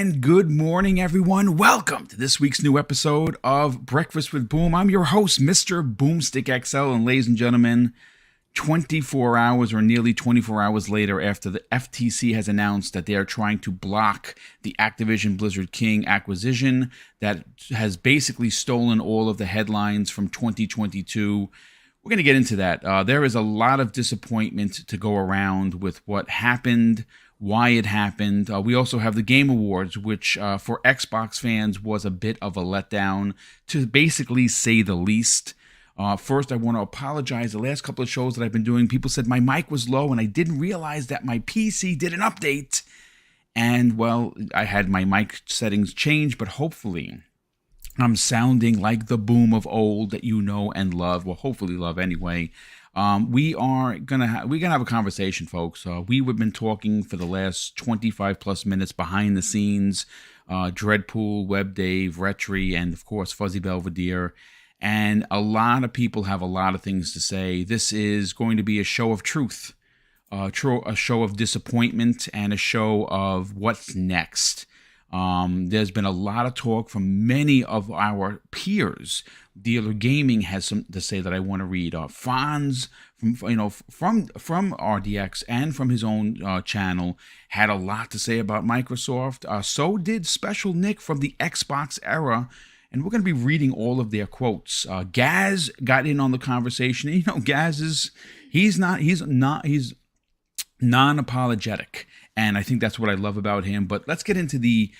and good morning, everyone. Welcome to this week's new episode of Breakfast with Boom. I'm your host, Mr. BoomStick XL, and ladies and gentlemen, 24 hours or nearly 24 hours later after the FTC has announced that they are trying to block the Activision Blizzard King acquisition that has basically stolen all of the headlines from 2022. We're going to get into that. There is a lot of disappointment to go around with what happened, why it happened. We also have the Game Awards, which for Xbox fans was a bit of a letdown, to basically say the least. First, I want to apologize. The last couple of shows that I've been doing, people said my mic was low, and I didn't realize that my PC did an update. And, well, I had my mic settings changed, but hopefully I'm sounding like the Boom of old that you know and love. Well, hopefully love anyway. We're gonna have a conversation, folks. We've been talking for the last 25 plus minutes behind the scenes. Dreadpool, Web Dave, Retri, and of course Fuzzy Belvedere. And a lot of people have a lot of things to say. This is going to be a show of truth, a show of disappointment, and a show of what's next. There's been a lot of talk from many of our peers. Dealer Gaming has some to say that I want to read. Fonz from RDX and from his own channel had a lot to say about Microsoft. So did Special Nick from the Xbox era. And we're going to be reading all of their quotes. Gaz got in on the conversation. You know, Gaz he's non-apologetic, and I think that's what I love about him. But let's get into the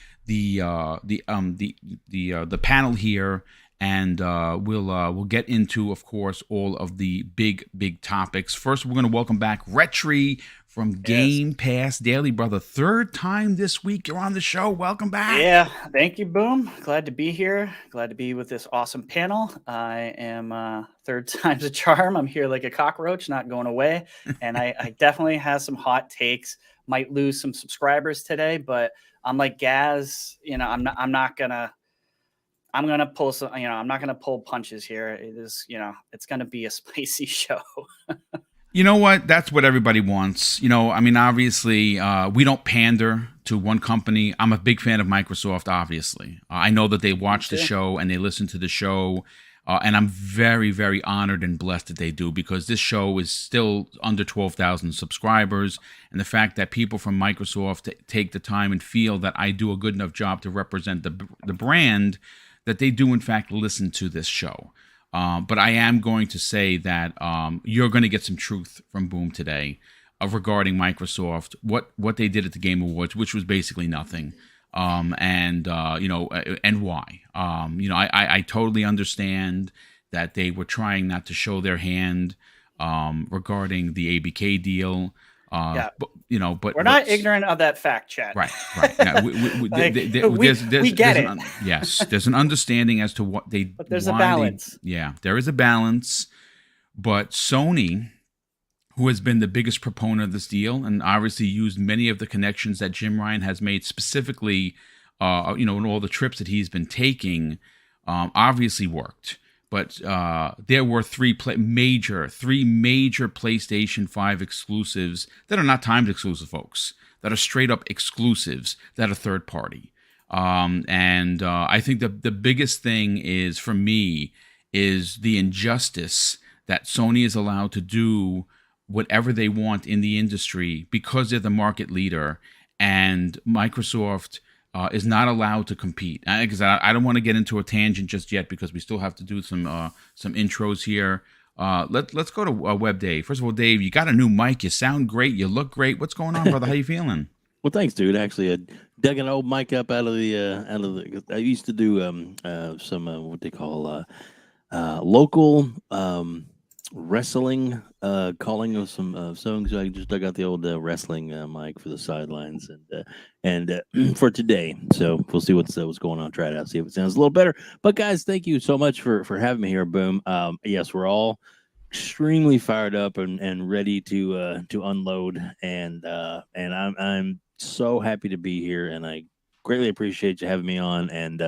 panel here, and we'll get into, of course, all of the big topics. First, we're going to welcome back Retri from Game Pass Daily, brother. Third time this week you're on the show. Welcome back. Yeah, thank you, Boom. Glad to be here. Glad to be with this awesome panel. I am third time's a charm. I'm here like a cockroach, not going away. And I definitely have some hot takes. Might lose some subscribers today, but I'm like Gaz. You know, I'm not gonna pull some. You know, I'm not gonna pull punches here. It is. You know, it's gonna be a spicy show. You know what? That's what everybody wants. You know, I mean, obviously, we don't pander to one company. I'm a big fan of Microsoft, obviously. I know that they watch the show and they listen to the show. And I'm very, very honored and blessed that they do, because this show is still under 12,000 subscribers. And the fact that people from Microsoft take the time and feel that I do a good enough job to represent the brand, that they do, in fact, listen to this show. But I am going to say that you're going to get some truth from Boom today regarding Microsoft, what they did at the Game Awards, which was basically nothing, and why. I totally understand that they were trying not to show their hand regarding the ABK deal. But we're not ignorant of that fact, chat. Right. Now, we get it. Yes, there's an understanding as to what they. But there's a balance. There is a balance. But Sony, who has been the biggest proponent of this deal and obviously used many of the connections that Jim Ryan has made specifically, in all the trips that he's been taking, obviously worked. But there were three major PlayStation 5 exclusives that are not timed exclusive, folks, that are straight up exclusives that are third party. I think the biggest thing is, for me, is the injustice that Sony is allowed to do whatever they want in the industry because they're the market leader, and Microsoft is not allowed to compete. Because I don't want to get into a tangent just yet, because we still have to do some intros here. Let's go to Web Dave. First of all, Dave, you got a new mic. You sound great. You look great. What's going on, brother? How you feeling? Well, thanks, dude. Actually, I dug an old mic up out of the. I used to do some what they call local wrestling calling of some songs. So I just dug out the old wrestling mic for the sidelines and for today. So we'll see what's going on. Try it out, see if it sounds a little better. But guys, thank you so much for having me here. Boom. Yes, we're all extremely fired up and ready to unload, and I'm so happy to be here, and I greatly appreciate you having me on. And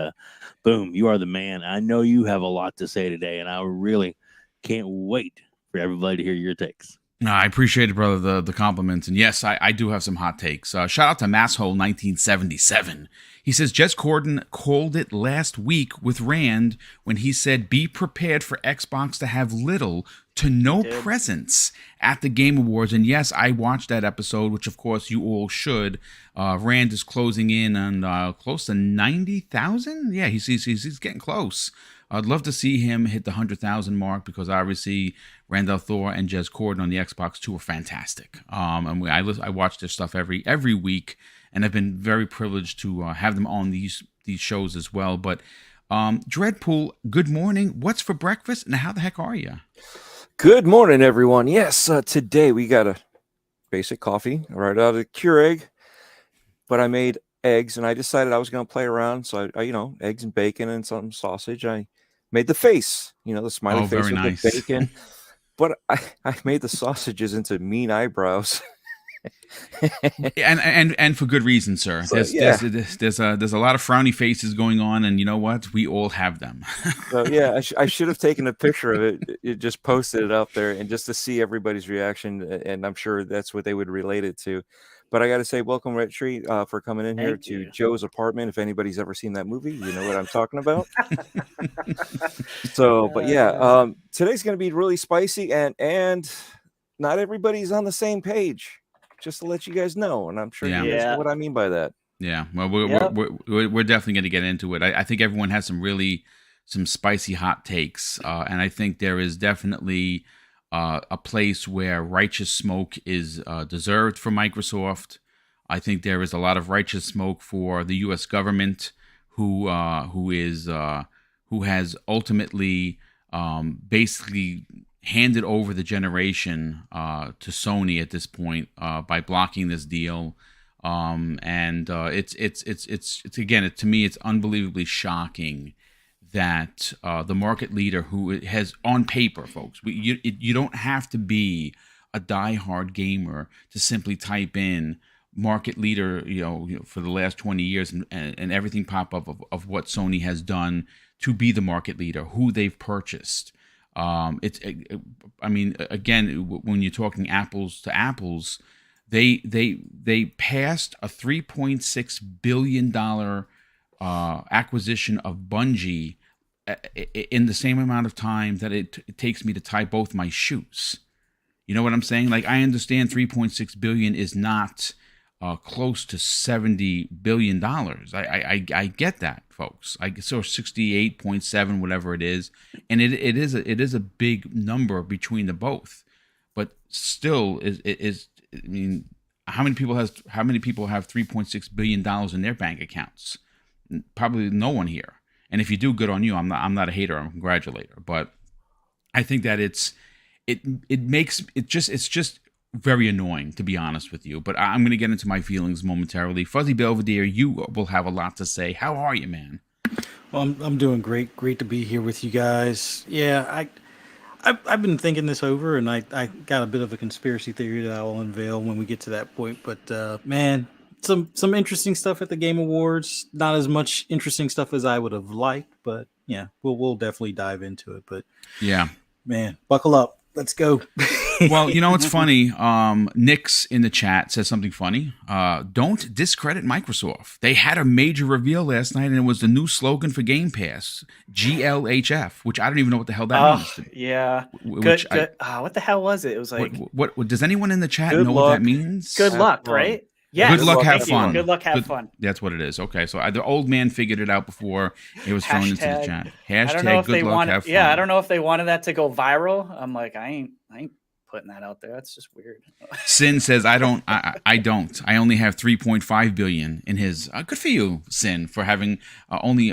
Boom, you are the man. I know you have a lot to say today, and I really can't wait for everybody to hear your takes. No, I appreciate it, brother, the compliments. And yes, I do have some hot takes. Shout out to Masshole 1977. He says Jez Corden called it last week with Rand when he said, "Be prepared for Xbox to have little to no presence at the Game Awards." And yes, I watched that episode, which of course you all should. Rand is closing in on close to 90,000. Yeah, he's getting close. I'd love to see him hit the 100,000 mark because obviously Randall Thor and Jez Corden on the Xbox 2 are fantastic. And I watch their stuff every week, and I've been very privileged to have them on these shows as well. But Dreadpool, good morning. What's for breakfast, and how the heck are you? Good morning, everyone. Yes, today we got a basic coffee right out of the Keurig, but I made eggs, and I decided I was going to play around. So I eggs and bacon and some sausage. I made the face, the smiley face with nice. the bacon, but I made the sausages into mean eyebrows. and for good reason, sir. So, there's a lot of frowny faces going on, and you know what? We all have them. So yeah, I should have taken a picture of it, just posted it up there, and just to see everybody's reaction, and I'm sure that's what they would relate it to. But I got to say, welcome, Red Tree, for coming in here to Joe's apartment. If anybody's ever seen that movie, you know what I'm talking about. So, but yeah, today's going to be really spicy, and not everybody's on the same page. Just to let you guys know, and I'm sure you guys know what I mean by that. Yeah, well, we're definitely going to get into it. I think everyone has some spicy hot takes, and I think there is definitely a place where righteous smoke is deserved for Microsoft. I think there is a lot of righteous smoke for the U.S. government, who has ultimately basically handed over the generation to Sony at this point by blocking this deal, and it's again, to me, it's unbelievably shocking that the market leader, who has on paper, folks, you don't have to be a diehard gamer to simply type in market leader, for the last 20 years and everything pop up of what Sony has done to be the market leader, who they've purchased. Again, when you're talking apples to apples, they passed a $3.6 billion acquisition of Bungie in the same amount of time that it takes me to tie both my shoes. You know what I'm saying? Like, I understand 3.6 billion is not close to $70 billion. I get that, folks. I saw 68.7, whatever it is, and it is a big number between the both. But still, I mean, how many people have 3.6 billion dollars in their bank accounts? Probably no one here. And if you do, good on you. I'm not a hater. I'm a congratulator. But I think that it's just very annoying, to be honest with you. But I'm going to get into my feelings momentarily. Fuzzy Belvedere, you will have a lot to say. How are you, man? Well, I'm doing great. Great to be here with you guys. Yeah, I've been thinking this over, and I got a bit of a conspiracy theory that I will unveil when we get to that point. But man, some interesting stuff at the Game Awards. Not as much interesting stuff as I would have liked, but yeah, we'll definitely dive into it. But yeah, man, buckle up. Let's go. Well, it's funny. Nix in the chat says something funny. Don't discredit Microsoft. They had a major reveal last night, and it was the new slogan for Game Pass, GLHF, which I don't even know what the hell that means. Yeah. Good. What the hell was it? It was like... What does anyone in the chat know what that means? Good luck, right? Yeah. Good luck, have fun. Good luck, have fun. That's what it is. Okay, so the old man figured it out before it was thrown into the chat. Hashtag good luck, have fun. Yeah, I don't know if they wanted that to go viral. I'm like, I ain't putting that out there. That's just weird. Sin says, I don't. I only have 3.5 billion in his. Good for you, Sin, for having only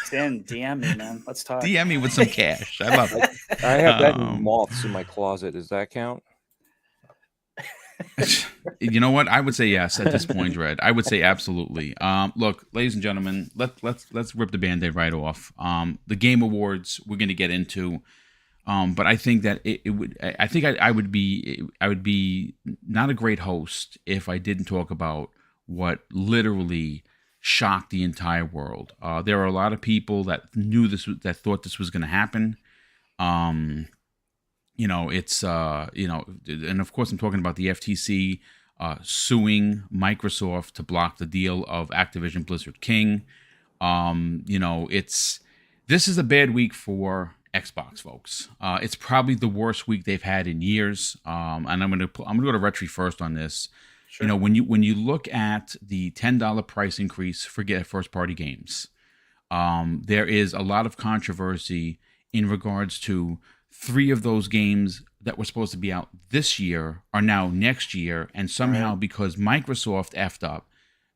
Sin, DM me, man. Let's talk. DM me with some cash. I love it. I have that moths in my closet. Does that count? You know what? I would say yes at this point, Red. I would say absolutely. Look, ladies and gentlemen, let's rip the Band-Aid right off. The Game Awards we're going to get into, but I think that I would be not a great host if I didn't talk about what literally shocked the entire world. There are a lot of people that thought this was going to happen. And of course I'm talking about the FTC suing Microsoft to block the deal of Activision Blizzard King. This is a bad week for Xbox folks. It's probably the worst week they've had in years. And I'm gonna go to Retri first on this. Sure. When you look at the $10 price increase for first party games, there is a lot of controversy in regards to 3 of those games that were supposed to be out this year are now next year, and somehow because Microsoft effed up,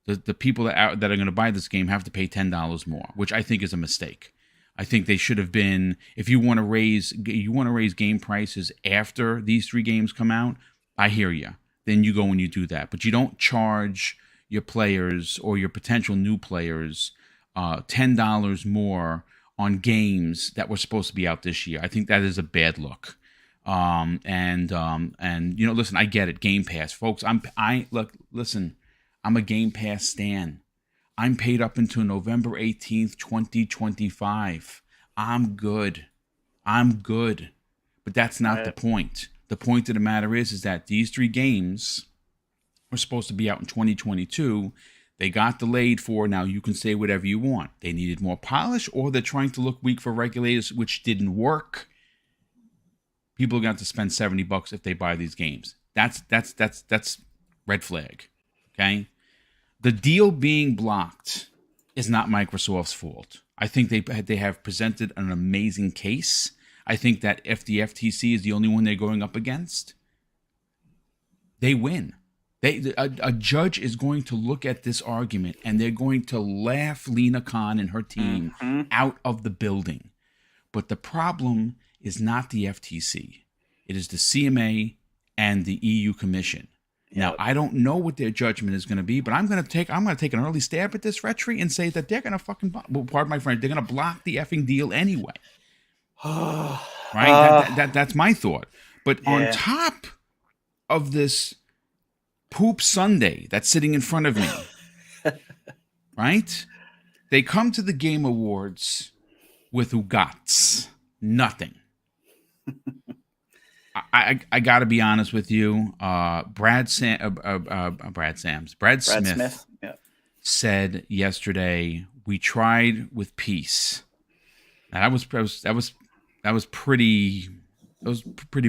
the people that are going to buy this game have to pay $10 more, which I think is a mistake. I think they should have been, if you want to raise game prices after these 3 games come out, I hear you. Then you go and you do that. But you don't charge your players or your potential new players $10 more on games that were supposed to be out this year. I think that is a bad look. Listen, I get it. Game Pass, folks. Listen, I'm a Game Pass stan. I'm paid up until November 18th, 2025. I'm good. But that's not the point. The point of the matter is that these 3 games were supposed to be out in 2022. They got delayed for, now you can say whatever you want. They needed more polish, or they're trying to look weak for regulators, which didn't work. People are going to spend $70 if they buy these games. That's red flag. Okay? The deal being blocked is not Microsoft's fault. I think they have presented an amazing case. I think that if the FTC is the only one they're going up against, they win. A judge is going to look at this argument and they're going to laugh Lena Khan and her team out of the building. But the problem is not the FTC. It is the CMA and the EU Commission. Now, I don't know what their judgment is going to be, but I'm going to take an early stab at this, Retri, and say that they're going to pardon my French, they're going to block the effing deal anyway. Right? That's my thought. But on top of this poop Sunday that's sitting in front of me, right? They come to the Game Awards with guts, nothing. I got to be honest with you. Brad Smith said yesterday, "We tried with peace." Now, that was pretty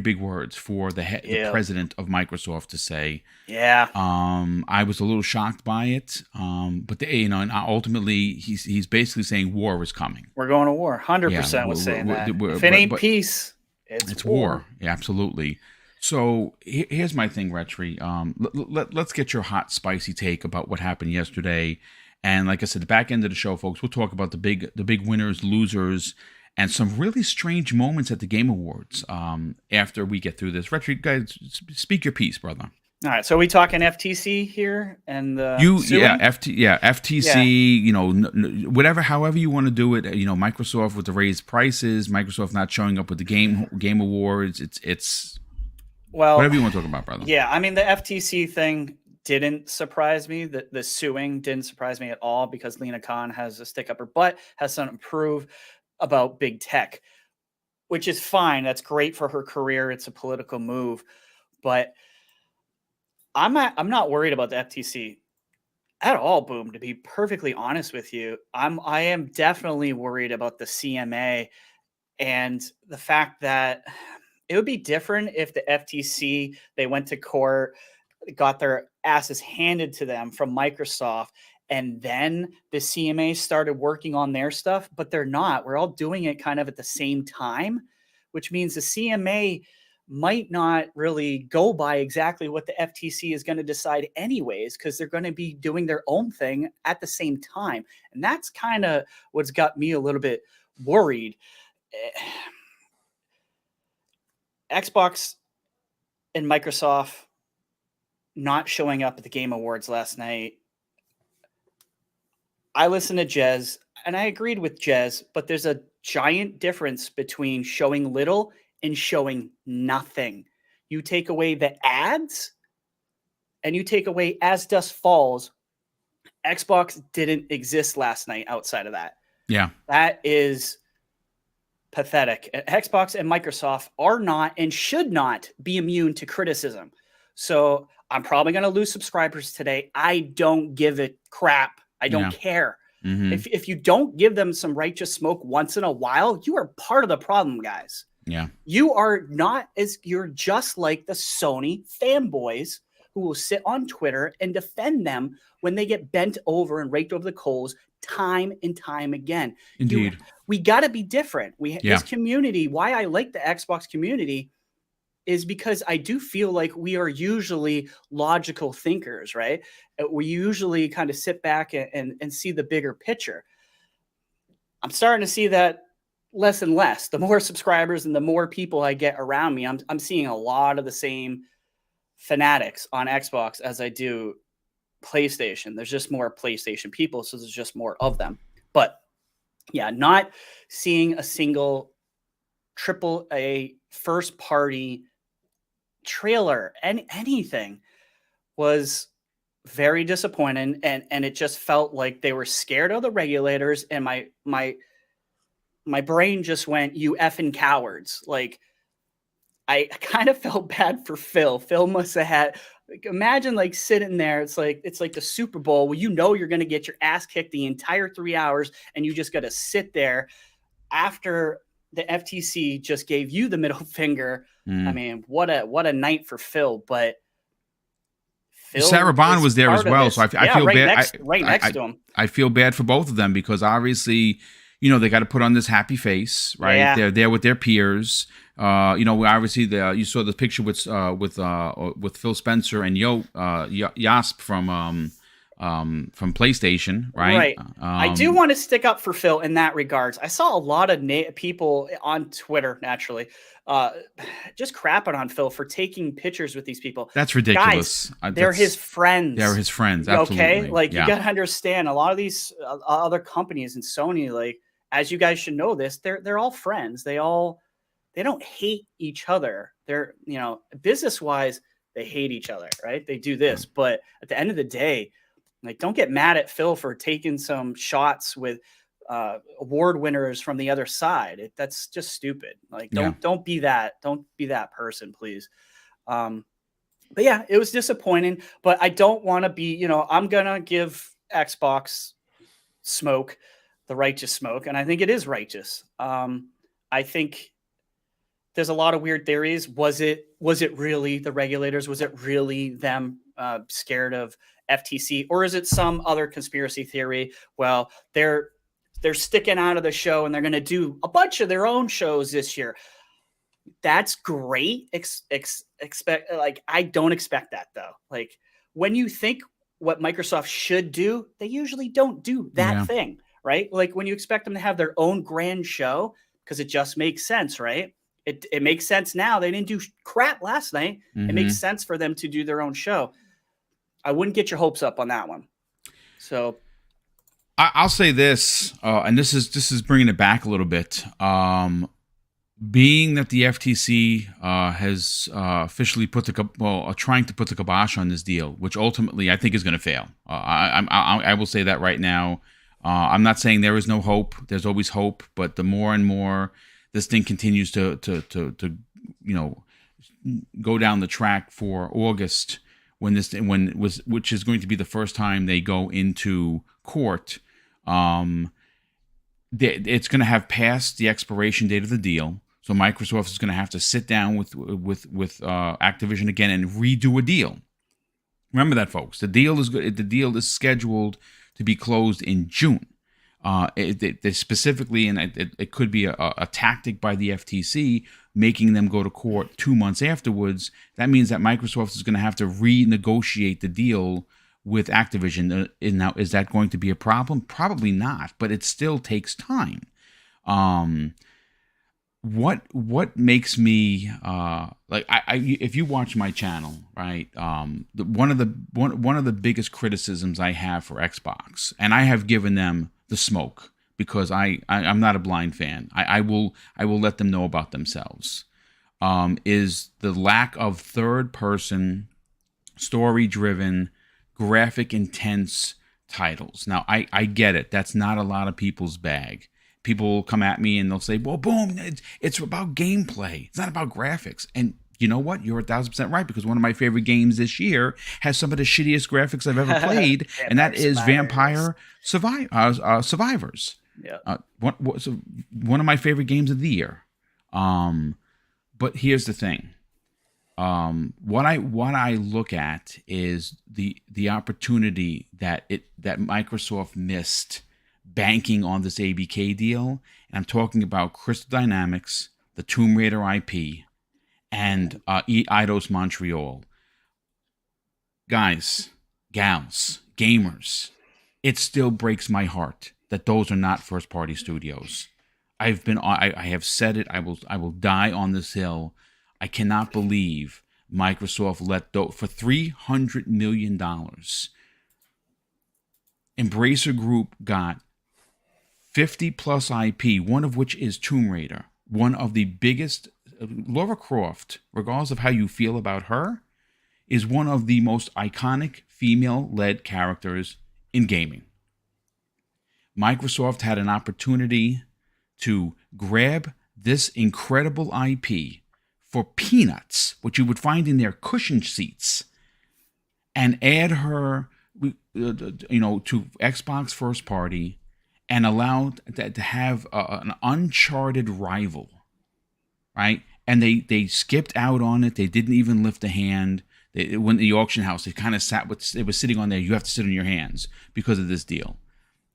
big words for the president of Microsoft to say. Yeah. I was a little shocked by it. But and ultimately he's basically saying war is coming. We're going to war. 100% was saying that. If it ain't peace, it's war. Yeah, absolutely. So here's my thing, Retri. Let's get your hot, spicy take about what happened yesterday. And like I said, the back end of the show, folks, we'll talk about the big winners, losers, and some really strange moments at the Game Awards after we get through this. Retri, guys, speak your piece, brother. All right, so are we talking FTC here and FTC, whatever, however you want to do it. Microsoft with the raised prices, Microsoft not showing up with the Game Awards. It's whatever you want to talk about, brother. Yeah, I mean the FTC thing didn't surprise me. The suing didn't surprise me at all because Lena Khan has a stick up her butt, has something to prove about big tech, which is fine. That's great for her career. It's a political move, but I'm not worried about the FTC at all, Boom, to be perfectly honest with you. I am definitely worried about the CMA and the fact that it would be different if the FTC, they went to court, got their asses handed to them from Microsoft, and then the CMA started working on their stuff, but they're not. We're all doing it kind of at the same time, which means the CMA might not really go by exactly what the FTC is going to decide anyways, because they're going to be doing their own thing at the same time. And that's kind of what's got me a little bit worried. Xbox and Microsoft not showing up at the Game Awards last night. I listened to Jez and I agreed with Jez, but there's a giant difference between showing little and showing nothing. You take away the ads and you take away As Dusk Falls. Xbox didn't exist last night outside of that. Yeah. That is pathetic. Xbox and Microsoft are not and should not be immune to criticism. So I'm probably going to lose subscribers today. I don't give a crap. I don't care. Mm-hmm. If you don't give them some righteous smoke once in a while, you are part of the problem, guys. Yeah. You are not you're just like the Sony fanboys who will sit on Twitter and defend them when they get bent over and raked over the coals time and time again. Indeed. We got to be different. This community, why I like the Xbox community is because I do feel like we are usually logical thinkers, right? We usually kind of sit back and see the bigger picture. I'm starting to see that less and less. The more subscribers and the more people I get around me, I'm seeing a lot of the same fanatics on Xbox as I do PlayStation. There's just more PlayStation people, so there's just more of them. But yeah, not seeing a single AAA first party trailer and anything was very disappointing, and it just felt like they were scared of the regulators, and my brain just went, you effing cowards. Like, I kind of felt bad for Phil. Phil must have had, like, imagine like sitting there. It's like the Super Bowl where you're going to get your ass kicked the entire 3 hours, and you just got to sit there after the FTC just gave you the middle finger. I mean, what a night for Phil. But Phil, Sarah Bond was there as well, so I feel bad. Right next to him. I feel bad for both of them because obviously, they got to put on this happy face, right? Yeah. They're there with their peers. Obviously you saw the picture with Phil Spencer and Yasp from PlayStation, right? Right. I do want to stick up for Phil in that regards. I saw a lot of people on Twitter, naturally, just crapping on Phil for taking pictures with these people. That's ridiculous. Guys, they're his friends. They're his friends. Absolutely. Okay, like you got to understand. A lot of these other companies and Sony, like, as you guys should know this, they're all friends. They don't hate each other. They're business wise, they hate each other, right? They do this, but at the end of the day, like, don't get mad at Phil for taking some shots with award winners from the other side. That's just stupid. Like, don't be that person, please. But yeah, it was disappointing, but I don't want to be, I'm going to give Xbox smoke, the righteous smoke. And I think it is righteous. I think there's a lot of weird theories. Was it really the regulators? Was it really them scared of FTC, or is it some other conspiracy theory? Well, they're sticking out of the show and they're going to do a bunch of their own shows this year. That's great. Expect, like, I don't expect that though. Like, when you think what Microsoft should do, they usually don't do that thing, right? Like, when you expect them to have their own grand show, because it just makes sense, right? It makes sense now. They didn't do crap last night. Mm-hmm. It makes sense for them to do their own show. I wouldn't get your hopes up on that one. So I'll say this, and this is bringing it back a little bit. Being that the FTC has officially trying to put the kibosh on this deal, which ultimately I think is going to fail. I will say that right now. I'm not saying there is no hope. There's always hope, but the more and more this thing continues to go down the track for August, which is going to be the first time they go into court. It's going to have passed the expiration date of the deal, so Microsoft is going to have to sit down with Activision again and redo a deal. Remember that, folks. The deal is good. The deal is scheduled to be closed in June. They specifically, and it could be a tactic by the FTC, making them go to court 2 months afterwards. That means that Microsoft is going to have to renegotiate the deal with Activision. Now, is that going to be a problem? Probably not, but it still takes time. What makes me if you watch my channel, right? One of the biggest criticisms I have for Xbox, and I have given them the smoke because I'm not a blind fan. I will let them know about themselves. Is the lack of third-person, story-driven, graphic intense titles. Now, I get it. That's not a lot of people's bag. People will come at me and they'll say, well, boom, it's about gameplay. It's not about graphics. And you know what? You're 1,000% right, because one of my favorite games this year has some of the shittiest graphics I've ever played, and that is Vampire Survivors. Yeah. One of my favorite games of the year. But here's the thing. What I look at is the opportunity that Microsoft missed banking on this ABK deal, and I'm talking about Crystal Dynamics, the Tomb Raider IP, and Eidos Montreal. Guys, gals, gamers, it still breaks my heart that those are not first-party studios. I have said it. I will die on this hill. I cannot believe Microsoft let go for $300 million. Embracer Group got 50 plus IP, one of which is Tomb Raider, one of the biggest. Lara Croft, regardless of how you feel about her, is one of the most iconic female-led characters in gaming. Microsoft had an opportunity to grab this incredible IP for peanuts, which you would find in their cushion seats, and add her, to Xbox first party, and allow to have an uncharted rival, right? And they skipped out on it. They didn't even lift a hand. They went to the auction house. They kind of it was sitting on there. You have to sit on your hands because of this deal.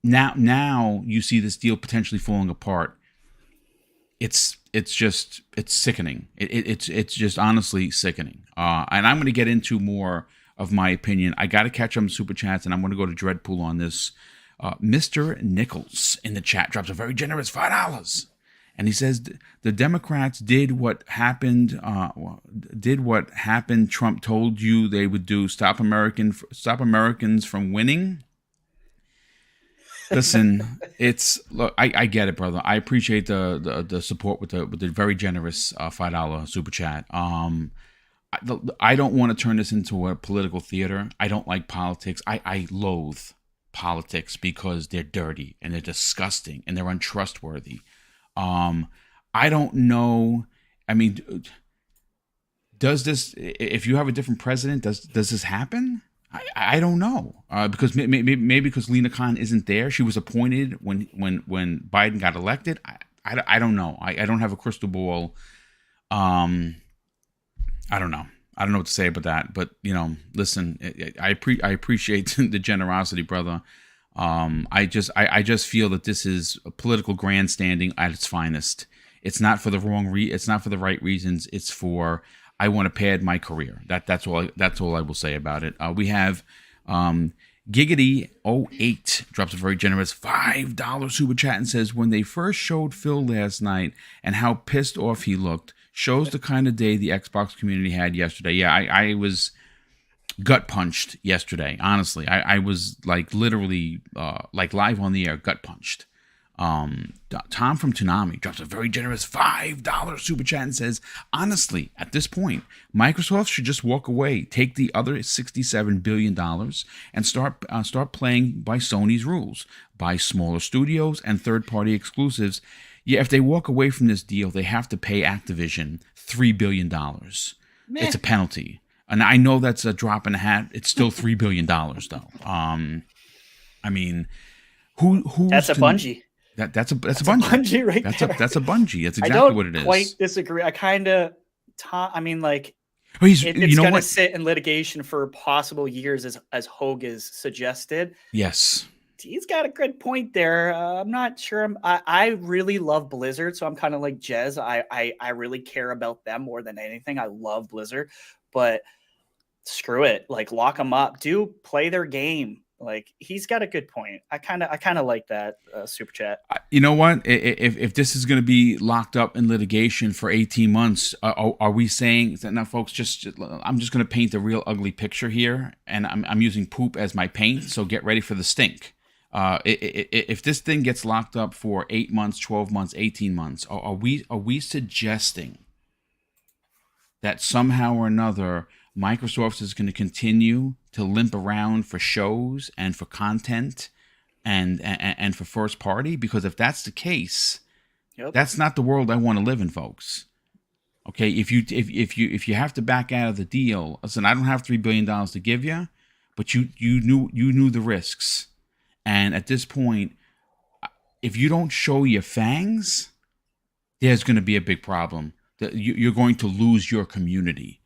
Now you see this deal potentially falling apart. It's sickening. It's just honestly sickening. And I'm going to get into more of my opinion. I got to catch up on super chats, and I'm going to go to Dreadpool on this. Mr. Nichols in the chat drops a very generous $5, and he says the Democrats did what happened. Trump told you they would do. Stop Americans from winning. Listen, I get it, brother. I appreciate the support with the very generous $5 super chat. I don't want to turn this into a political theater. I don't like politics. I loathe politics because they're dirty and they're disgusting and they're untrustworthy. I don't know. I mean, does this? If you have a different president, does this happen? I don't know, because maybe because Lena Khan isn't there. She was appointed when Biden got elected. I don't know. I don't have a crystal ball. I don't know. I don't know what to say about that. But listen, I appreciate the generosity, brother. I just feel that this is a political grandstanding at its finest. It's not for the it's not for the right reasons. It's for, I want to pad my career. That's all I will say about it. We have Giggity08 drops a very generous $5 super chat and says, when they first showed Phil last night and how pissed off he looked, shows the kind of day the Xbox community had yesterday. Yeah, I was gut punched yesterday. Honestly, I was like literally like live on the air, gut punched. Tom from Toonami drops a very generous $5 super chat and says, honestly, at this point, Microsoft should just walk away, take the other $67 billion and start playing by Sony's rules, buy smaller studios and third-party exclusives. Yeah, if they walk away from this deal, they have to pay Activision $3 billion. It's a penalty. And I know that's a drop in the hat. It's still $3 billion, though. I mean, who's That's a Bungie. That's a Bungie right that's there. That's a Bungie. That's exactly what it is. I don't quite disagree. I kind of, it's going to sit in litigation for possible years, as Hogue has suggested. Yes. He's got a good point there. I'm not sure. I really love Blizzard, so I'm kind of like Jez. I really care about them more than anything. I love Blizzard, but screw it. Like, lock them up. Play their game. Like, he's got a good point. I kind of like that super chat. You know what? If this is going to be locked up in litigation for 18 months, are we saying that now, folks? I'm just going to paint a real ugly picture here, and I'm using poop as my paint. So get ready for the stink. If this thing gets locked up for 8 months, 12 months, 18 months, are we suggesting that somehow or another Microsoft is going to continue to limp around for shows and for content and for first party? Because if that's the case, Yep. that's not the world I want to live in, folks. Okay, if you have to back out of the deal, listen, I don't have $3 billion to give you, but you knew the risks, and at this point, if you don't show your fangs, there's going to be a big problem. You're going to lose your community.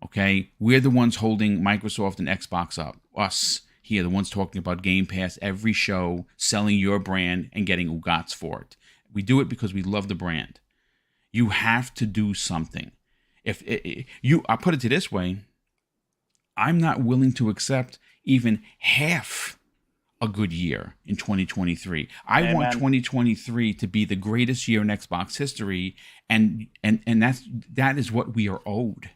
Okay, we're the ones holding Microsoft and Xbox up. Us here, the ones talking about Game Pass every show, selling your brand and getting UGATs for it. We do it because we love the brand. You have to do something. I put it to this way, I'm not willing to accept even half a good year in 2023. I want 2023 to be the greatest year in Xbox history, and that is what we are owed.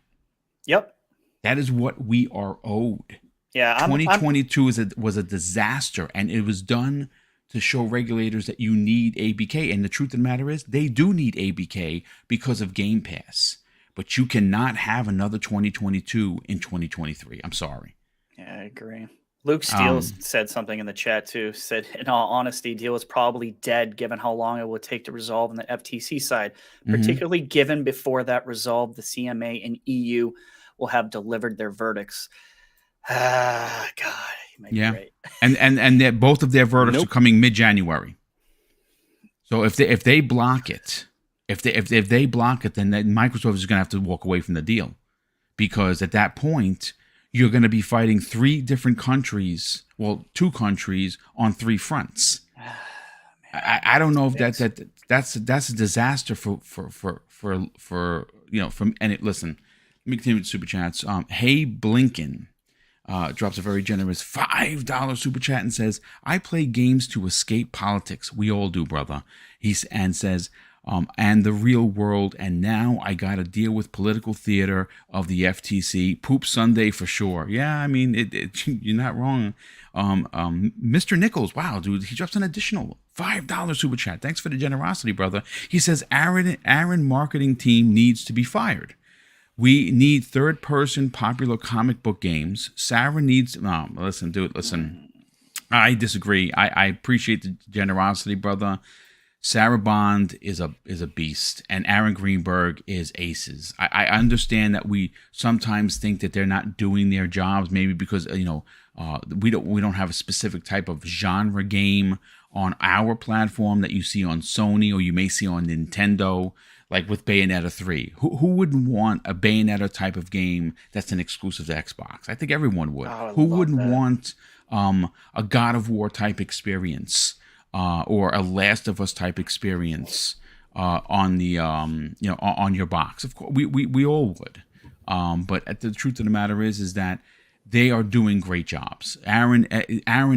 Yep. That is what we are owed. Yeah. 2022 was a disaster, and it was done to show regulators that you need ABK. And the truth of the matter is, they do need ABK because of Game Pass. But you cannot have another 2022 in 2023. I'm sorry. Yeah, I agree. Luke Steele said something in the chat too. Said, in all honesty, deal is probably dead given how long it will take to resolve on the FTC side, particularly given before that resolve, the CMA and EU will have delivered their verdicts. Ah, God, you might be right. and both of their verdicts are coming mid-January. So if they block it, if they block it, then Microsoft is going to have to walk away from the deal, because at that point you're going to be fighting two countries on three fronts. I don't know if that's a disaster for listen. Let me continue with super chats. Hey Blinken drops a very generous $5 super chat and says, "I play games to escape politics. We all do, brother." And says, and the real world, and now I got to deal with political theater of the FTC. Poop Sunday for sure. Yeah, I mean, you're not wrong. Mr. Nichols, wow, dude, he drops an additional $5 super chat. Thanks for the generosity, brother. He says, Aaron marketing team needs to be fired. We need third-person popular comic book games. Sarah needs... No, listen, dude, listen. I disagree. I appreciate the generosity, brother. Sarah Bond is a beast, and Aaron Greenberg is aces. I understand that we sometimes think that they're not doing their jobs, maybe because we don't have a specific type of genre game on our platform that you see on Sony or you may see on Nintendo. Like with Bayonetta 3. Who wouldn't want a Bayonetta type of game that's an exclusive to Xbox? I think everyone would. Who wouldn't want a God of War type experience or a Last of Us type experience on the on your box? Of course, we all would. But the truth of the matter is that they are doing great jobs. Aaron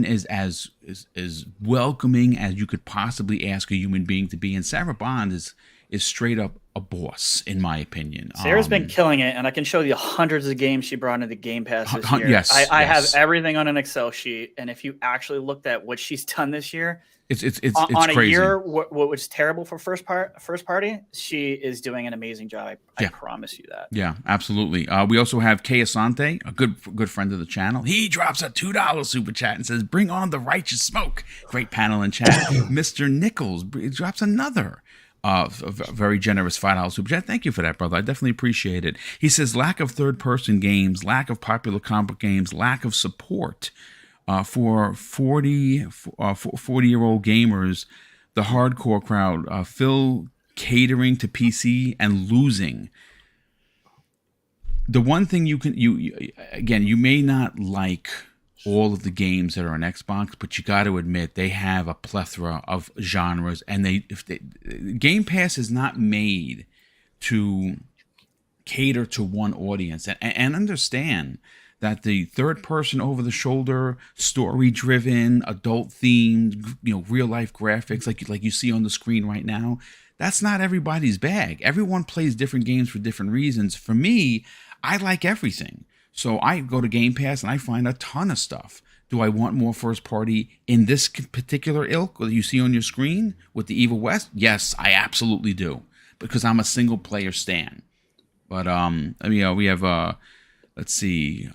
is as welcoming as you could possibly ask a human being to be, and Sarah Bond is straight up a boss, in my opinion. Sarah's been killing it, and I can show you hundreds of games she brought into the Game Pass this year. Yes, I have everything on an Excel sheet, and if you actually looked at what she's done this year, it's on crazy. A year what was terrible for first party, she is doing an amazing job. I promise you that. Yeah, absolutely. We also have Kay Asante, a good friend of the channel. He drops a $2 super chat and says, "Bring on the righteous smoke." Great panel in chat. Mr. Nichols drops another a very generous $5 super chat. Thank you for that, brother. I definitely appreciate it. He says, lack of third-person games, lack of popular comic book games, lack of support for 40-year-old gamers, the hardcore crowd, Phil catering to PC and losing. The one thing you may not like all of the games that are on Xbox, but you got to admit they have a plethora of genres, and Game Pass is not made to cater to one audience, and understand that the third person over the shoulder, story driven, adult themed, real life graphics like you see on the screen right now, that's not everybody's bag. Everyone plays different games for different reasons. For me, I like everything. So I go to Game Pass and I find a ton of stuff. Do I want more first party in this particular ilk that you see on your screen with the Evil West? Yes, I absolutely do, because I'm a single player stan. But we have let's see,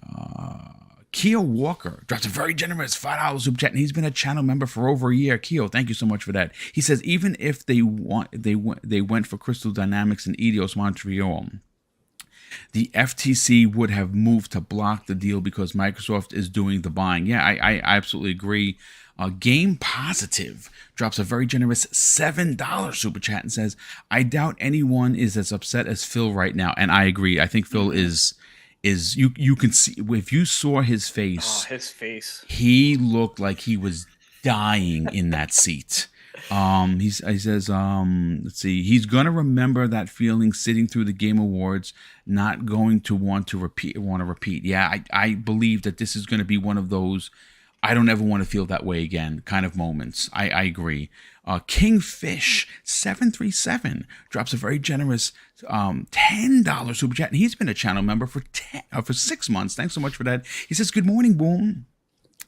Keo Walker drops a very generous $5 super chat, and he's been a channel member for over a year. Keo, thank you so much for that. He says even if they went for Crystal Dynamics and Eidos Montreal, the FTC would have moved to block the deal because Microsoft is doing the buying. Yeah, I absolutely agree. Game Positive drops a very generous $7 super chat and says, I doubt anyone is as upset as Phil right now. And I agree. I think Phil is you can see, if you saw his face, he looked like he was dying in that seat. He says, let's see, he's going to remember that feeling sitting through the Game Awards, not going to want to repeat. Yeah, I believe that this is going to be one of those, I don't ever want to feel that way again kind of moments. I agree. Kingfish 737 drops a very generous $10 super chat, and he's been a channel member for 6 months. Thanks so much for that. He says, good morning, Boom.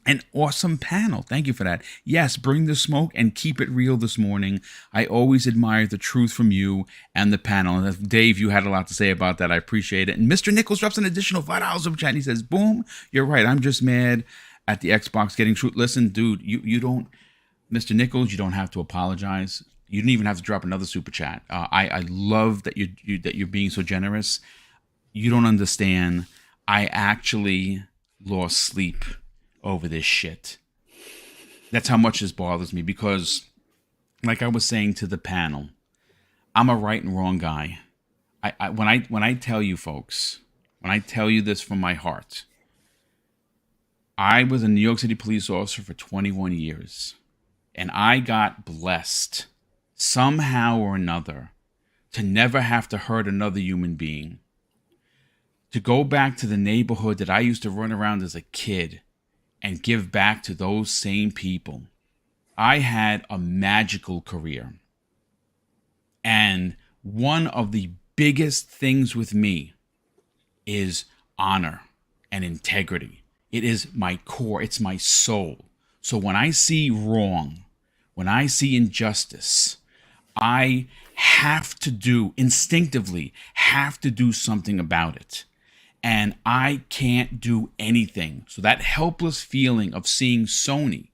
An awesome panel. Thank you for that. Yes, bring the smoke and keep it real this morning. I always admire the truth from you and the panel. And Dave, you had a lot to say about that. I appreciate it. And Mr. Nichols drops an additional $5 super chat, and he says, Boom, you're right. I'm just mad at the Xbox getting truth. Listen, dude, you don't, Mr. Nichols, you don't have to apologize. You didn't even have to drop another super chat. I love that you're being so generous. You don't understand. I actually lost sleep over this shit. That's how much this bothers me, because like I was saying to the panel, I'm a right and wrong guy. When I tell you folks, when I tell you this from my heart, I was a New York City police officer for 21 years, and I got blessed somehow or another to never have to hurt another human being. To go back to the neighborhood that I used to run around as a kid and give back to those same people. I had a magical career. And one of the biggest things with me is honor and integrity. It is my core. It's my soul. So when I see wrong, when I see injustice, I instinctively have to do something about it. And I can't do anything. So that helpless feeling of seeing Sony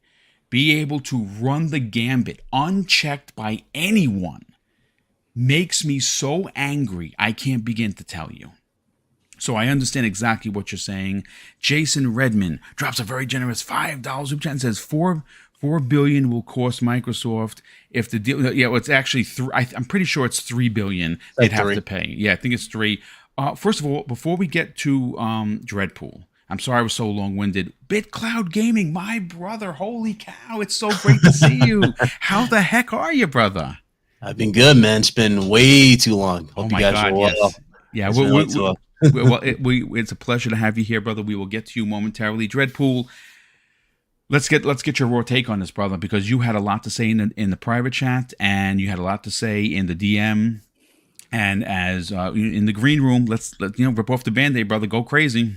be able to run the gambit unchecked by anyone makes me so angry, I can't begin to tell you. So I understand exactly what you're saying. Jason Redman drops a very generous $5 super chat and says $4 billion will cost Microsoft if the deal. Yeah, well, it's actually I'm pretty sure it's $3 billion they'd have to pay. Yeah, I think it's 3. First of all, before we get to Dreadpool, I'm sorry I was so long-winded. BitCloud Gaming, my brother, holy cow, it's so great to see you. How the heck are you, brother? I've been good, man. It's been way too long. Hope you guys are well. Yes. Yeah, it's a pleasure to have you here, brother. We will get to you momentarily. Dreadpool, let's get your raw take on this, brother, because you had a lot to say in the private chat, and you had a lot to say in the DM. And as in the green room, let's rip off the Band-Aid, brother. Go crazy.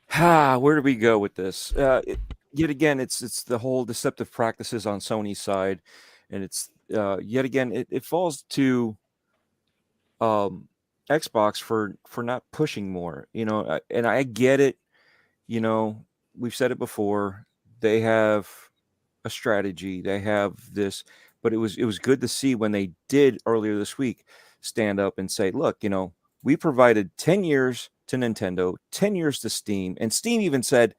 Where do we go with this? Yet again, it's the whole deceptive practices on Sony's side, and it's yet again it falls to Xbox for not pushing more. And I get it. We've said it before. They have a strategy. They have this. But it was good to see when they did earlier this week stand up and say, look, we provided 10 years to Nintendo, 10 years to Steam. And Steam even said,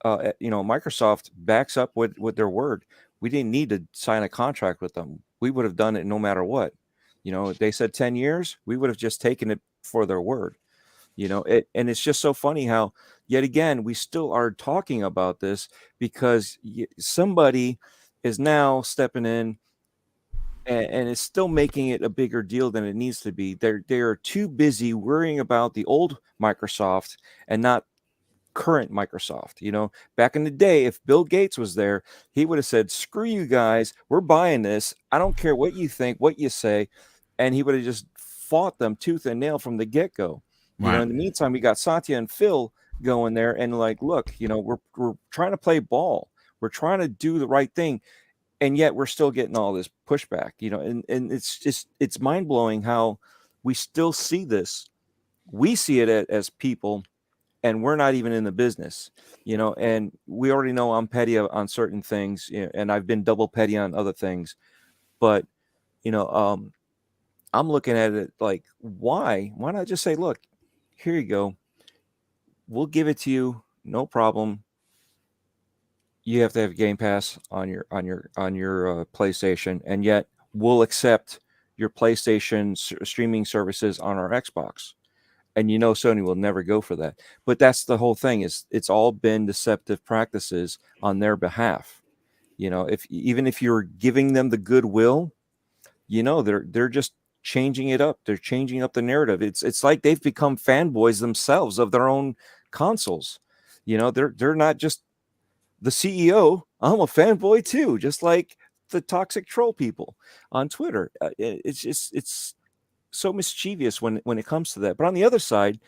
Microsoft backs up with their word. We didn't need to sign a contract with them. We would have done it no matter what. If they said 10 years, we would have just taken it for their word. And it's just so funny how, yet again, we still are talking about this because somebody is now stepping in and is still making it a bigger deal than it needs to be. They are too busy worrying about the old Microsoft and not current Microsoft. Back in the day, if Bill Gates was there, he would have said, screw you guys, we're buying this. I don't care what you think, what you say. And he would have just fought them tooth and nail from the get-go. Right. In the meantime, we got Satya and Phil going there and like, look, we're trying to play ball. We're trying to do the right thing, and yet we're still getting all this pushback, and it's mind blowing how we still see this. We see it as people and we're not even in the business, and we already know I'm petty on certain things, and I've been double petty on other things. But, I'm looking at it like, why not just say, look, here you go. We'll give it to you. No problem. You have to have Game Pass on your PlayStation, and yet we'll accept your PlayStation streaming services on our Xbox. And Sony will never go for that. But that's the whole thing, is it's all been deceptive practices on their behalf. If you're giving them the goodwill, they're just changing it up. They're changing up the narrative. It's like they've become fanboys themselves of their own consoles. They're not just the CEO. I'm a fanboy too, just like the toxic troll people on Twitter. It's so mischievous when it comes to that. But on the other side,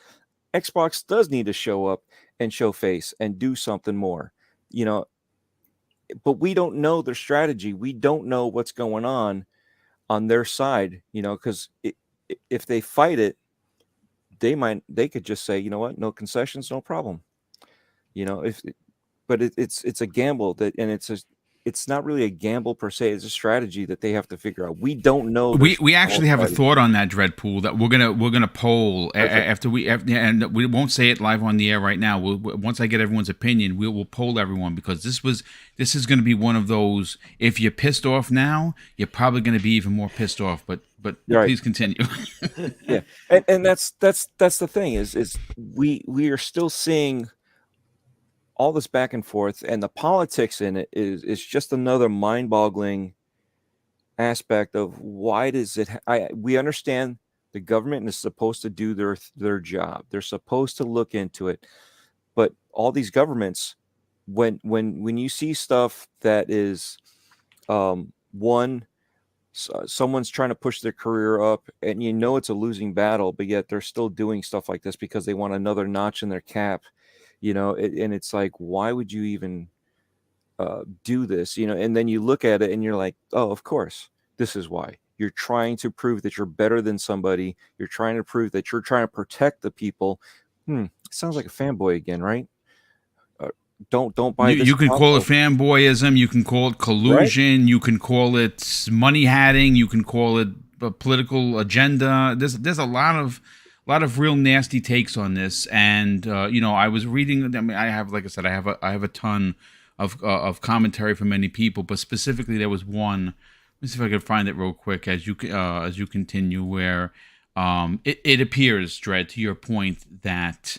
Xbox does need to show up and show face and do something more, but we don't know their strategy. We don't know what's going on their side, because if they fight it, they could just say, what, no concessions, no problem. But it's a gamble and it's not really a gamble per se. It's a strategy that they have to figure out. We don't know. We actually have a thought on that, Dreadpool, that we're gonna poll after and we won't say it live on the air right now. Once I get everyone's opinion, we'll poll everyone, because this is going to be one of those. If you're pissed off now, you're probably going to be even more pissed off. But right. Please continue. Yeah, and that's the thing is we are still seeing all this back and forth, and the politics in it is just another mind-boggling aspect of why does it. We understand the government is supposed to do their job. They're supposed to look into it, but all these governments, when you see stuff that is someone's trying to push their career up, and it's a losing battle, but yet they're still doing stuff like this because they want another notch in their cap. And it's like, why would you even do this? And then you look at it and you're like, oh, of course, this is why. You're trying to prove that you're better than somebody. You're trying to prove that you're trying to protect the people. Sounds like a fanboy again, right? Don't buy this. You can call it fanboyism. You can call it collusion. Right? You can call it money hatting. You can call it a political agenda. There's a lot of real nasty takes on this, and I was reading. I mean, I have a ton of commentary from many people, but specifically there was one. Let me see if I can find it real quick as you continue, where it appears, Dredd, to your point, that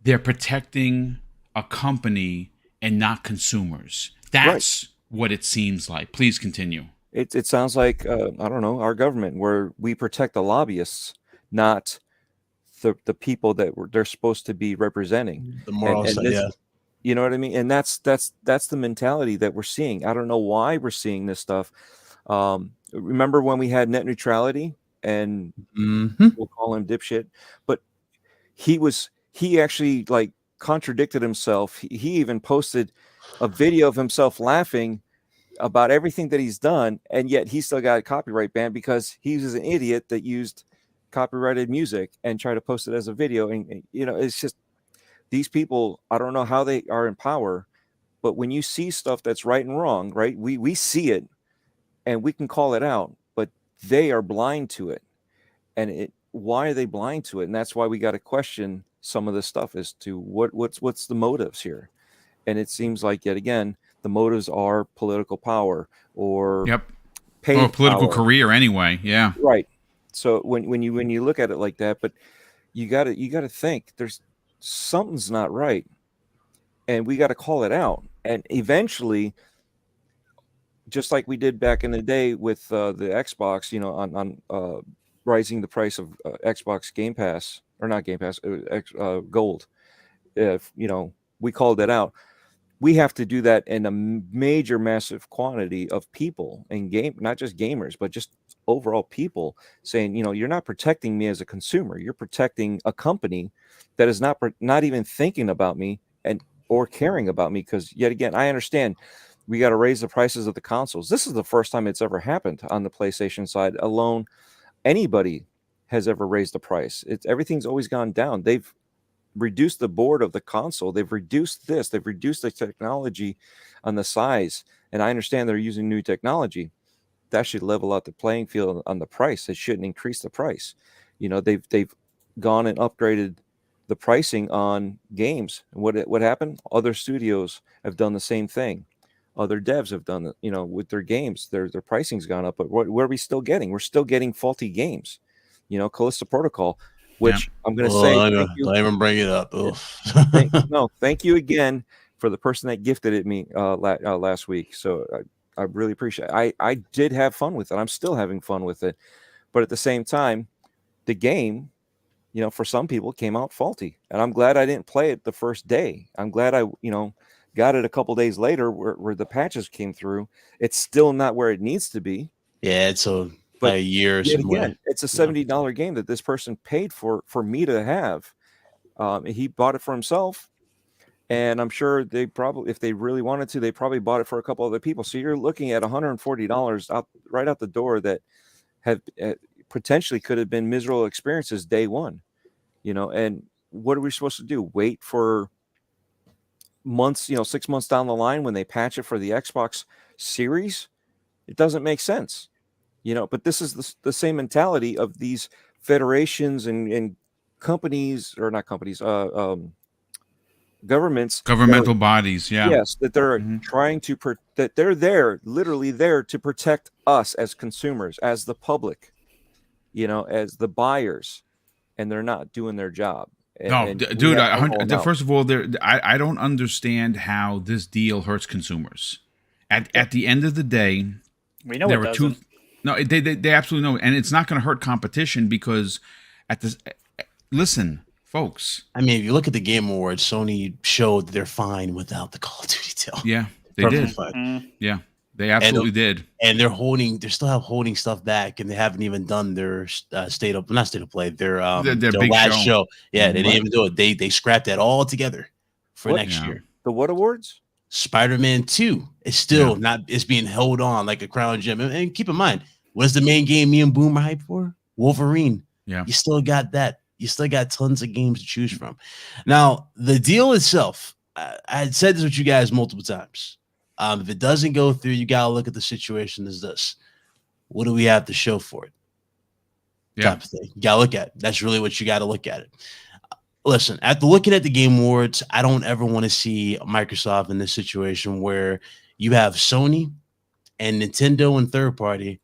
they're protecting a company and not consumers. That's what it seems like. Please continue. It sounds like, I don't know, our government, where we protect the lobbyists, not the people that they're supposed to be representing. The moral side, yeah. You know what I mean? And that's the mentality that we're seeing. I don't know why we're seeing this stuff. Remember when we had net neutrality, and we'll call him dipshit, but he actually like contradicted himself. He even posted a video of himself laughing about everything that he's done, and yet he still got a copyright ban because he was an idiot that used copyrighted music and tried to post it as a video. And it's just, these people, I don't know how they are in power, but when you see stuff that's right and wrong, right, we see it and we can call it out, but they are blind to it. And why are they blind to it? And that's why we got to question some of this stuff as to what's the motives here. And it seems like, yet again, the motives are political power or or political career anyway. Yeah. Right. So when you look at it like that, but you gotta think there's something's not right, and we got to call it out. And eventually, just like we did back in the day with the Xbox, on rising the price of Xbox Game Pass, or not Game Pass, Gold. If we called it out. We have to do that in a major, massive quantity of people and not just gamers, but just overall people saying, you're not protecting me as a consumer. You're protecting a company that is not even thinking about me or caring about me. Because yet again, I understand we got to raise the prices of the consoles. This is the first time it's ever happened on the PlayStation side alone. Anybody has ever raised the price. Everything's always gone down. reduced the board of the console. They've reduced this. They've reduced the technology on the size. And I understand they're using new technology. That should level out the playing field on the price. It shouldn't increase the price. You know, they've gone and upgraded the pricing on games. And what happened? Other studios have done the same thing. Other devs have done it, you know, with their games. Their pricing's gone up. But what are we still getting? We're still getting faulty games. You know, Callisto Protocol, which I'm going to say, don't even bring it up. Thank you again for the person that gifted it me last week. So I really appreciate it. I did have fun with it. I'm still having fun with it. But at the same time, the game, you know, for some people came out faulty. And I'm glad I didn't play it the first day. I'm glad I, you know, got it a couple days later where the patches came through. It's still not where it needs to be. Yeah, it's a year or somewhere. Again, it's a $70 game that this person paid for me to have. He bought it for himself. And I'm sure they probably, if they really wanted to, they probably bought it for a couple other people. So you're looking at $140 right out the door that have potentially could have been miserable experiences day one, you know. And what are we supposed to do? Wait for months, you know, 6 months down the line when they patch it for the Xbox Series? It doesn't make sense, you know. But this is the same mentality of these federations and companies, or not companies, governmental bodies, yes, that they're trying to that they're there, literally there to protect us as consumers, as the public, you know, as the buyers, and they're not doing their job. Dude, first of all, I don't understand how this deal hurts consumers. At the end of the day, we know it doesn't. They absolutely know, and it's not going to hurt competition because listen, folks. I mean, if you look at the Game Awards, Sony showed that they're fine without the Call of Duty deal. Yeah, they did. Yeah, they absolutely did. And they're still holding stuff back, and they haven't even done their not state of play, their big last show. Yeah, they didn't even do it. They scrapped that all together for next year. The what awards? Spider-Man 2 is still not. It's being held on like a crown gem. And keep in mind, what's the main game me and Boom are hyped for? Wolverine. Yeah, you still got that. You still got tons of games to choose from. Now, the deal itself, I had said this with you guys multiple times. If it doesn't go through, you got to look at the situation as this. What do we have to show for it? Type of thing. You got to look at it. That's really what you got to look at it. Listen, after looking at the Game Awards, I don't ever want to see Microsoft in this situation where you have Sony and Nintendo and third party,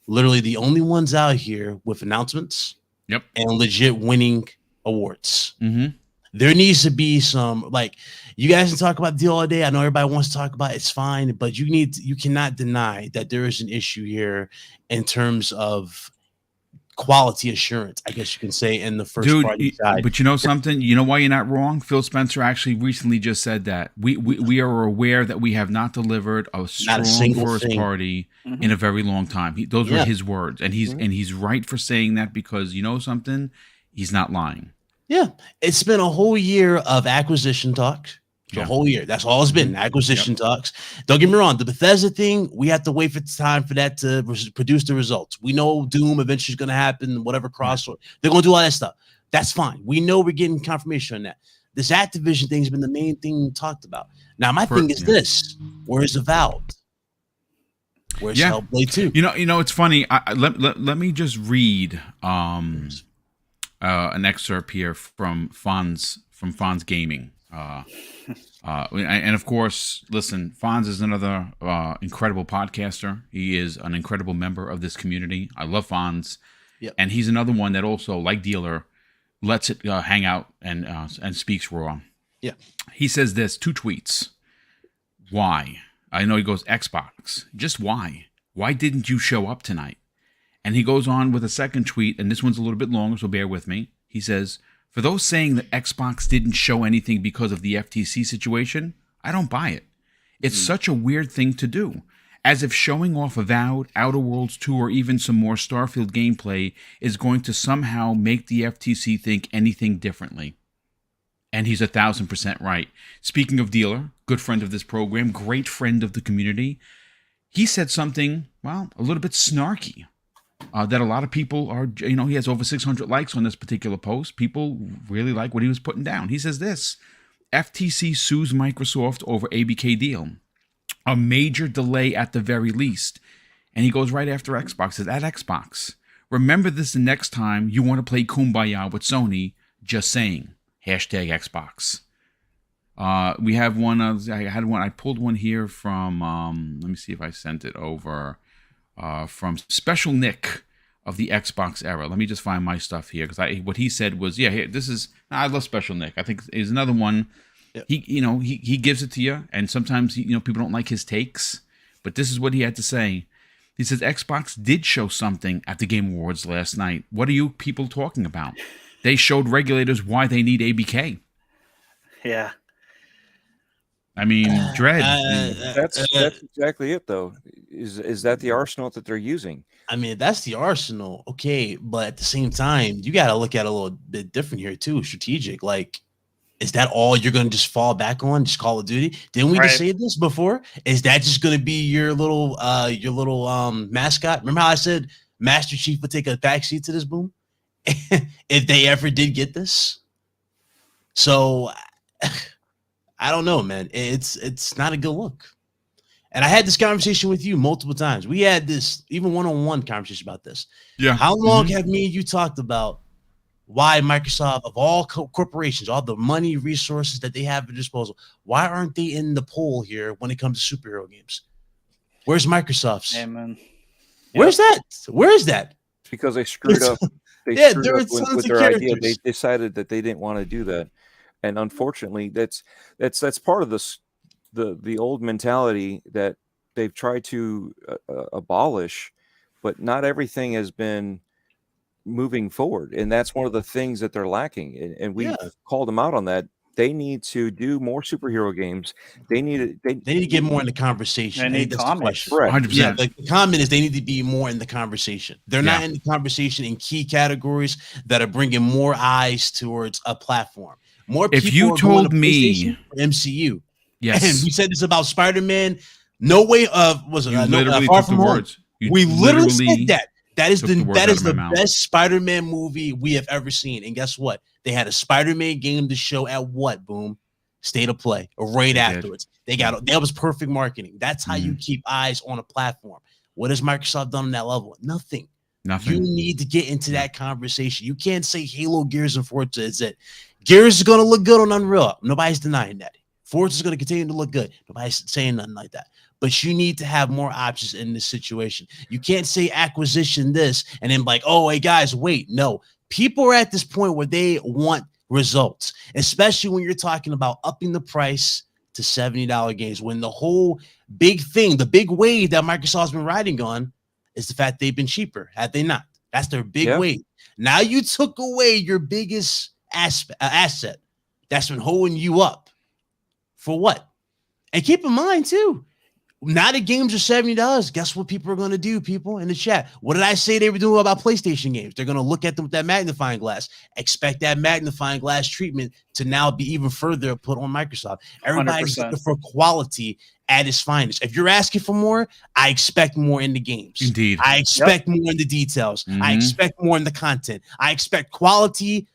literally the only ones out here with announcements. Yep. And legit winning awards. Mm-hmm. There needs to be some, like, you guys can talk about the deal all day. I know everybody wants to talk about it. It's fine, but you cannot deny that there is an issue here in terms of quality assurance, I guess you can say, in the first party side. But you know something? You know why you're not wrong? Phil Spencer actually recently just said that. We are aware that we have not delivered a strong first party in a very long time. Those were his words. And he's right for saying that, because you know something? He's not lying. Yeah. It's been a whole year of acquisition talks. A whole year. That's all it's been. Acquisition talks. Don't get me wrong. The Bethesda thing, we have to wait for time for that to produce the results. We know Doom eventually is going to happen, whatever crossover. They're going to do all that stuff. That's fine. We know we're getting confirmation on that. This Activision thing has been the main thing talked about. Now, my thing is this. Where's Avowed? Where's Hellblade 2? You know, it's funny. Let me just read an excerpt here from Fonz Gaming. And of course, listen, Fonz is another incredible podcaster. He is an incredible member of this community. I love Fonz. Yep. And he's another one that also, like Dealer, lets it hang out and speaks raw. Yeah. He says this, 2 tweets. Why? I know he goes, Xbox. Just why? Why didn't you show up tonight? And he goes on with a second tweet, and this one's a little bit longer, so bear with me. He says, for those saying that Xbox didn't show anything because of the FTC situation, I don't buy it. It's such a weird thing to do. As if showing off Avowed, Outer Worlds 2, or even some more Starfield gameplay is going to somehow make the FTC think anything differently. And he's 1,000% right. Speaking of Dealer, good friend of this program, great friend of the community, he said something, well, a little bit snarky. that a lot of people are, he has over 600 likes on this particular post. People really like what he was putting down. He says this: FTC sues Microsoft over ABK deal. A major delay at the very least. And he goes right after Xbox. Says, at Xbox, remember this the next time you want to play Kumbaya with Sony. Just saying. Hashtag Xbox. We have one. I pulled one here from, let me see if I sent it over, from Special Nick of the Xbox era. Let me just find my stuff here, because what he said was, I love Special Nick. I think is another one. Yep. He gives it to you, and sometimes people don't like his takes, but this is what he had to say. He says, Xbox did show something at the Game Awards last night. What are you people talking about? They showed regulators why they need ABK. Yeah. I mean, Dread. That's exactly it, though. Is that the arsenal that they're using? I mean, that's the arsenal. Okay, but at the same time, you got to look at it a little bit different here too. Strategic, like, is that all you're going to just fall back on? Just Call of Duty? Didn't we just say this before? Is that just going to be your little mascot? Remember how I said Master Chief would take a backseat to this, Boom? If they ever did get this. So I don't know, man. It's not a good look. And I had this conversation with you multiple times. We had this even one-on-one conversation about this. Yeah. How long have me and you talked about why Microsoft, of all corporations, all the money, resources that they have at disposal, why aren't they in the poll here when it comes to superhero games? Where's Microsoft's? Amen. Where's that? Where is that? It's because they screwed up. They screwed up with their idea. They decided that they didn't want to do that, and unfortunately, that's part of this the old mentality that they've tried to abolish, but not everything has been moving forward, and that's one of the things that they're lacking, and we called them out on that. They need to do more superhero games. They need to get more in the conversation. They need comments. 100%. Yeah, the comment is they need to be more in the conversation. They're not in the conversation in key categories that are bringing more eyes towards a platform. More people if you told me MCU, yes, and we said this about Spider-Man. No Way was it? Far From Home. We literally said that. That is the best Spider-Man movie we have ever seen. And guess what? They had a Spider-Man game to show at what? Boom. State of Play right afterwards. That was perfect marketing. That's how you keep eyes on a platform. What has Microsoft done on that level? Nothing. You need to get into that conversation. You can't say Halo, Gears, and Forza is it. Gears is going to look good on Unreal. Nobody's denying that. Forza is going to continue to look good. Nobody's saying nothing like that. But you need to have more options in this situation. You can't say acquisition this and then like, oh, hey, guys, wait. No. People are at this point where they want results, especially when you're talking about upping the price to $70 games, when the whole big thing, the big wave that Microsoft's been riding on is the fact they've been cheaper. Have they not? That's their big wave. Now you took away your biggest asset that's been holding you up. For what? And keep in mind, too, now the games are $70. Guess what people are going to do, people in the chat? What did I say they were doing about PlayStation games? They're going to look at them with that magnifying glass. Expect that magnifying glass treatment to now be even further put on Microsoft. Everybody's 100%. looking for quality at its finest. If you're asking for more, I expect more in the games. Indeed. I expect more in the details. I expect more in the content. I expect quality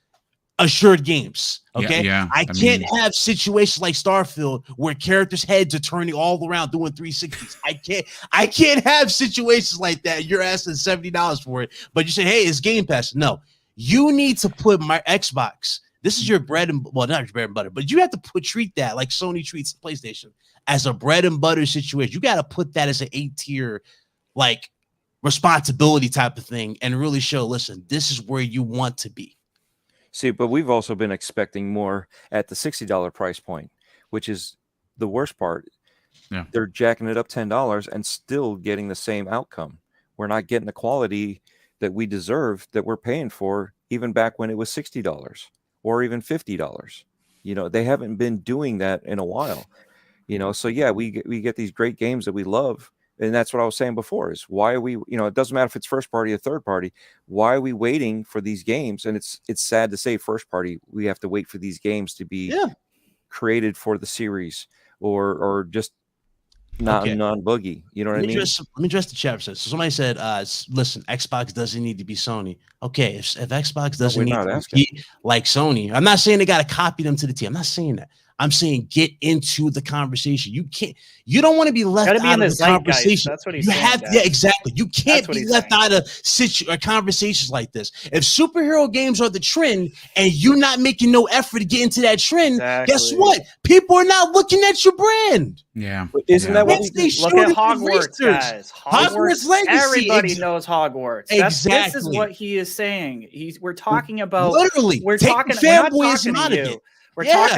assured games. Okay. I can't have situations like Starfield where characters' heads are turning all around doing 360s. I can't have situations like that. You're asking $70 for it, but you say, hey, it's Game Pass. No, you need to put my Xbox. This is your bread and not your bread and butter, but you have to treat that like Sony treats PlayStation as a bread and butter situation. You got to put that as an 8-tier like responsibility type of thing and really show, listen, this is where you want to be. See, but we've also been expecting more at the $60 price point, which is the worst part. Yeah. They're jacking it up $10 and still getting the same outcome. We're not getting the quality that we deserve that we're paying for, even back when it was $60 or even $50. You know, they haven't been doing that in a while. You know, so yeah, we get these great games that we love. And that's what I was saying before is why are we, you know, it doesn't matter if it's first party or third party. Why are we waiting for these games? And it's sad to say first party, we have to wait for these games to be created for the series or just Okay. non-boogie. You know what I mean? Let me address the chat. So somebody said, listen, Xbox doesn't need to be Sony. Okay, if Xbox doesn't need to be like Sony, I'm not saying they got to copy them to the T. I'm not saying that. I'm saying get into the conversation. You don't want to be left out of the conversation. That's what he's saying. Yeah, exactly. You can't be left out of conversations like this. If superhero games are the trend and you're not making no effort to get into that trend, guess what? People are not looking at your brand. Yeah. Isn't that what they look at Hogwarts, guys? Hogwarts Legacy. Everybody knows Hogwarts. This is what he is saying. We're talking about literally. We're talking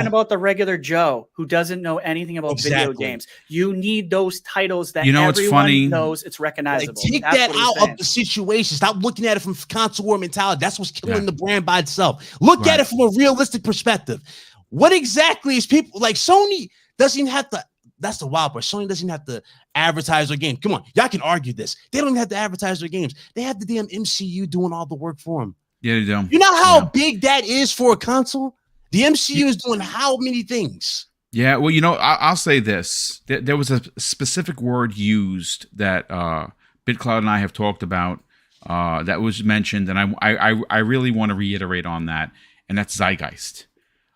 about the regular Joe who doesn't know anything about video games. You need those titles that everyone knows it's recognizable. Take that out of the situation. Stop looking at it from console war mentality. That's what's killing the brand by itself. Look at it from a realistic perspective. What exactly is people like Sony doesn't even have to. That's the wild part. Sony doesn't even have to advertise their game. Come on, y'all can argue this. They don't even have to advertise their games. They have the damn MCU doing all the work for them. Yeah, they do. You know how big that is for a console? The MCU is doing how many things? Yeah, well, I'll say this. There was a specific word used that BitCloud and I have talked about that was mentioned, and I really want to reiterate on that, and that's zeitgeist.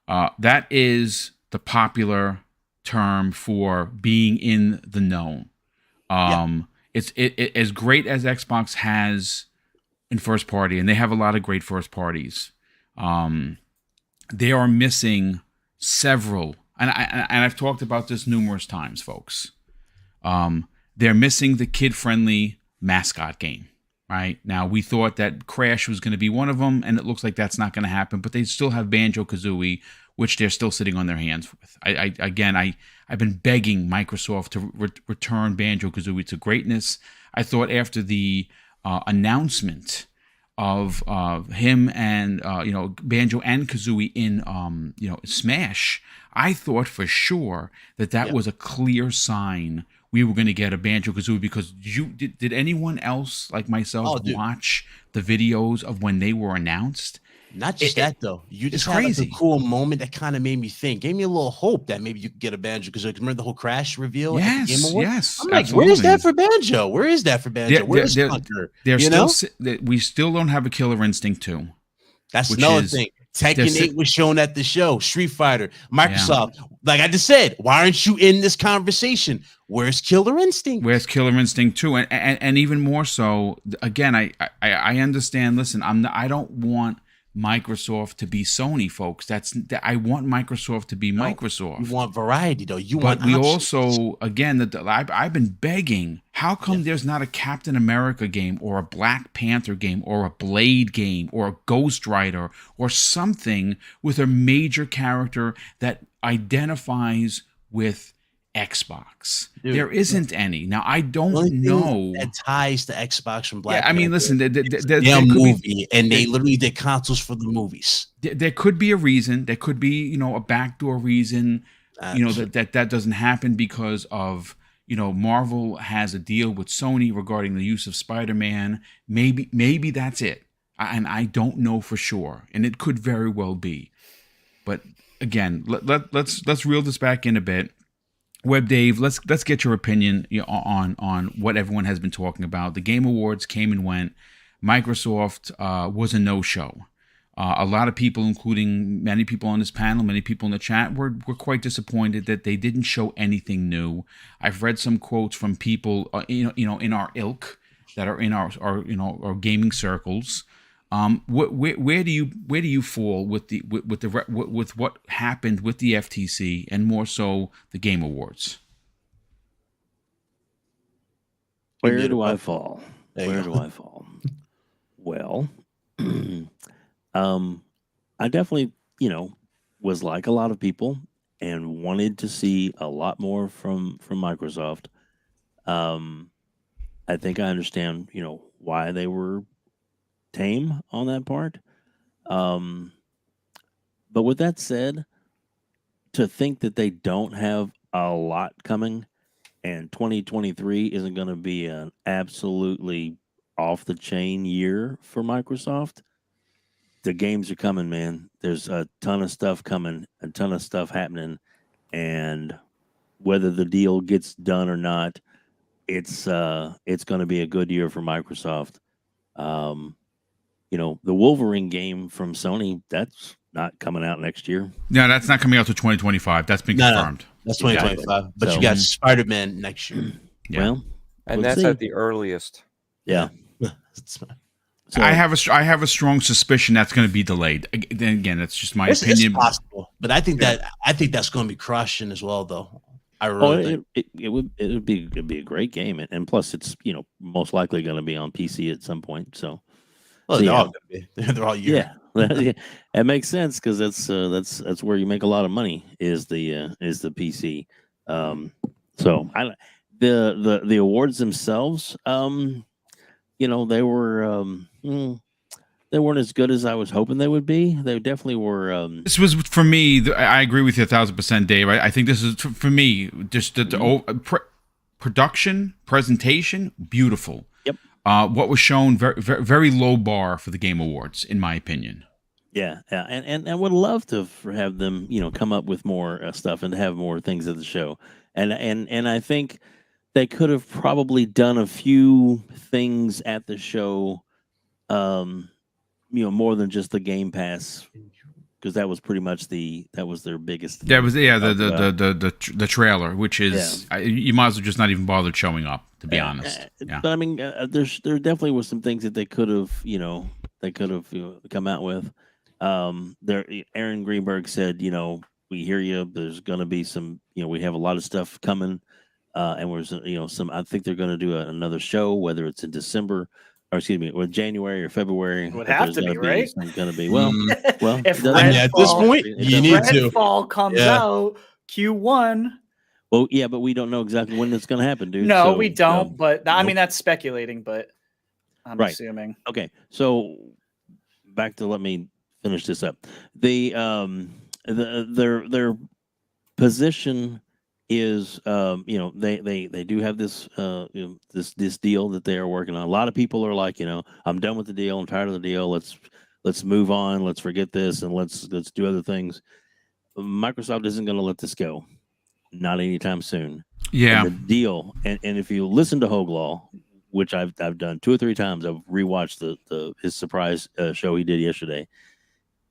That is the popular term for being in the know. It's as great as Xbox has in first party, and they have a lot of great first parties. They are missing several, and I've talked about this numerous times, folks. They're missing the kid-friendly mascot game. Right now, we thought that Crash was going to be one of them, and it looks like that's not going to happen. But they still have Banjo-Kazooie, which they're still sitting on their hands with. I've been begging Microsoft to return Banjo-Kazooie to greatness. I thought after the announcement of him and Banjo and Kazooie in Smash, I thought for sure that was a clear sign we were going to get a Banjo-Kazooie, because did anyone else like myself watch the videos of when they were announced? Not just that though. You just had like a cool moment that kind of made me think, gave me a little hope that maybe you could get a Banjo. Because remember the whole Crash reveal? Yes. I'm like, where is that for Banjo? Where is that for Banjo? Where's Punker? We still don't have a Killer Instinct 2. That's another thing. Tekken 8 was shown at the show. Street Fighter, Microsoft. Like I just said, why aren't you in this conversation? Where's Killer Instinct? Where's Killer Instinct 2? And even more so, again, I understand. Listen, I don't want Microsoft to be Sony, folks. I want Microsoft to be Microsoft. You want variety, though. But we also, again, I've been begging. How come there's not a Captain America game or a Black Panther game or a Blade game or a Ghost Rider or something with a major character that identifies with Xbox? Dude, there isn't any. Now, I don't know. That ties to Xbox from Black Panther. I mean, listen, they literally did consoles for the movies. There could be a reason. There could be, a backdoor reason, that doesn't happen because of, Marvel has a deal with Sony regarding the use of Spider-Man. Maybe that's it. And I don't know for sure. And it could very well be. But again, let's reel this back in a bit. Web Dave, let's get your opinion on what everyone has been talking about. The Game Awards came and went. Microsoft was a no-show. A lot of people, including many people on this panel, many people in the chat, were quite disappointed that they didn't show anything new. I've read some quotes from people, in our ilk that are in our gaming circles. Where do you fall with what happened with the FTC and more so the Game Awards? Where do I fall? Well, I definitely, was like a lot of people and wanted to see a lot more from Microsoft. I think I understand, why they were tame on that part. But with that said, to think that they don't have a lot coming and 2023 isn't going to be an absolutely off the chain year for Microsoft. The games are coming, man. There's a ton of stuff coming, a ton of stuff happening, and whether the deal gets done or not, it's going to be a good year for Microsoft. The Wolverine game from Sony, that's not coming out next year. No, that's not coming out to 2025. That's been confirmed. That's 2025. But So- you got Spider-Man next year. Yeah. Well, And we'll that's see. at the earliest. Yeah. So, I have a strong suspicion that's going to be delayed. Then again, that's just my it's opinion. possible, but I think that's going to be crushing as well, though. I really think. it would be a great game, and plus it's most likely going to be on PC at some point. So Well, so, they're yeah. all going to be. They're all year. yeah, it makes sense because that's where you make a lot of money is the PC. So the awards themselves, they weren't as good as I was hoping they would be. They definitely were. This was for me. I agree with you 1,000%, Dave. I think this is for me just the production, presentation, beautiful. Yep. What was shown, very, very, very low bar for the Game Awards, in my opinion. Yeah, and would love to have them, come up with more stuff and to have more things at the show. And I think they could have probably done a few things at the show, more than just the Game Pass, because that was pretty much that was their biggest. That was the trailer, which is you might as well just not even bother showing up, to be honest. Yeah. But I mean, there definitely was some things that they could have, come out with. Aaron Greenberg said, we hear you. There's going to be some, we have a lot of stuff coming, and we're, some. I think they're going to do another show, whether it's in December, or excuse me, or January or February. It would have to be, right? It's going to be well. If it doesn't- I mean, at this point, you need to. Redfall comes out Q1. Well, yeah, but we don't know exactly when it's going to happen, dude. No, So, we don't. But I nope. mean, that's speculating. But I'm Right. assuming. Okay, so back to let me finish this up. Their position is, they do have this this deal that they are working on. A lot of people are like, I'm done with the deal. I'm tired of the deal. Let's move on. Let's forget this and let's do other things. Microsoft isn't going to let this go, not anytime soon. Yeah. And the deal, and if you listen to Hoglaw, which I've done 2 or 3 times, I've rewatched his surprise show he did yesterday.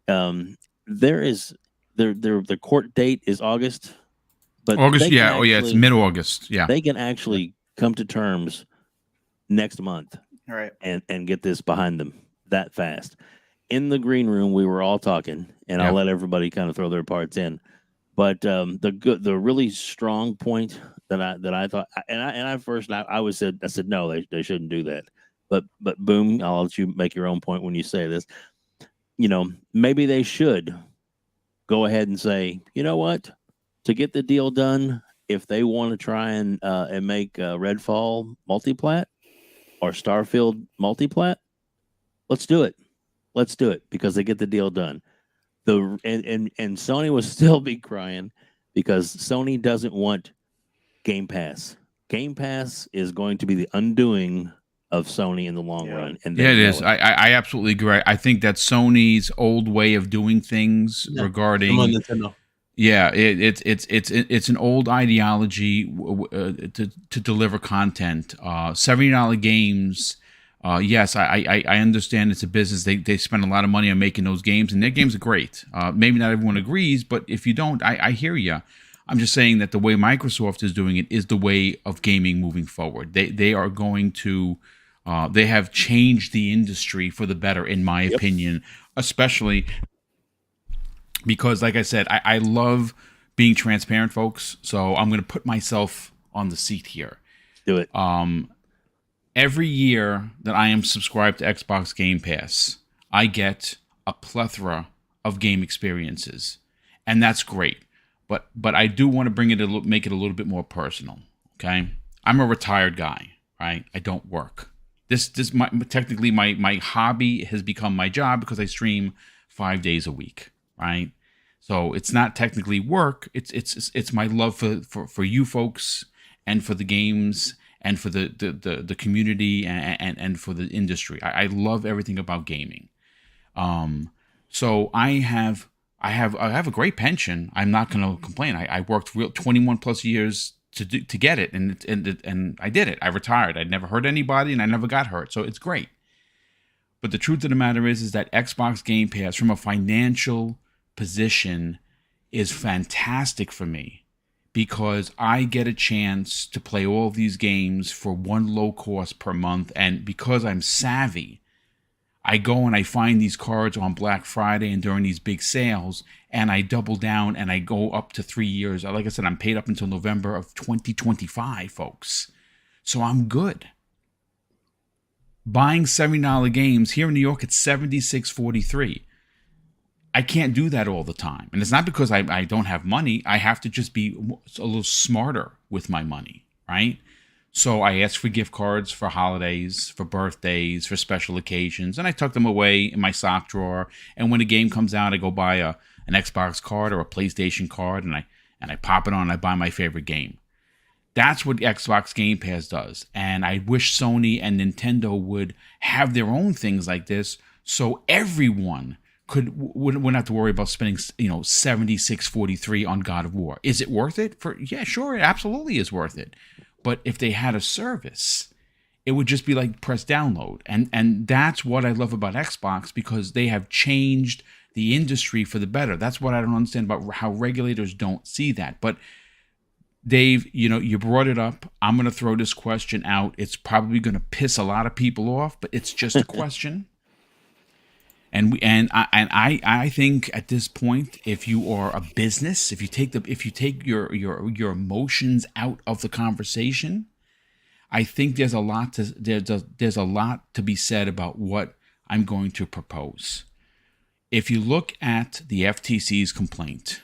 The court date is August, but August. they Yeah. can It's actually- mid-August. Yeah. They can actually come to terms next month All right. and get this behind them that fast. In the green room, we were all talking, and Yeah. I'll let everybody kind of throw their parts in. But the really strong point that I thought, I said no, they shouldn't do that. But Boom, I'll let you make your own point when you say this. Maybe they should go ahead and say, you know what, to get the deal done, if they want to try and make Redfall multiplat or Starfield multiplat, let's do it. Let's do it because they get the deal done. And Sony will still be crying because Sony doesn't want Game Pass. Game Pass is going to be the undoing of Sony in the long run. And Yeah, it is. I absolutely agree. I think that Sony's old way of doing things regarding Come on, Nintendo. Yeah, it's an old ideology to deliver content. $70 games. Yes, I understand it's a business. They spend a lot of money on making those games, and their games are great. Maybe not everyone agrees, but if you don't, I hear you. I'm just saying that the way Microsoft is doing it is the way of gaming moving forward. They are going to. They have changed the industry for the better, in my opinion, especially because, like I said, I love being transparent, folks. So I'm going to put myself on the seat here. Do it. Every year that I am subscribed to Xbox Game Pass, I get a plethora of game experiences, and that's great. But I do want to make it a little bit more personal. Okay, I'm a retired guy, right? I don't work. Technically my hobby has become my job because I stream 5 days a week, right? So it's not technically work. It's my love for you folks and for the games and for the community and for the industry. I love everything about gaming. So I I have a great pension. I'm not going to complain. I worked 21 plus years to get it, and I did it. I retired. I never hurt anybody, and I never got hurt. So it's great. But the truth of the matter is that Xbox Game Pass, from a financial position, is fantastic for me, because I get a chance to play all of these games for one low cost per month. And because I'm savvy, I go and I find these cards on Black Friday and during these big sales, and I double down and I go up to 3 years. Like I said, I'm paid up until November of 2025, folks. So I'm good. Buying $70 games here in New York, it's $76.43. I can't do that all the time. And it's not because I don't have money. I have to just be a little smarter with my money, right? So I ask for gift cards for holidays, for birthdays, for special occasions, and I tuck them away in my sock drawer. And when a game comes out, I go buy an Xbox card or a PlayStation card, and I pop it on and I buy my favorite game. That's what Xbox Game Pass does. And I wish Sony and Nintendo would have their own things like this, so everyone wouldn't have to worry about spending, $76.43 on God of War. Is it worth it? Yeah, sure, it absolutely is worth it. But if they had a service, it would just be like press download. And that's what I love about Xbox, because they have changed the industry for the better. That's what I don't understand about how regulators don't see that. But Dave, you brought it up. I'm going to throw this question out. It's probably going to piss a lot of people off, but it's just a question. And I think at this point, if you are a business, if you take your emotions out of the conversation, I think there's a lot to be said about what I'm going to propose. If you look at the FTC's complaint,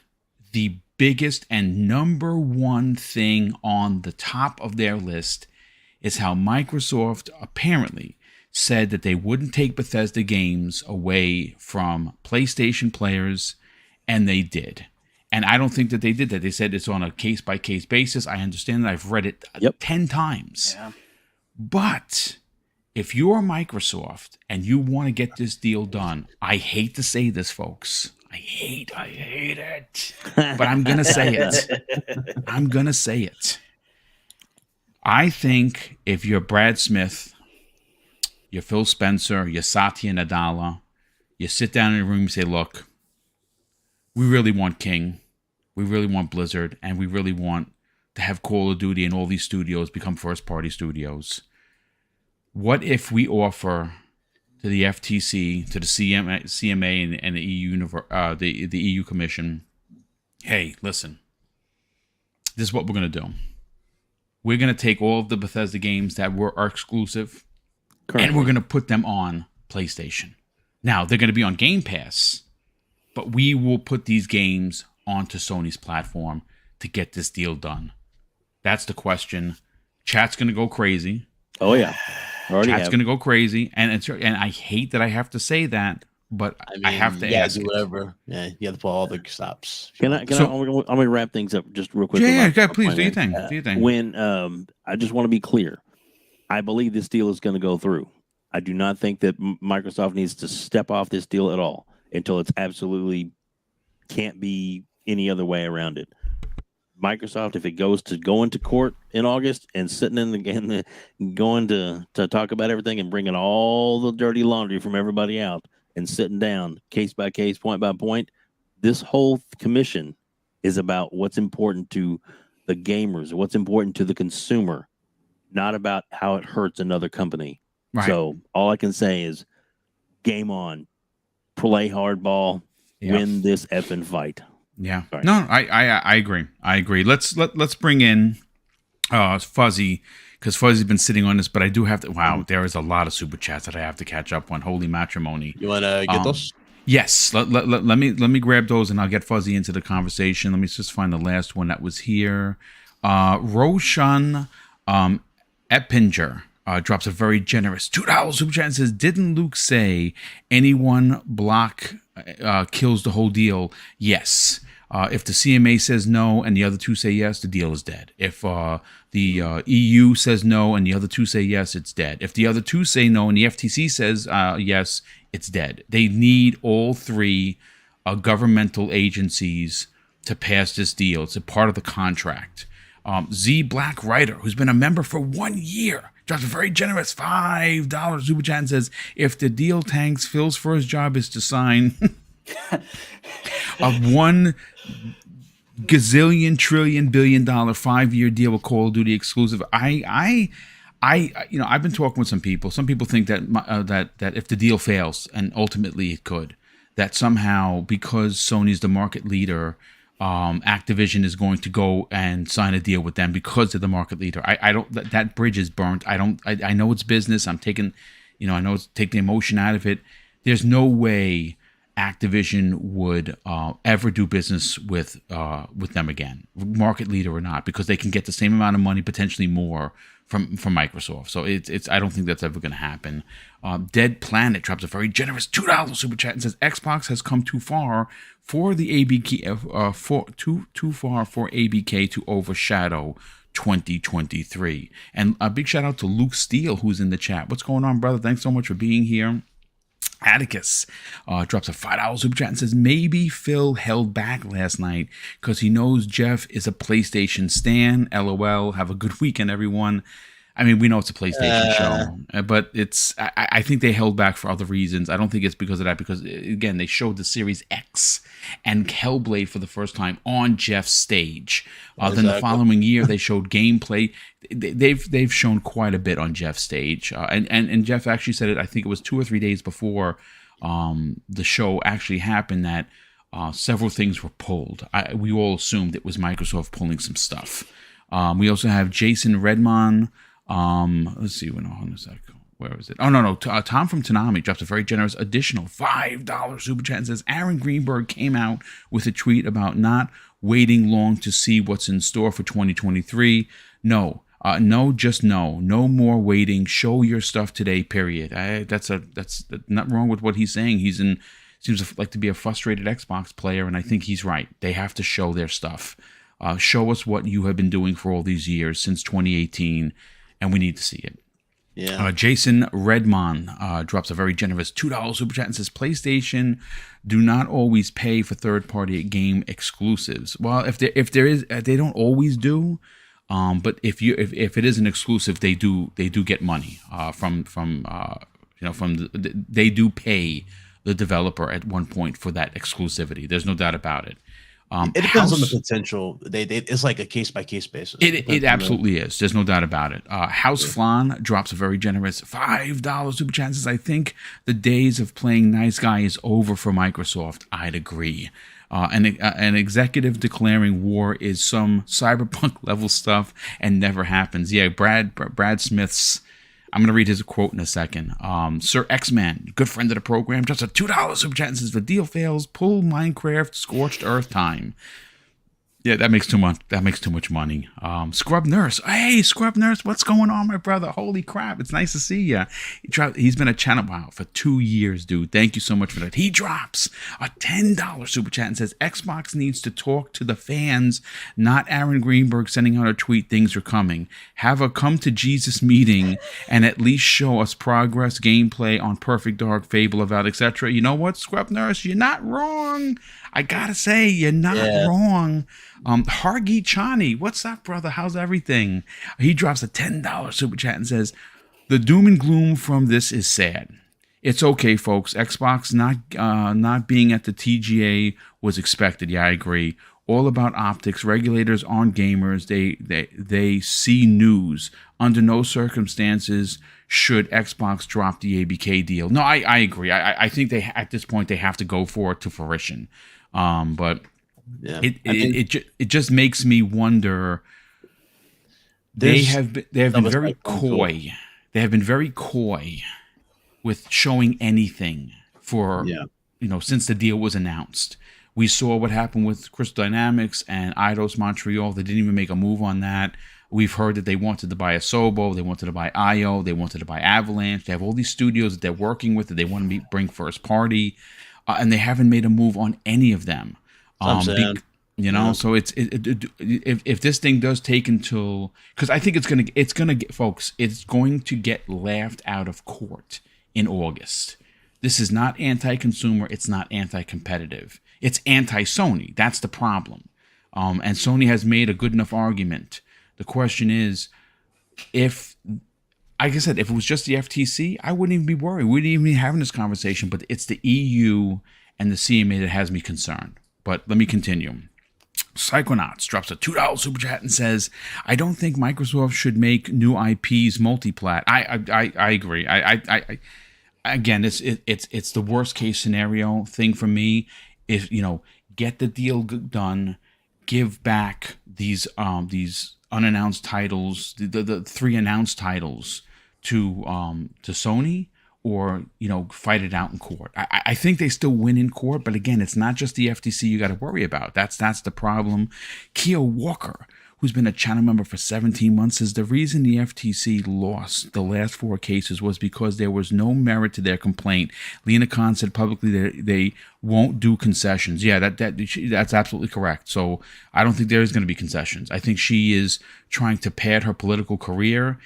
the biggest and number one thing on the top of their list is how Microsoft apparently said that they wouldn't take Bethesda games away from PlayStation players, and they did. And I don't think that they did that. They said it's on a case-by-case basis. I understand that. I've read it 10 times. Yeah. But if you're Microsoft and you want to get this deal done, I hate to say this, folks. I hate it. But I'm going to say it. I'm going to say it. I think if you're Brad Smith, you're Phil Spencer, you're Satya Nadella, you sit down in a room and say, look, we really want King, we really want Blizzard, and we really want to have Call of Duty and all these studios become first-party studios. What if we offer to the FTC, to the CMA and the EU Commission, hey, listen, this is what we're going to do. We're going to take all of the Bethesda games that are exclusive, currently, and we're going to put them on PlayStation. Now, they're going to be on Game Pass, but we will put these games onto Sony's platform to get this deal done. That's the question. Chat's going to go crazy. Oh, yeah. Chat's going to go crazy. And I hate that I have to say that, but I have to ask. Do whatever. Yeah, you have to pull all the stops. I'm going to wrap things up just real quick. Please, do you think? When I just want to be clear. I believe this deal is going to go through. I do not think that Microsoft needs to step off this deal at all until it's absolutely can't be any other way around it. Microsoft, if it goes to going to court in August and sitting going to talk about everything and bringing all the dirty laundry from everybody out and sitting down case by case, point by point, this whole commission is about what's important to the gamers, what's important to the consumer, not about how it hurts another company. Right. So all I can say is game on, play hardball, win this effing fight. Yeah. Sorry. No, I agree. Let's bring in Fuzzy, because Fuzzy's been sitting on this, but I do have to. Wow, there is a lot of super chats that I have to catch up on. Holy matrimony! You want to get those? Yes. Let me grab those and I'll get Fuzzy into the conversation. Let me just find the last one that was here. Roshan Eppinger drops a very generous $2 super chat and says, "Didn't Luke say anyone block kills the whole deal?" Yes. If the CMA says no and the other two say yes, the deal is dead. If the EU says no and the other two say yes, it's dead. If the other two say no and the FTC says yes, it's dead. They need all three governmental agencies to pass this deal. It's a part of the contract. Z Black Writer, who's been a member for 1 year, drops a very generous $5 super chat and says, if the deal tanks, Phil's first job is to sign a $1 gazillion trillion billion dollar 5-year deal with Call of Duty exclusive. I've been talking with some people. Some people think that that if the deal fails, and ultimately it could, that somehow because Sony's the market leader, Activision is going to go and sign a deal with them because they're the market leader. I don't. That bridge is burnt. I know it's business. I know it's take the emotion out of it. There's no way Activision would ever do business with them again, market leader or not, because they can get the same amount of money, potentially more, from Microsoft. So it's I don't think that's ever going to happen. Dead Planet drops a very generous $2 super chat and says Xbox has come too far for the ABK too far for ABK to overshadow 2023. And a big shout out to Luke Steele, who's in the chat. What's going on, brother? Thanks so much for being here. Atticus drops a $5 super chat and says maybe Phil held back last night because he knows Jeff is a PlayStation stan. LOL. Have a good weekend, everyone. I mean, we know it's a PlayStation show, but I think they held back for other reasons. I don't think it's because of that, because, again, they showed the Series X and Hellblade for the first time on Jeff's stage. Then the following year, they showed gameplay. They've shown quite a bit on Jeff's stage. And Jeff actually said it, I think it was 2 or 3 days before the show actually happened, that several things were pulled. We all assumed it was Microsoft pulling some stuff. We also have Jason Redmond. Let's see. Where is it? Oh, no. Tom from Tanami drops a very generous additional $5 super chat and says Aaron Greenberg came out with a tweet about not waiting long to see what's in store for 2023. No, just no more waiting. Show your stuff today, period. That's not wrong with what he's saying. Seems like to be a frustrated Xbox player, and I think he's right. They have to show their stuff. Show us what you have been doing for all these years since 2018. And we need to see it. Yeah. Jason Redmond drops a very generous $2 super chat and says PlayStation do not always pay for third-party game exclusives. Well, if there is, they don't always do. But if it is an exclusive, they do get money they do pay the developer at one point for that exclusivity. There's no doubt about it. It depends on the potential. It's like a case-by-case basis. It absolutely is. There's no doubt about it. House Flan drops a very generous $5 super chat and says, I think the days of playing nice guy is over for Microsoft. I'd agree. An executive declaring war is some cyberpunk level stuff and never happens. Yeah, Brad Smith's, I'm going to read his quote in a second. Sir X-Man, good friend of the program, just a $2 super chat and says, the deal fails, pull Minecraft Scorched Earth time. Yeah, that makes too much money. Scrub Nurse. Hey, Scrub Nurse, what's going on, my brother? Holy crap, it's nice to see you. He's been a channel for 2 years, dude. Thank you so much for that. He drops a $10 super chat and says, Xbox needs to talk to the fans, not Aaron Greenberg sending out a tweet, things are coming. Have a come to Jesus meeting and at least show us progress, gameplay on Perfect Dark, Fable, Avowed, etc. You know what, Scrub Nurse? You're not wrong. I gotta say, you're not wrong. Hargi Chani, what's up, brother? How's everything? He drops a $10 super chat and says, the doom and gloom from this is sad. It's okay, folks. Xbox not being at the TGA was expected. Yeah, I agree. All about optics. Regulators aren't gamers. They see news. Under no circumstances should Xbox drop the ABK deal. No, I agree. I think at this point they have to go for it to fruition. But yeah, it just makes me wonder. They have been very coy. They have been very coy with showing anything for since the deal was announced. We saw what happened with Crystal Dynamics and Eidos Montreal. They didn't even make a move on that. We've heard that they wanted to buy Asobo, they wanted to buy IO, they wanted to buy Avalanche. They have all these studios that they're working with that they want to bring first party, and they haven't made a move on any of them. So it's if this thing does take until, because I think it's gonna get, folks, it's going to get laughed out of court in August. This is not anti-consumer. It's not anti-competitive. It's anti-Sony. That's the problem. And Sony has made a good enough argument. The question is, if, like I said, if it was just the FTC, I wouldn't even be worried. We wouldn't even be having this conversation. But it's the EU and the CMA that has me concerned. But let me continue. Psychonauts drops a $2 super chat and says, "I don't think Microsoft should make new IPs multiplat." I agree. I again, it's the worst case scenario thing for me. If get the deal done, give back these unannounced titles, the 3 announced titles to Sony, or fight it out in court. I think they still win in court, but again, it's not just the FTC you got to worry about. That's the problem. Keo Walker, who's been a channel member for 17 months, says the reason the FTC lost the last 4 cases was because there was no merit to their complaint. Lena Khan said publicly they won't do concessions. Yeah, that's absolutely correct. So I don't think there is going to be concessions. I think she is trying to pad her political career.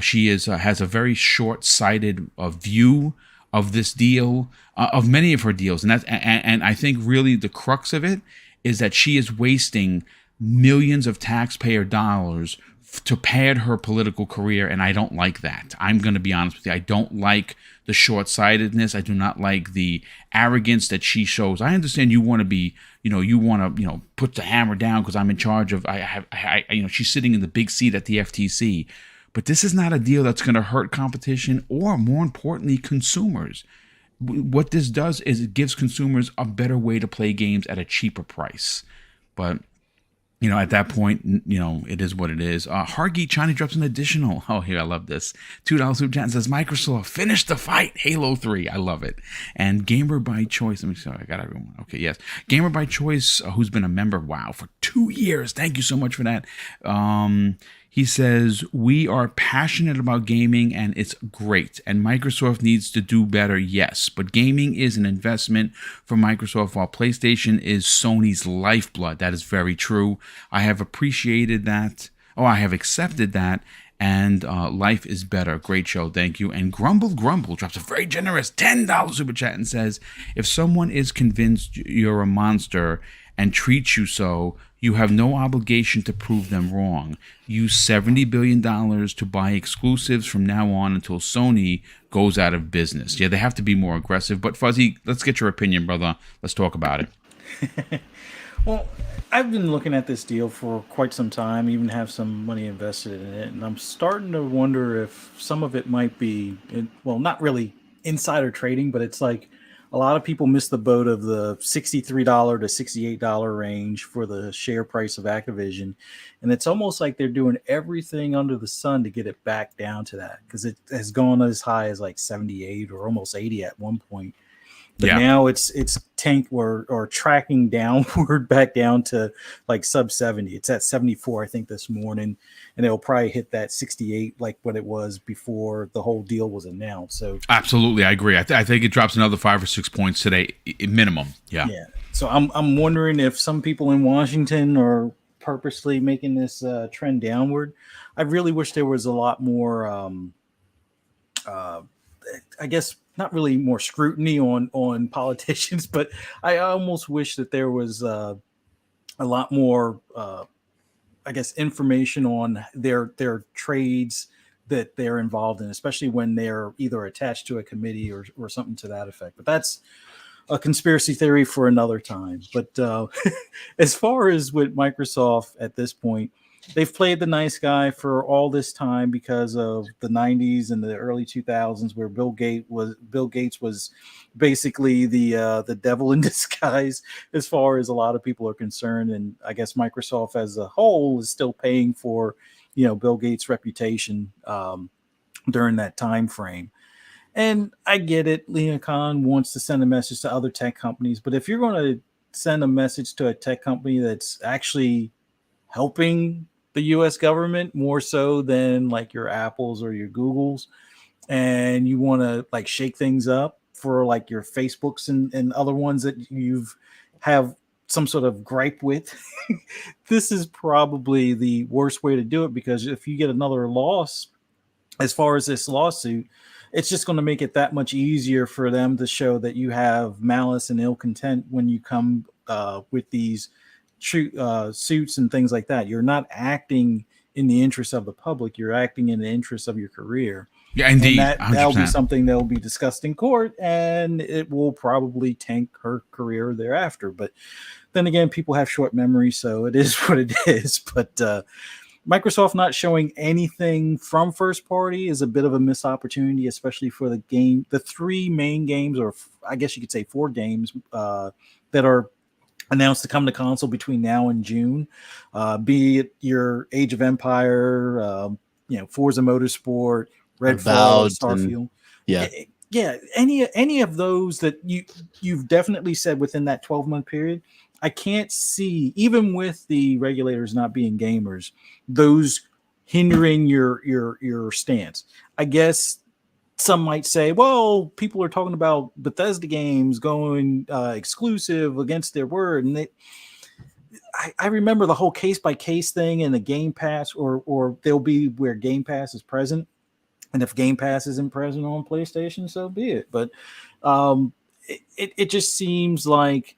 She has a very short-sighted view of this deal, of many of her deals, and I think really the crux of it is that she is wasting millions of taxpayer dollars to pad her political career, and I don't like that. I'm going to be honest with you. I don't like the short-sightedness. I do not like the arrogance that she shows. I understand you want to be, you want to, put the hammer down because I'm in charge of. She's sitting in the big seat at the FTC. But this is not a deal that's going to hurt competition or, more importantly, consumers. What this does is it gives consumers a better way to play games at a cheaper price. But, at that point, it is what it is. Hargi Chani drops an additional. Oh, here, I love this. $2 super chat and says, "Microsoft, finish the fight. Halo 3. I love it." And Gamer by Choice. Let me see. I got everyone. Okay, yes. Gamer by Choice, who's been a member, for 2 years. Thank you so much for that. He says, "We are passionate about gaming and it's great. And Microsoft needs to do better, yes. But gaming is an investment for Microsoft while PlayStation is Sony's lifeblood." That is very true. I have appreciated that. I have accepted that. And life is better. Great show. Thank you. And Grumble drops a very generous $10 super chat and says, "If someone is convinced you're a monster and treats you so, you have no obligation to prove them wrong. Use $70 billion to buy exclusives from now on until Sony goes out of business." Yeah, they have to be more aggressive. But Fuzzy, let's get your opinion, brother. Let's talk about it. Well, I've been looking at this deal for quite some time, even have some money invested in it, and I'm starting to wonder if some of it might be, not really insider trading, but it's like a lot of people miss the boat of the $63 to $68 range for the share price of Activision. And it's almost like they're doing everything under the sun to get it back down to that, because it has gone as high as like 78 or almost 80 at one point. But now it's tanked or tracking downward back down to like sub 70. It's at 74, I think, this morning, and it'll probably hit that 68 like what it was before the whole deal was announced. So absolutely, I agree. I think it drops another 5 or 6 points today, minimum. Yeah. So I'm wondering if some people in Washington are purposely making this trend downward. I really wish there was a lot more. I guess not really more scrutiny on politicians, but I almost wish that there was a lot more, I guess, information on their trades that they're involved in, especially when they're either attached to a committee or something to that effect. But that's a conspiracy theory for another time. But as far as with Microsoft at this point, they've played the nice guy for all this time because of the 90s and the early 2000s, where Bill Gates was basically the devil in disguise as far as a lot of people are concerned. And I guess Microsoft as a whole is still paying for, Bill Gates' reputation during that time frame. And I get it. Lena Khan wants to send a message to other tech companies, but if you're going to send a message to a tech company that's actually helping the U.S. government more so than like your Apples or your Googles, and you want to like shake things up for like your Facebooks and other ones that you've have some sort of gripe with, this is probably the worst way to do it, because if you get another loss as far as this lawsuit, it's just going to make it that much easier for them to show that you have malice and ill content when you come with these suits and things like that. You're not acting in the interest of the public. You're acting in the interest of your career. Yeah, indeed. And that'll be 100%. something that will be discussed in court, and it will probably tank her career thereafter. But then again, people have short memories, so it is what it is. But Microsoft not showing anything from first party is a bit of a missed opportunity, especially for the 3 main games, or I guess you could say 4 games that are announced to come to console between now and June. Be it your Age of Empire, Forza Motorsport, Redfall, Starfield. Any of those that you've definitely said within that 12-month period. I can't see, even with the regulators not being gamers, those hindering your stance. I guess some might say, well, people are talking about Bethesda games going exclusive against their word, and I remember the whole case by case thing in the Game Pass, or they'll be where Game Pass is present. And if Game Pass isn't present on PlayStation, so be it. But it just seems like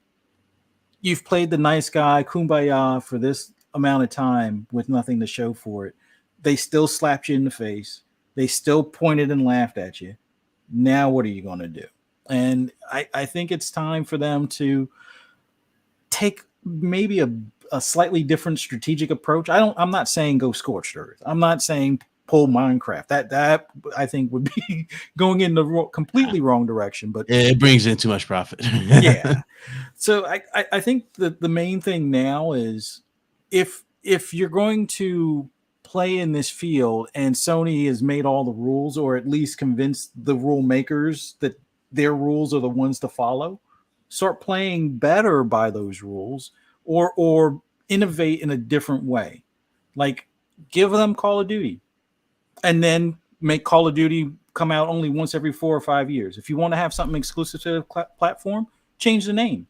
you've played the nice guy, kumbaya, for this amount of time with nothing to show for it. They still slapped you in the face. They still pointed and laughed at you. Now what are you going to do? And I think it's time for them to take maybe a slightly different strategic approach. I'm not saying go scorched earth. I'm not saying pull Minecraft. That I think would be going in the completely wrong direction. But it brings in too much profit. Yeah. So I think that the main thing now is if you're going to play in this field and Sony has made all the rules, or at least convinced the rule makers that their rules are the ones to follow, start playing better by those rules, or innovate in a different way. Like, give them Call of Duty, and then make Call of Duty come out only once every 4 or 5 years. If you want to have something exclusive to the platform, change the name.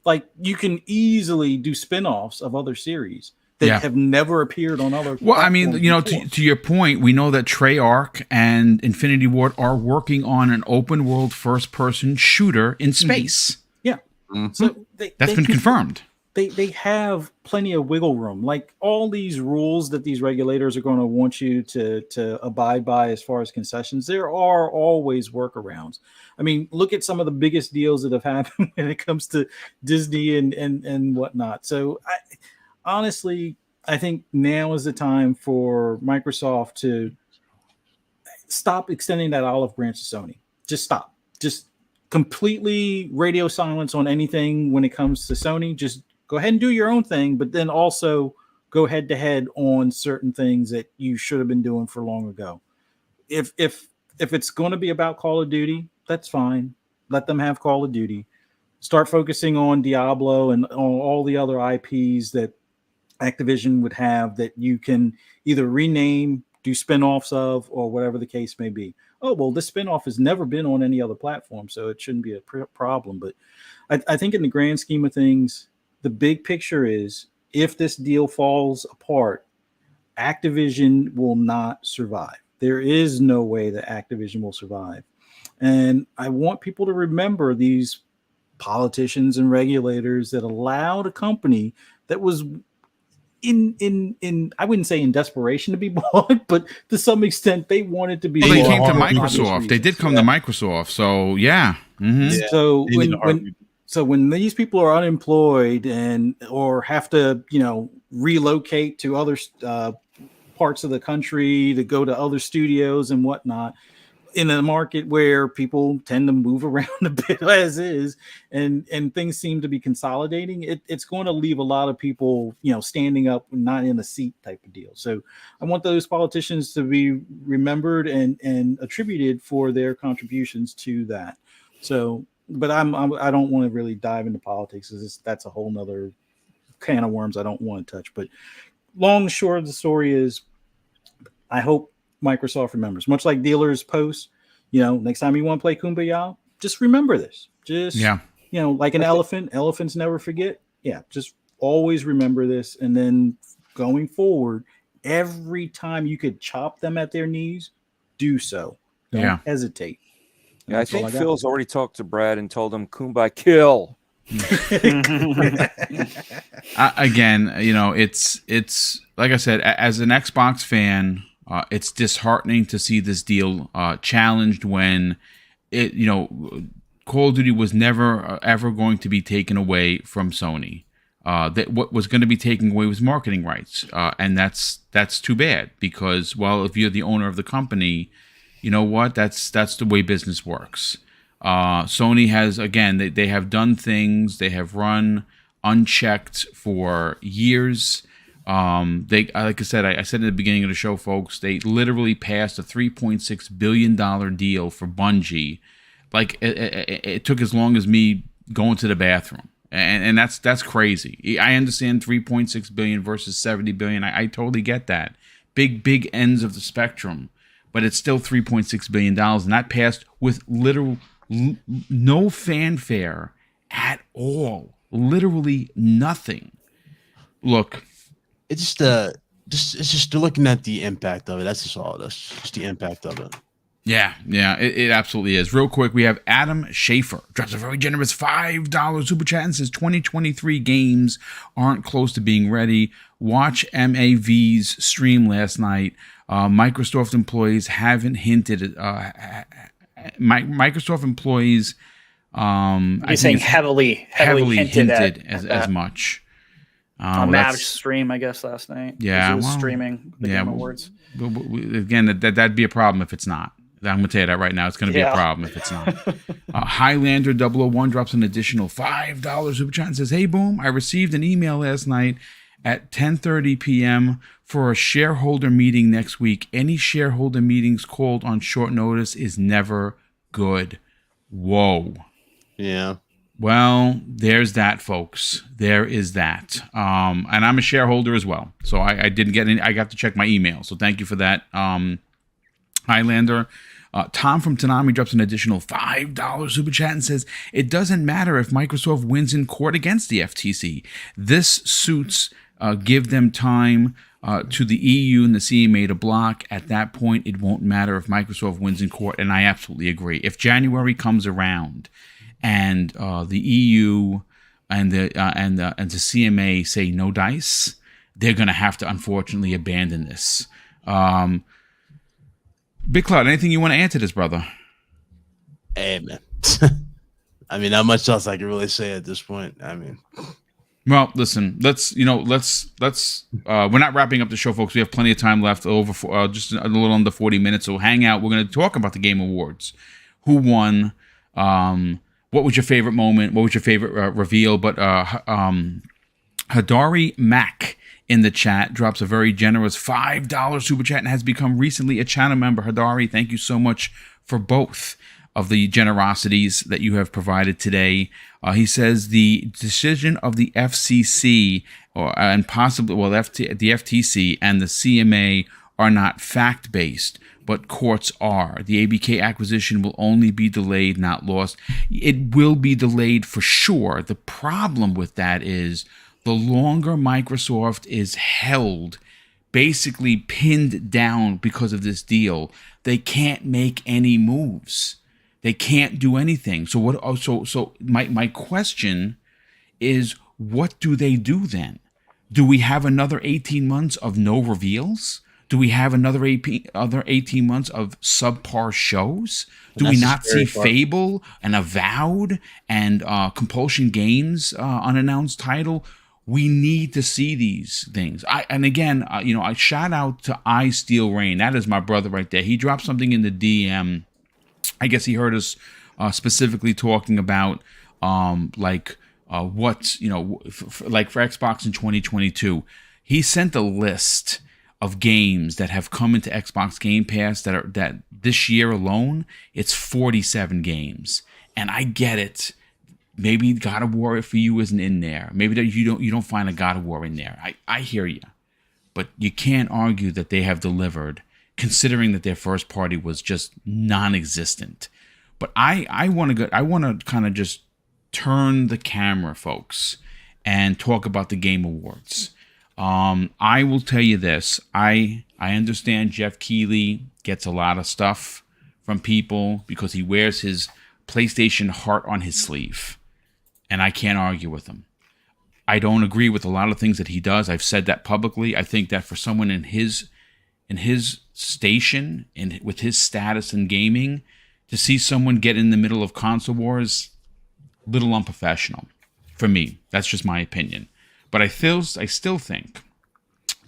Like, you can easily do spin-offs of other series that have never appeared on other platforms. Well, I mean, to your point, we know that Treyarch and Infinity Ward are working on an open world first person shooter in space. Yeah. Mm-hmm. So that's been confirmed. They have plenty of wiggle room. Like, all these rules that these regulators are going to want you to abide by as far as concessions, there are always workarounds. I mean, look at some of the biggest deals that have happened when it comes to Disney and whatnot. So honestly, I think now is the time for Microsoft to stop extending that olive branch to Sony. Just stop. Just completely radio silence on anything when it comes to Sony. Just go ahead and do your own thing, but then also go head to head on certain things that you should have been doing for long ago. If it's going to be about Call of Duty, that's fine. Let them have Call of Duty. Start focusing on Diablo and on all the other IPs that Activision would have that you can either rename, do spinoffs of, or whatever the case may be. Oh, well, this spinoff has never been on any other platform, so it shouldn't be a problem. But I think in the grand scheme of things, the big picture is, if this deal falls apart, Activision will not survive. There is no way that Activision will survive. And I want people to remember these politicians and regulators that allowed a company that was in I wouldn't say in desperation to be bought, but to some extent they wanted to be Well, bought. they came to for obvious Microsoft. reasons. They did come to Microsoft. So yeah. Mm-hmm. Yeah. So when these people are unemployed or have to, relocate to other parts of the country to go to other studios and whatnot, in a market where people tend to move around a bit as is, and things seem to be consolidating, it's going to leave a lot of people, standing up, not in a seat type of deal. So I want those politicians to be remembered and attributed for their contributions to that. So, but I don't want to really dive into politics, because that's a whole nother can of worms I don't want to touch. But long and short of the story is, I hope Microsoft remembers, much like dealers post, next time you want to play Kumbaya, just remember this. Like an elephant, elephants never forget. Yeah, just always remember this. And then going forward, every time you could chop them at their knees, do so. Don't hesitate. Yeah, I think Phil's already talked to Brad and told him Kumbaya kill. Again, it's like I said, as an Xbox fan, it's disheartening to see this deal challenged when Call of Duty was never ever going to be taken away from Sony. That what was going to be taken away was marketing rights, and that's too bad because, well, if you're the owner of the company, you know what? That's the way business works. Sony has, again, they have done things, they have run unchecked for years. Like I said, I said at the beginning of the show, folks, they literally passed a $3.6 billion deal for Bungie. Like it took as long as me going to the bathroom. And that's crazy. I understand 3.6 billion versus 70 billion. I totally get that. Big ends of the spectrum, but it's still 3.6 billion dollars, and that passed with literal no fanfare at all. Literally nothing. Look, it's just looking at the impact of it. That's just all. That's just the impact of it. Yeah, it absolutely is. Real quick, we have Adam Schaefer drops a very generous $5 super chat and says 2023 games aren't close to being ready. Watch MAV's stream last night. Microsoft employees haven't hinted. Microsoft employees. You're saying heavily hinted as much. On Mav's stream, I guess, last night. Yeah, he was streaming the Game Awards. Again, that'd be a problem if it's not. I'm going to tell you that right now. It's going to be a problem if it's not. Highlander 001 drops an additional $5 super chat and says, "Hey, Boom, I received an email last night at 10:30 p.m. for a shareholder meeting next week. Any shareholder meetings called on short notice is never good." Whoa. Yeah. Well, there's that, folks. There is that. And I'm a shareholder as well. So I didn't get any. I got to check my email. So thank you for that. Highlander. Tom from Tanami drops an additional $5 super chat and says, "It doesn't matter if Microsoft wins in court against the FTC. This suits give them time to the EU and the CMA to block. At that point, it won't matter if Microsoft wins in court." And I absolutely agree. If January comes around and the EU and the CMA say no dice, they're going to have to unfortunately abandon this. Big Cloud, anything you want to add to this, brother? Hey, man. I mean, not much else I can really say at this point. I mean, well, listen. Let's we're not wrapping up the show, folks. We have plenty of time left. Just a little under 40 minutes. So hang out. We're going to talk about the Game Awards. Who won? What was your favorite moment? What was your favorite reveal? But Hadari Mac in the chat drops a very generous $5 super chat and has become recently a channel member. Hadari, thank you so much for both of the generosities that you have provided today. He says the decision of the FCC and possibly, well, the FTC and the CMA are not fact-based, but courts are. The ABK acquisition will only be delayed, not lost. It will be delayed for sure. The problem with that is the longer Microsoft is held, basically pinned down because of this deal, they can't make any moves. They can't do anything. So what? So my question is, what do they do then? Do we have another 18 months of no reveals? Do we have another 18 months of subpar shows? Do we not see Fable and Avowed and Compulsion Games unannounced title? We need to see these things. I shout out to I Steel Rain. That is my brother right there. He dropped something in the DM. I guess he heard us specifically talking about like for Xbox in 2022. He sent a list of games that have come into Xbox Game Pass that this year alone, it's 47 games. And I get it. Maybe God of War for you isn't in there. Maybe that you don't find a God of War in there. I hear you. But you can't argue that they have delivered, considering that their first party was just non-existent. But I want to kind of just turn the camera, folks, and talk about the Game Awards. I will tell you this. I understand Jeff Keighley gets a lot of stuff from people because he wears his PlayStation heart on his sleeve. and I can't argue with him. I don't agree with a lot of things that he does. I've said that publicly. I think that for someone in his station and with his status in gaming, to see someone get in the middle of console wars, little unprofessional for me. That's just my opinion. But I still think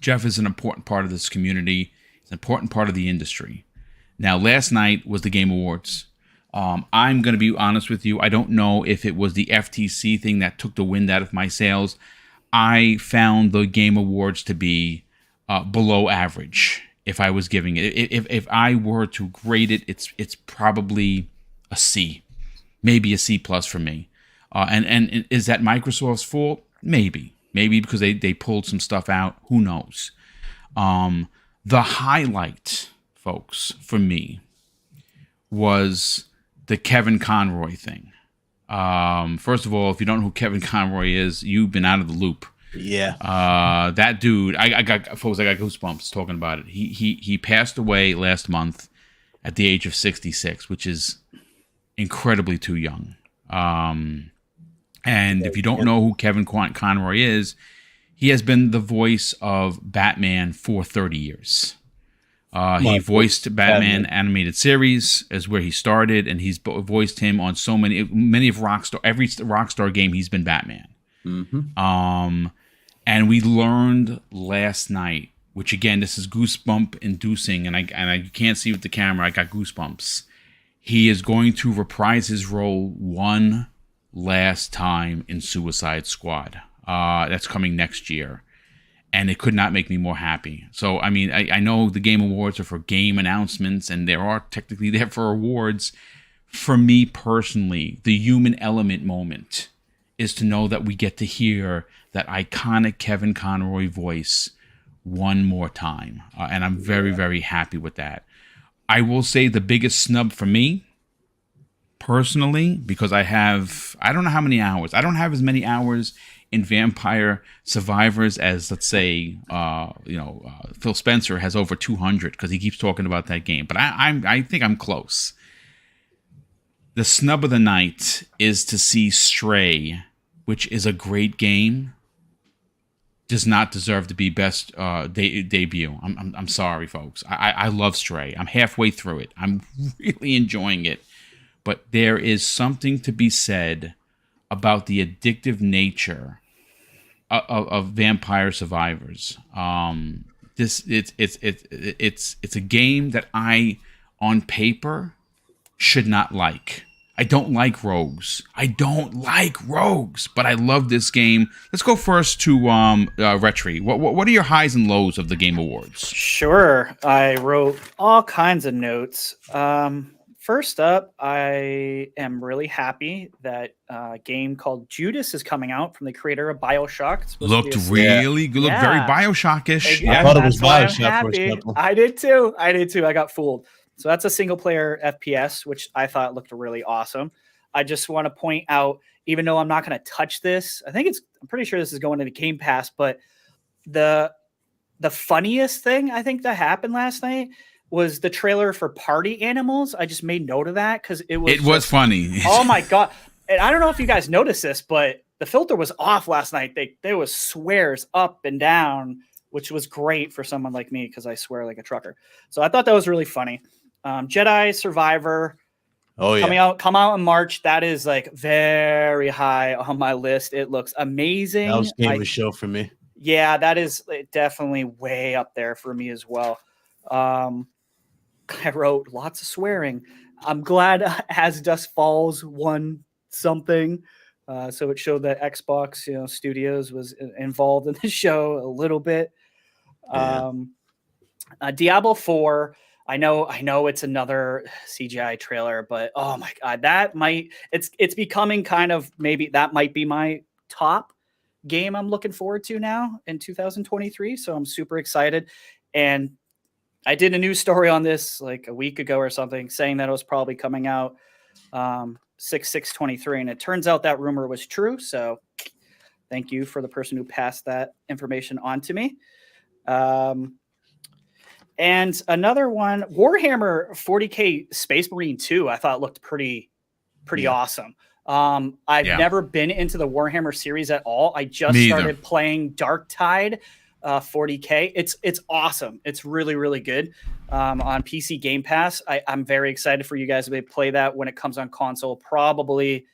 Jeff is an important part of this community. He's an important part of the industry. Now, last night was the Game Awards. I'm going to be honest with you. I don't know if it was the FTC thing that took the wind out of my sails. I found the Game Awards to be below average. If I was giving it, if I were to grade it, it's probably a C, maybe a C plus for me. And is that Microsoft's fault? Maybe because they pulled some stuff out. Who knows? The highlight, folks, for me was the Kevin Conroy thing. First of all, if you don't know who Kevin Conroy is, you've been out of the loop. Yeah. That dude, I got goosebumps talking about it. He passed away last month at the age of 66, which is incredibly too young. And if you don't know who Kevin Conroy is, he has been the voice of Batman for 30 years. He voiced Batman animated series is where he started, and he's voiced him on many of every Rockstar game. He's been Batman. Mm-hmm. And we learned last night, which again, this is goosebump inducing, and I can't see with the camera. I got goosebumps. He is going to reprise his role one last time in Suicide Squad. That's coming next year. And it could not make me more happy. So, I mean, I know the Game Awards are for game announcements, and they are technically there for awards. For me personally, the human element moment is to know that we get to hear that iconic Kevin Conroy voice one more time. And I'm very, very happy with that. I will say the biggest snub for me, personally, because I don't know how many hours. I don't have as many hours in Vampire Survivors as, let's say, Phil Spencer has over 200 because he keeps talking about that game. But I think I'm close. The snub of the night is to see Stray, which is a great game, does not deserve to be best debut. I'm sorry, folks. I love Stray. I'm halfway through it. I'm really enjoying it. But there is something to be said about the addictive nature of Vampire Survivors. It's a game that I, on paper, should not like. I don't like rogues. But I love this game. Let's go first to Retri. What are your highs and lows of the Game Awards? Sure. I wrote all kinds of notes. First up, I am really happy that a game called Judas is coming out from the creator of BioShock. Looked really good. Looked very BioShock-ish. I thought it was That's why BioShock I'm for a happy. couple. I did too. I got fooled. So that's a single player FPS, which I thought looked really awesome. I just want to point out, even though I'm not going to touch this, I'm pretty sure this is going into Game Pass, but the funniest thing I think that happened last night was the trailer for Party Animals. I just made note of that because it was funny. Oh my God. And I don't know if you guys noticed this, but the filter was off last night. There was swears up and down, which was great for someone like me because I swear like a trucker. So I thought that was really funny. Jedi Survivor. Oh yeah. Come out in March. That is like very high on my list. It looks amazing. That was game of the show for me. Yeah, that is definitely way up there for me as well. I wrote lots of swearing. I'm glad As Dusk Falls won something. So it showed that Xbox, Studios was involved in the show a little bit. Yeah. Diablo 4. I know it's another CGI trailer, but oh my God, it's becoming kind of, maybe that might be my top game I'm looking forward to now in 2023. So I'm super excited. And I did a news story on this like a week ago or something, saying that it was probably coming out 6/6/23, and it turns out that rumor was true. So thank you for the person who passed that information on to me. And another one, Warhammer 40K Space Marine 2, I thought looked pretty awesome. I've Yeah. never been into the Warhammer series at all. I just Me either. started playing Dark Tide 40K. It's awesome. It's really, really good on PC Game Pass. I'm very excited for you guys to play that when it comes on console, probably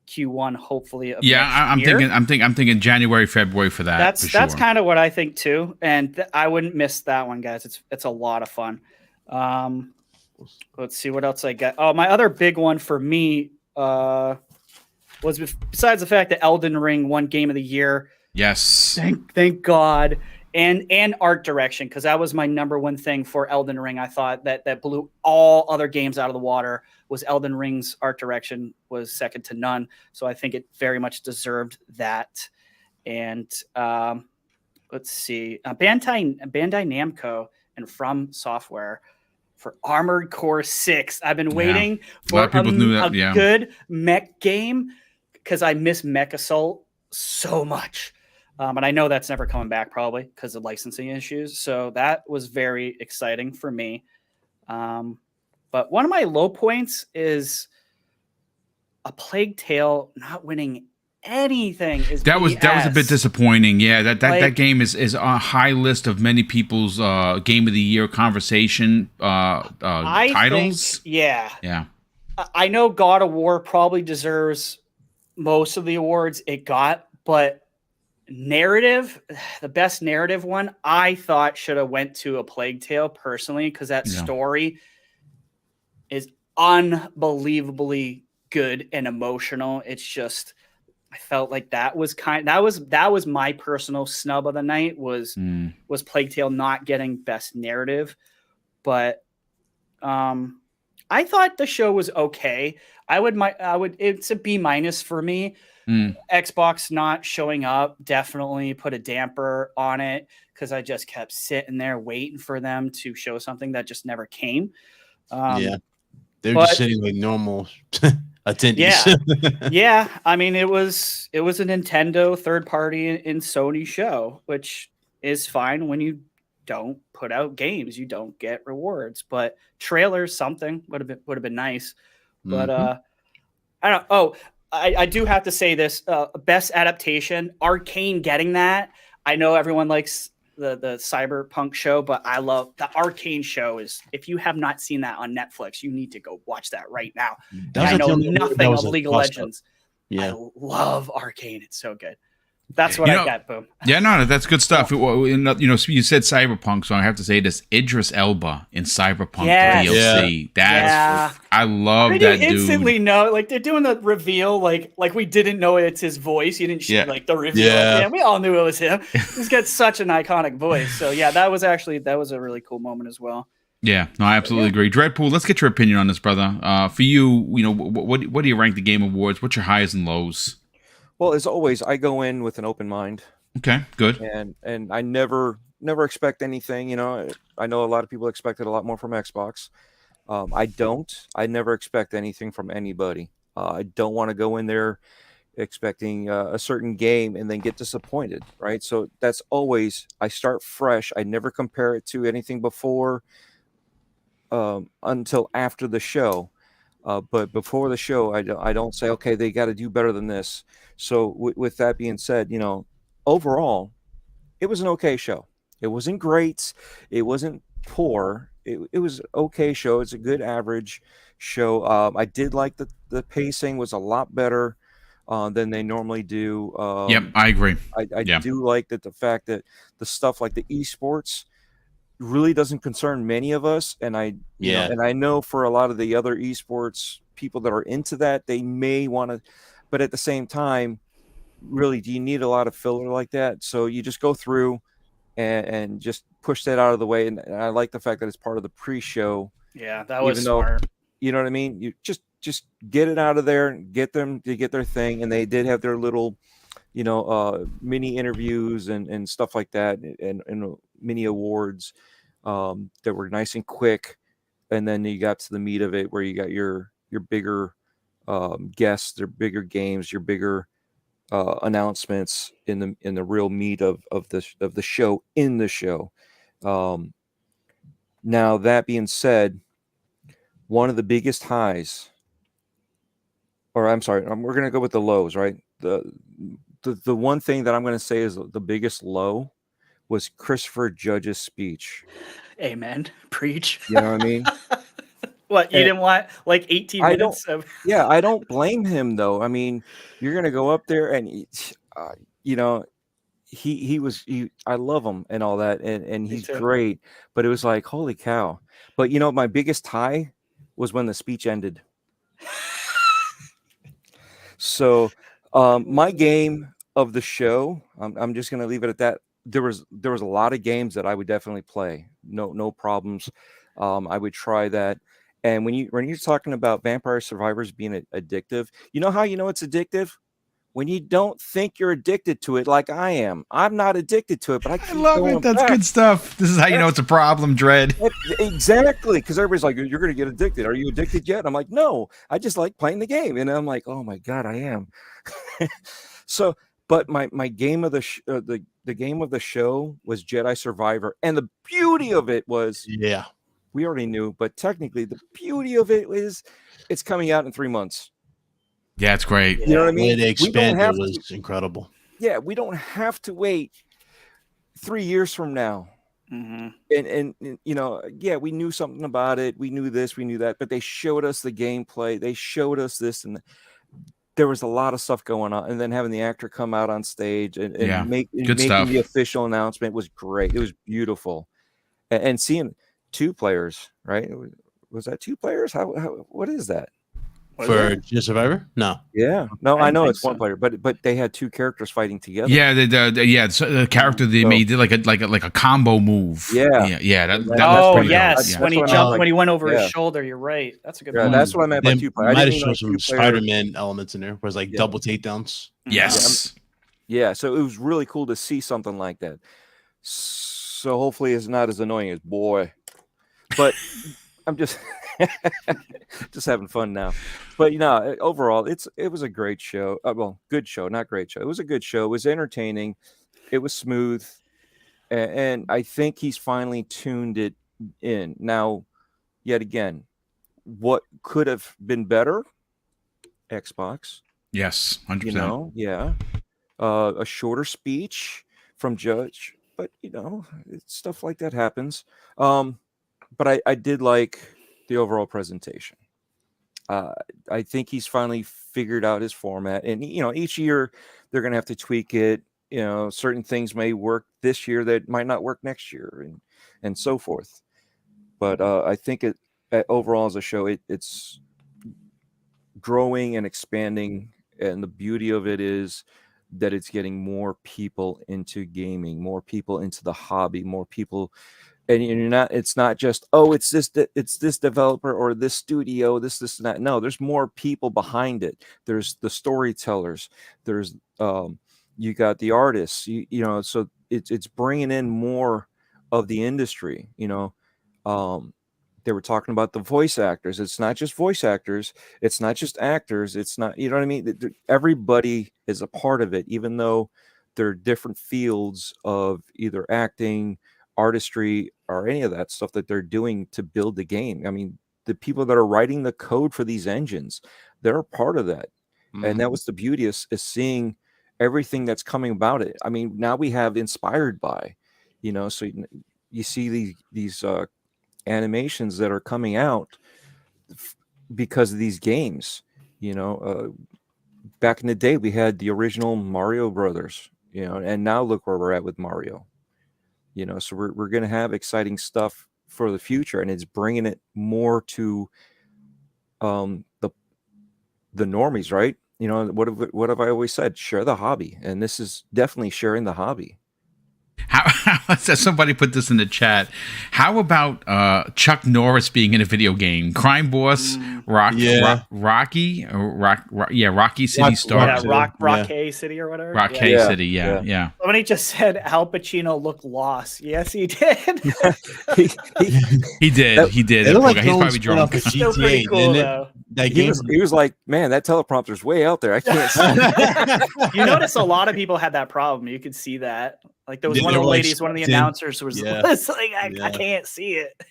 Q1, hopefully. Of Yeah, next year. I'm thinking January, February for that. That's kind of what I think too, and I wouldn't miss that one, guys. It's a lot of fun. Let's see what else I got. Oh, my other big one for me was besides the fact that Elden Ring won Game of the Year. Yes. Thank God. And art direction, because that was my number one thing for Elden Ring. I thought that blew all other games out of the water. Was Elden Ring's art direction was second to none. So I think it very much deserved that. And let's see, Bandai Namco and From Software for Armored Core 6. I've been waiting for a good mech game because I miss Mech Assault so much. And I know that's never coming back probably because of licensing issues. So that was very exciting for me. But one of my low points is A Plague Tale not winning anything. That was a bit disappointing. Yeah, that game is on a high list of many people's Game of the Year conversation titles. Yeah. I know God of War probably deserves most of the awards it got, but narrative, the best narrative one, I thought should have went to A Plague Tale personally, because that story is unbelievably good and emotional. It's just, I felt like that was my personal snub of the night was Plague Tale not getting best narrative. But I thought the show was okay. It's a B- for me. Xbox not showing up definitely put a damper on it, because I just kept sitting there waiting for them to show something that just never came. They're just sitting like normal attendees. Yeah. I mean, it was a Nintendo third party in Sony show, which is fine. When you don't put out games, you don't get rewards, but trailers, something would have been nice. But I don't. Oh, I do have to say this: best adaptation, Arcane getting that. I know everyone likes the Cyberpunk show, but I love the Arcane show. If you have not seen that on Netflix, you need to go watch that right now. I know nothing of League of Legends. I love Arcane; it's so good. That's what I got, Boom. Yeah, no, that's good stuff. You said Cyberpunk, so I have to say this: Idris Elba in Cyberpunk DLC. I love that dude. Instantly know, like they're doing the reveal, like we didn't know it's his voice. You didn't like the reveal. Yeah, we all knew it was him. He's got such an iconic voice. So yeah, that was a really cool moment as well. Yeah, no, I absolutely agree. Dreadpool, let's get your opinion on this, brother. For you, what do you rank the Game Awards? What's your highs and lows? Well, as always, I go in with an open mind. Okay, good. And I never expect anything. I know a lot of people expected a lot more from Xbox. I don't. I never expect anything from anybody. I don't want to go in there expecting a certain game and then get disappointed, right? So that's always, I start fresh. I never compare it to anything before until after the show. But before the show, I don't say, okay, they got to do better than this. So with that being said, overall, it was an okay show. It wasn't great. It wasn't poor. It was an okay show. It's a good average show. I did like the pacing was a lot better than they normally do. Yep, I agree. I do like that the fact that the stuff like the esports really doesn't concern many of us, and I know for a lot of the other esports people that are into that, they may want to, but at the same time, really, do you need a lot of filler like that? So you just go through and just push that out of the way, and I like the fact that it's part of the pre-show. Yeah, that was smart. You know what I mean? You just get it out of there and get them to get their thing, and they did have their little mini interviews and stuff like that, and mini awards that were nice and quick, and then you got to the meat of it where you got your bigger guests, their bigger games, your bigger announcements in the real meat of the show in the show. Now that being said, one of the biggest highs or I'm sorry, we're gonna go with the lows, right? The one thing that I'm gonna say is the biggest low was Christopher Judge's speech. Amen. Preach. You know what I mean? What, you And didn't want like 18 I minutes of Yeah, I don't blame him though. I mean, you're gonna go up there and you know, I love him and all that, and Me he's too. great. But it was like, holy cow! But you know, my biggest high was when the speech ended. So, my game of the show, I'm just gonna leave it at that. There was a lot of games that I would definitely play. No problems. I would try that. And when you're talking about Vampire Survivors being addictive, you know how you know it's addictive? When you don't think you're addicted to it like I am. I'm not addicted to it, but I keep love going it. That's back. good stuff. This is how you know it's a problem, Dread. Exactly, because everybody's like, you're going to get addicted. Are you addicted yet? I'm like, no, I just like playing the game. And I'm like, oh my God, I am. So, but my game of the game of the show was Jedi Survivor. And the beauty of it was, Yeah. we already knew, but technically the beauty of it is it's coming out in 3 months. Yeah, it's great. You know what I The way mean? they We don't expanded have was incredible. Yeah, we don't have to wait 3 years from now. Mhm. And you know, yeah, we knew something about it. We knew this, we knew that, but they showed us the gameplay. They showed us this, and there was a lot of stuff going on. And then having the actor come out on stage and Yeah, making stuff. the official announcement was great. It was beautiful, and seeing 2 players, right? Was that 2 players? How what is that? Was For it? Jedi Survivor? No. Yeah, no, I I know think it's 1 so. player, but they had 2 characters fighting together. Yeah, the character they So- made did like a combo move. Yeah. yeah. That And was Oh pretty dope. yes, Yeah. when he That's what I jumped, meant. when he went over Yeah. his shoulder. You're right. That's a good Yeah, point. that's what I meant by They 2 players. I might have didn't mean shown like some 2 player. Spider-Man elements in there, where it's like Yeah. double takedowns. Yes. Yeah, so it was really cool to see something like that. So hopefully it's not as annoying as boy, but I'm just just having fun now. But you know, overall, it was a great show. Well, good show, not great show. It was a good show. It was entertaining. It was smooth, and I think he's finally tuned it in. Now, yet again, what could have been better? Xbox. Yes. 100%. You know, yeah. A shorter speech from Judge, but you know, stuff like that happens. But I did like the overall presentation. I think he's finally figured out his format, and you know, each year they're gonna have to tweak it. You know, certain things may work this year that might not work next year, and so forth. But I think overall as a show, it's growing and expanding, and the beauty of it is that it's getting more people into gaming, more people into the hobby, more people, and it's not just, oh, it's this developer or this studio, this and that. No, there's more people behind it. There's the storytellers, there's you got the artists, you know, so it's bringing in more of the industry, you know. They were talking about the voice actors. It's not just voice actors. It's not just actors. It's not, you know what I mean? Everybody is a part of it, even though there are different fields of either acting, artistry, or any of that stuff that they're doing to build the game. I mean, the people that are writing the code for these engines, they're a part of that. And that was the beauty is seeing everything that's coming about it. I mean, now we have inspired by, you know, so you see these animations that are coming out because of these games. You know, back in the day we had the original Mario Brothers, you know, and now look where we're at with Mario. You know, so we're going to have exciting stuff for the future, and it's bringing it more to the normies, right? You know, what have I always said? Share the hobby, and this is definitely sharing the hobby. How somebody put this in the chat? How about Chuck Norris being in a video game? Crime Boss, Rocky City Star, Rock City or whatever. Rock City, yeah. Somebody just said Al Pacino looked lost. Yes, he did. He did. It looked like He's no one probably spun drunk. off a Still GTA, pretty cool didn't it? though. That He game. was like, man, that teleprompter's way out there. I can't see. You notice a lot of people had that problem. You could see that Like there was Yeah, one they of the were, like, ladies, one of the squinting. announcers was, Yeah. was like, I Yeah. can't see it.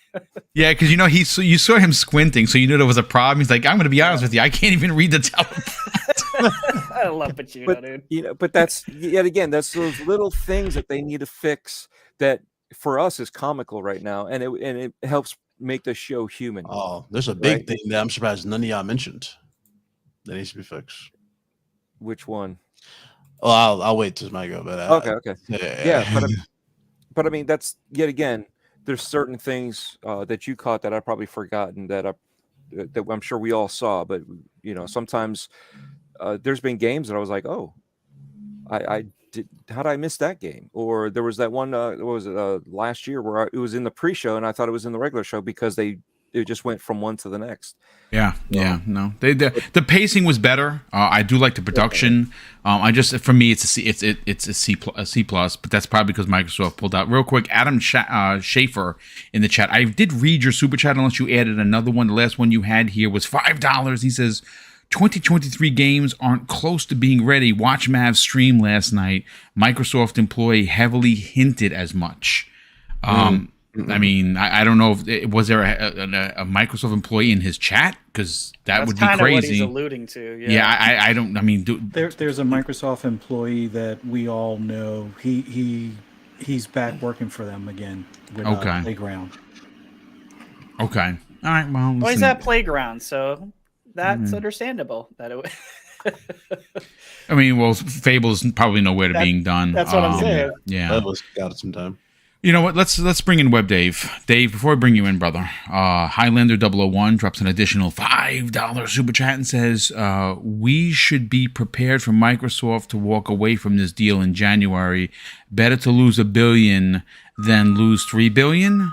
Yeah, because you saw him squinting, so you knew there was a problem. He's like, I'm going to be honest with you, I can't even read the teleprompter. I love Pacino, dude. But that's yet again, that's those little things that they need to fix that for us is comical right now, and it helps make the show human. Oh, there's a big Right. thing that I'm surprised none of y'all mentioned that needs to be fixed. Which one? Oh, I'll wait till my go. But Okay. But I mean, that's yet again. There's certain things that you caught that I've probably forgotten that I'm sure we all saw. But sometimes there's been games that I was like, oh, I did. How did I miss that game? Or there was that one. What was it last year where it was in the pre-show and I thought it was in the regular show because it just went from one to the next. Yeah. No, the pacing was better. I do like the production. For me, it's a C plus, but that's probably because Microsoft pulled out. Real quick, Adam Schaefer in the chat. I did read your super chat unless you added another one. The last one you had here was $5. He says 2023 games aren't close to being ready. Watch Mav's stream last night. Microsoft employee heavily hinted as much. I mean, I don't know if was there a Microsoft employee in his chat, because that would be kind of what crazy. he's alluding to. Yeah, I don't. I mean, There's a Microsoft employee that we all know. He's back working for them again with Playground. Okay. All right. Well, Well, he's at Playground, so that's understandable. That it. I mean, well, Fable's probably nowhere to being done. That's what I'm saying. Yeah. That was got it some time. You know what? Let's bring in Web Dave. Dave, before I bring you in, brother, Highlander 001 drops an additional $5 super chat and says, we should be prepared for Microsoft to walk away from this deal in January. Better to lose $1 billion than lose $3 billion.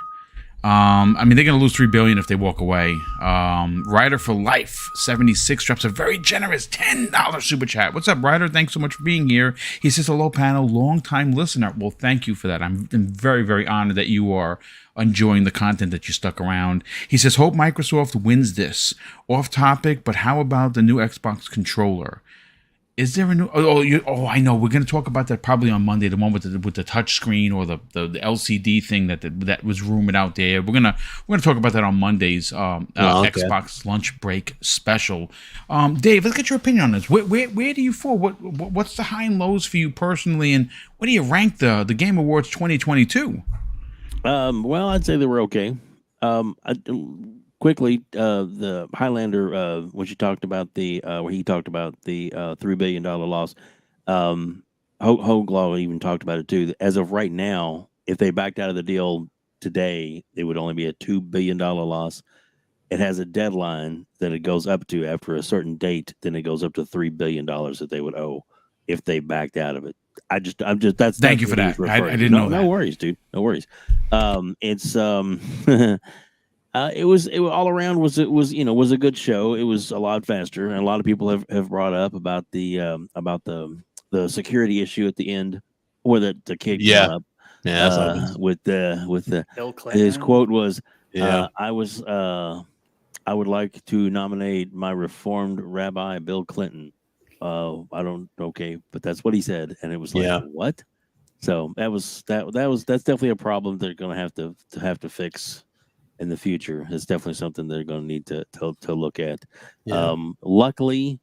I mean, they're going to lose $3 billion if they walk away. Ryder for Life 76 drops a very generous $10 super chat. What's up, Ryder? Thanks so much for being here. He says, hello, panel, long-time listener. Well, thank you for that. I'm very, very honored that you are enjoying the content, that you stuck around. He says, hope Microsoft wins this. Off topic, but how about the new Xbox controller? Is there a new? I know. We're going to talk about that probably on Monday. The one with the touch screen or the LCD thing that was rumored out there. We're gonna talk about that on Monday's Xbox lunch break special. Dave, let's get your opinion on this. Where do you fall? What's the high and lows for you personally, and what do you rank the Game Awards 2022? Well, I'd say they were okay. Quickly, the Highlander, when you talked about where he talked about the $3 billion loss, Hoglaw even talked about it too. As of right now, if they backed out of the deal today, it would only be a $2 billion loss. It has a deadline that it goes up to after a certain date. Then it goes up to $3 billion that they would owe if they backed out of it. Thank you for that. I didn't know that. No worries, dude. No worries. It was all around was a good show. It was a lot faster, and a lot of people have brought up about the security issue at the end, or the kid came up. Yeah, with the Bill Clinton. His quote was, I would like to nominate my reformed rabbi Bill Clinton. But that's what he said, and it was like, what? So that's definitely a problem they're going to have to fix in the future. It's definitely something they're going to need to look at. Yeah. Luckily,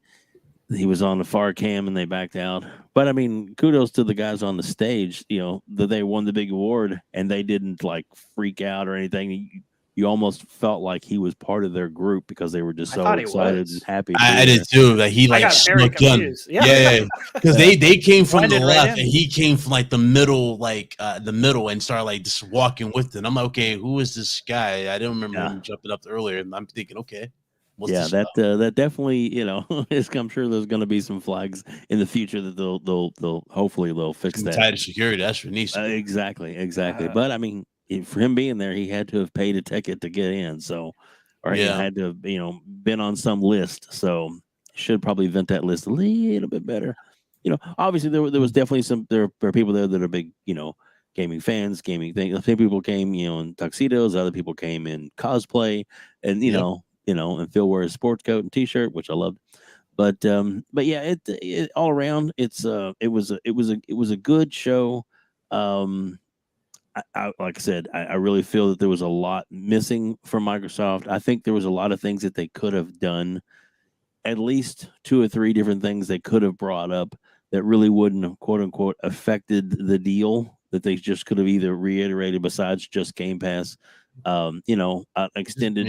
he was on the far cam and they backed out. But I mean, kudos to the guys on the stage. That they won the big award and they didn't like freak out or anything. You almost felt like he was part of their group because they were just so excited and happy. I did too. That he snuck in. Yeah. Because they came from the left and he came from like the middle, and started like just walking with it. I'm like, okay, who is this guy? I didn't remember him jumping up earlier. And I'm thinking, okay. That definitely, I'm sure there's going to be some flags in the future that they'll hopefully fix that. Tighter security, that's for nice. Exactly. But I mean, for him being there, he had to have paid a ticket to get in. So, or he had to have, been on some list. So, should probably vent that list a little bit better. Obviously there was definitely there are people there that are big, gaming fans, gaming things. Some people came, in tuxedos. Other people came in cosplay, and and Phil wears a sports coat and t-shirt, which I loved. But yeah, it all around, it was a good show. Like I said, I really feel that there was a lot missing from Microsoft. I think there was a lot of things that they could have done, at least 2 or 3 different things they could have brought up that really wouldn't have, quote unquote, affected the deal, that they just could have either reiterated besides just Game Pass. Extended,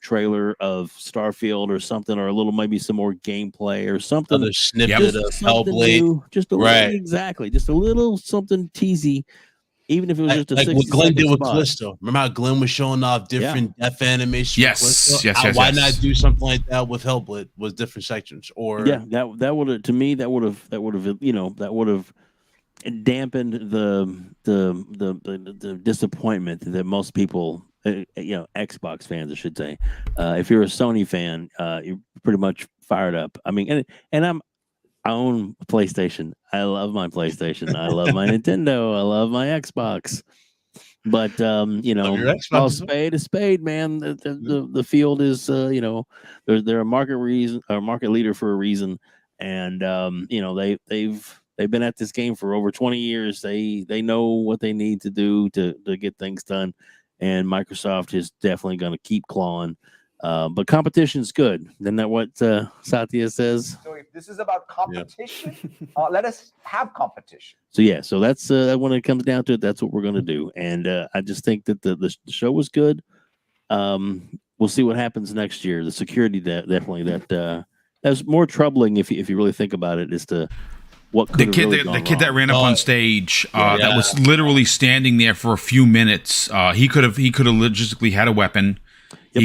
trailer of Starfield or something, or a little, maybe some more gameplay or something. Another snippet of Hellblade. New, just a little, exactly, just a little something teasy. Even if it was just a like what Glenn did with spot. Callisto. Remember how Glenn was showing off different death animations? Yes. Why not do something like that with Hellblade with different sections? Or that would have, to me, that would have dampened the disappointment that most people, Xbox fans, I should say. If you're a Sony fan, you're pretty much fired up. I mean, and I own a PlayStation. I love my PlayStation. I love my Nintendo. I love my Xbox. But call spade a spade, man. The field is they're a market leader for a reason, and they've been at this game for over 20 years. They know what they need to do to get things done, and Microsoft is definitely going to keep clawing. But competition's good. Isn't that what Satya says? So if this is about competition, let us have competition. So that's when it comes down to it, that's what we're going to do. And I just think that the show was good. We'll see what happens next year. The security definitely that's more troubling if you really think about it, is to what the kid that ran up on stage that was literally standing there for a few minutes. He could have logistically had a weapon. Yep.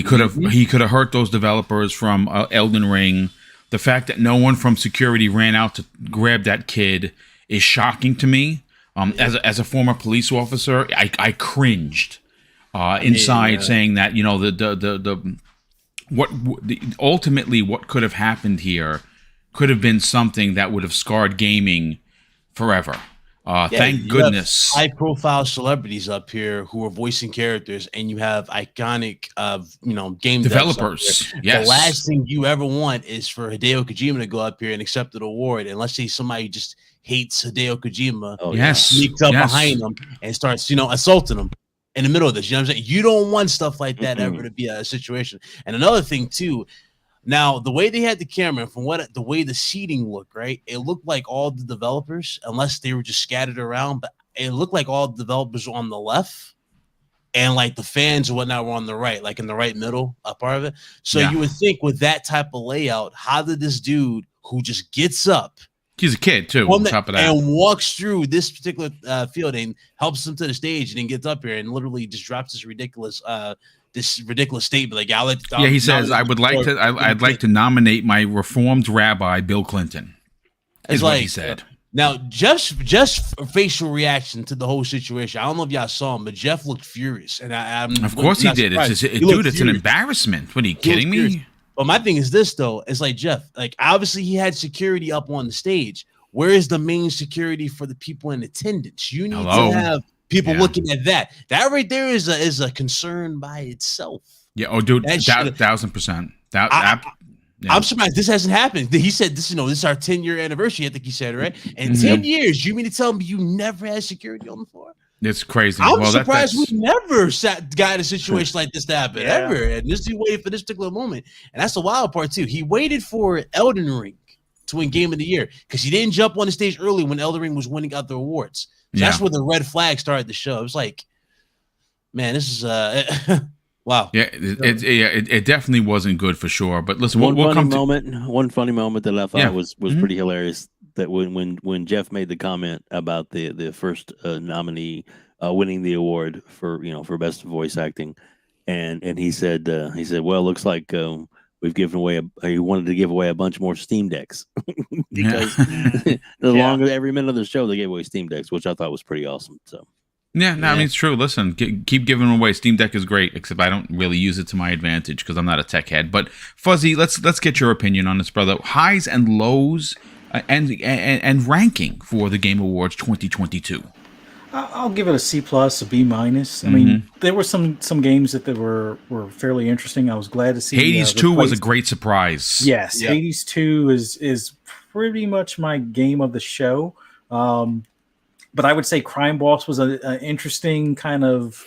He could have hurt those developers from Elden Ring. The fact that no one from security ran out to grab that kid is shocking to me. As a former police officer, I cringed inside, saying that ultimately what could have happened here could have been something that would have scarred gaming forever. Thank goodness. High-profile celebrities up here who are voicing characters, and you have iconic, game developers. Yes. The last thing you ever want is for Hideo Kojima to go up here and accept an award, and let's say somebody just hates Hideo Kojima, sneaks up behind them and starts, assaulting them in the middle of this. You know what I'm saying? You don't want stuff like that ever to be a situation. And another thing too. Now, the way they had the camera, from the way the seating looked, right? It looked like all the developers, unless they were just scattered around, but it looked like all the developers were on the left, and like the fans and whatnot were on the right, like in the right middle, a part of it. So you would think with that type of layout, how did this dude who just gets up, he's a kid too, on top of that, and walks through this particular field and helps them to the stage, and then gets up here and literally just drops this ridiculous statement, like he says, I'd like to nominate my reformed rabbi Bill Clinton. Is what he said. Now, Jeff's facial reaction to the whole situation, I don't know if y'all saw him, but Jeff looked furious, and of course he did. It's an embarrassment. What, are you kidding me? But my thing is this though: it's like, Jeff, like obviously he had security up on the stage. Where is the main security for the people in attendance? You need to have people looking at that. That right there is a concern by itself. Yeah. Oh, dude, 1,000%. I'm surprised this hasn't happened. He said this. This is our 10-year anniversary. I think he said, right? In 10 years, you mean to tell me you never had security on the floor? It's crazy. I'm surprised we never got in a situation like this to happen ever. And this he waited for this particular moment. And that's the wild part too. He waited for Elden Ring to win Game of the Year because he didn't jump on the stage early when Elden Ring was winning other awards. So that's where the red flag started the show. It was like, man, this is wow. Yeah, it definitely wasn't good for sure. But listen, one funny moment that I thought was pretty hilarious. That when Jeff made the comment about the first nominee winning the award for best voice acting, and he said, well, it looks like we've given away he wanted to give away a bunch more Steam Decks because longer every minute of the show they gave away Steam Decks, which I thought was pretty awesome. So. I mean, it's true. Listen, keep giving them away. Steam Deck is great, except I don't really use it to my advantage because I'm not a tech head. But Fuzzy, let's get your opinion on this, brother. Highs and lows and ranking for the Game Awards 2022. I'll give it a C+, a B-. I mean, there were some games that were fairly interesting. I was glad to see. Hades 2 was a great surprise. Yes, Hades 2 is pretty much my game of the show. but I would say Crime Boss was an interesting kind of,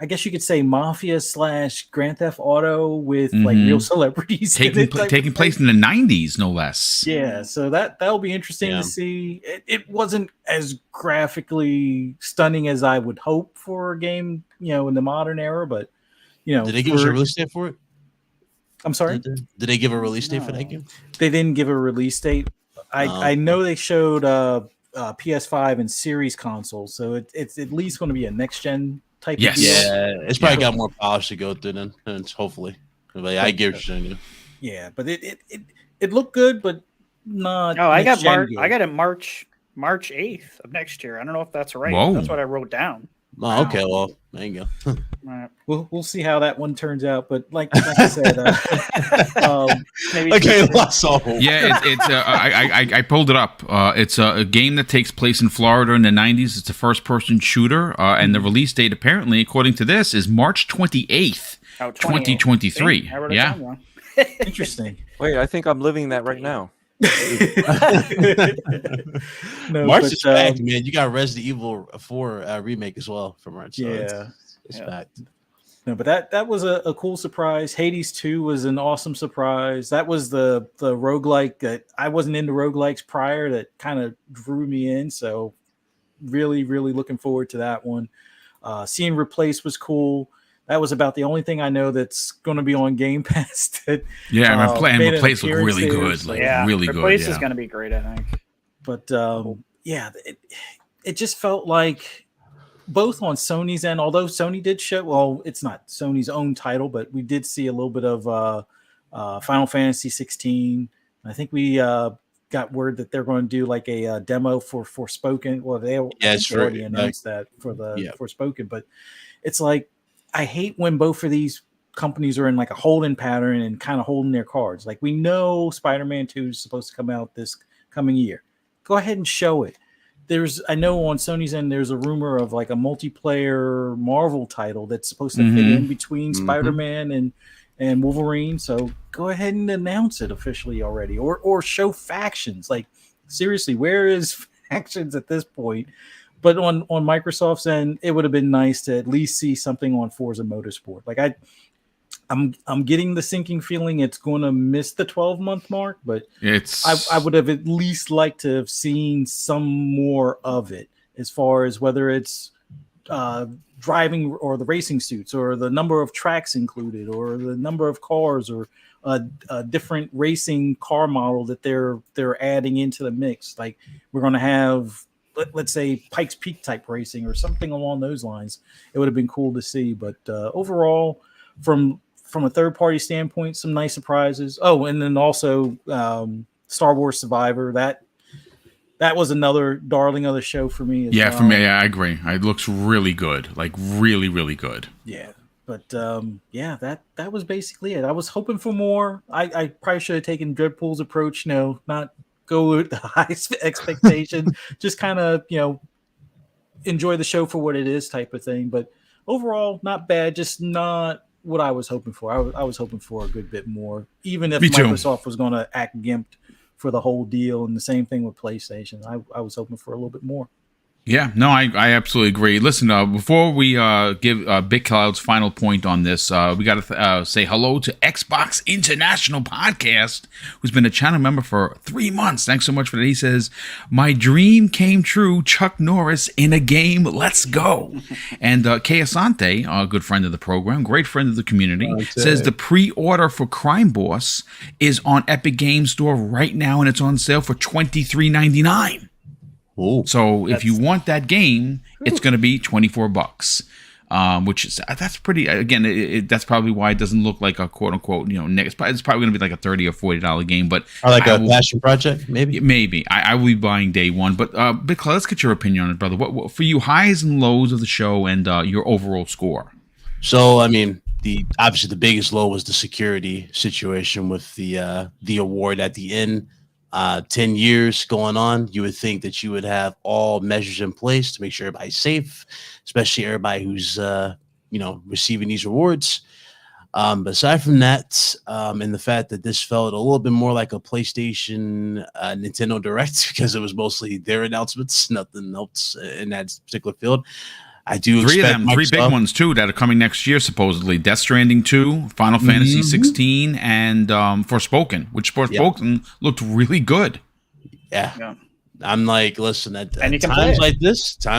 I guess you could say, mafia / Grand Theft Auto with like real celebrities taking place in the 90s, no less. Yeah, so that'll be interesting to see. It wasn't as graphically stunning as I would hope for a game, in the modern era, but did they give us a release date for it? I'm sorry? Did they give a release date for that game? They didn't give a release date. I know they showed PS5 and Series consoles, so it's at least going to be a next gen type. Yes. Of deal. Yeah, it's probably got more polish to go through then, and hopefully. But I get what you're saying. Yeah, but it looked good, but not. Oh, I got it March 8th of next year. I don't know if that's right. Whoa. That's what I wrote down. Oh, okay. Well, there you go. We'll see how that one turns out. But like I said, maybe okay, lost all hope. Yeah, I pulled it up. It's a game that takes place in Florida in the 90s. It's a first-person shooter, and the release date, apparently, according to this, is March 28th, 2023. I wrote it down wrong. Interesting. Wait, I think I'm living that right now. No, March is back, man. You got Resident Evil 4 remake as well for March. So yeah, it's back. No, but that was a cool surprise. Hades 2 was an awesome surprise. That was the roguelike that I wasn't into roguelikes prior that kind of drew me in. So really, really looking forward to that one. Seeing Replace was cool. That was about the only thing I know that's going to be on Game Pass. That, Replace looked really good. Really good. Replace is going to be great, I think. But it just felt like both on Sony's end, although Sony did show, well, it's not Sony's own title, but we did see a little bit of Final Fantasy 16. I think we got word that they're going to do like a demo for Forspoken. Well, they already announced that for the Forspoken, but it's like, I hate when both of these companies are in like a holding pattern and kind of holding their cards. Like, we know Spider-Man 2 is supposed to come out this coming year. Go ahead and show it. I know on Sony's end, there's a rumor of like a multiplayer Marvel title that's supposed to fit in between Spider-Man and Wolverine. So go ahead and announce it officially already, or show factions. Like, seriously, where is factions at this point? But on Microsoft's end, it would have been nice to at least see something on Forza Motorsport. Like, I'm getting the sinking feeling it's going to miss the 12-month mark, but I would have at least liked to have seen some more of it, as far as whether it's driving or the racing suits or the number of tracks included or the number of cars or a different racing car model that they're adding into the mix. Like, we're going to have, let's say, Pikes Peak type racing or something along those lines. It would have been cool to see. But overall, from a third party standpoint, some nice surprises. Oh, and then also Star Wars Survivor. That was another darling of the show for me. For me, I agree. It looks really good, like really, really good. Yeah, but that was basically it. I was hoping for more. I probably should have taken Dreadpool's approach. Not go with the highest expectation. Just kind of enjoy the show for what it is, type of thing. But overall, not bad. Just not what I was hoping for. I was hoping for a good bit more, even if Microsoft was going to act gimped for the whole deal. And the same thing with PlayStation. I was hoping for a little bit more. Yeah, no, I absolutely agree. Listen, before we give Big Cloud's final point on this, we got to say hello to Xbox International Podcast, who's been a channel member for 3 months. Thanks so much for that. He says, "My dream came true, Chuck Norris in a game. Let's go." And Kay Asante, a good friend of the program, great friend of the community, says the pre-order for Crime Boss is on Epic Games Store right now, and it's on sale for $23.99. So if you want that game, it's going to be $24, which is that's pretty. Again, that's probably why it doesn't look like a quote unquote it's probably going to be like a $30 or $40 game, but or like a passion project, maybe. I will be buying day one. But Big Cloud, let's get your opinion on it, brother. What for you, highs and lows of the show and your overall score? So I mean, obviously the biggest low was the security situation with the award at the end. 10 years going on, you would think that you would have all measures in place to make sure everybody's safe, especially everybody who's receiving these rewards. But aside from that, and the fact that this felt a little bit more like a PlayStation Nintendo Direct because it was mostly their announcements, nothing else in that particular field. I do three of expect them, three big ones too that are coming next year supposedly. Death Stranding 2, Final Fantasy 16, and Forspoken, which Forspoken looked really good. Yeah. I'm like, listen, at And you can times play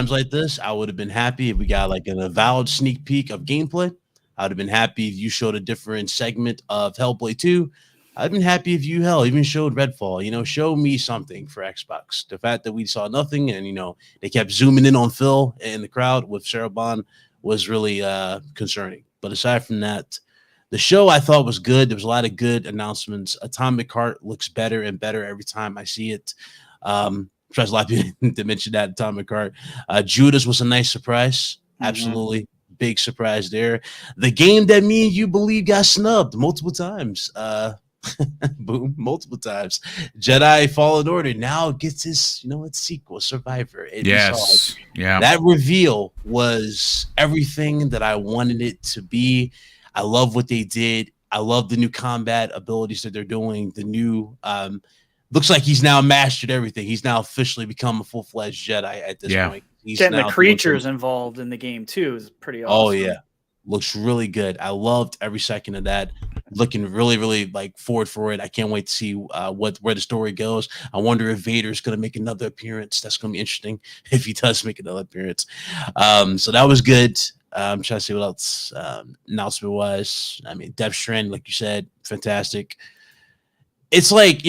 like this, I would have been happy if we got like an avowed sneak peek of gameplay. I would have been happy if you showed a different segment of Hellblade 2. I'd been happy if you even showed Redfall. Show me something for Xbox. The fact that we saw nothing and they kept zooming in on Phil in the crowd with Sarah Bond was really concerning. But aside from that, the show I thought was good. There was a lot of good announcements. Atomic Heart looks better and better every time I see it. Tries a lot of people to mention that Atomic Heart. Judas was a nice surprise. Absolutely. Big surprise there. The game that me and you believe got snubbed multiple times. Boom, multiple times. Jedi Fallen Order now gets his, its sequel, Survivor. That reveal was everything that I wanted it to be. I love what they did. I love the new combat abilities that they're doing. The new looks like he's now mastered everything. He's now officially become a full-fledged Jedi at this point. He's getting the now creatures involved in the game too is pretty awesome. Oh yeah. Looks really good. I loved every second of that. Looking really, really like forward for it. I can't wait to see where the story goes. I wonder if Vader's going to make another appearance. That's going to be interesting if he does make another appearance. So that was good. I'm trying to see what else announcement wise. I mean, Death Stranding, like you said, fantastic. It's like,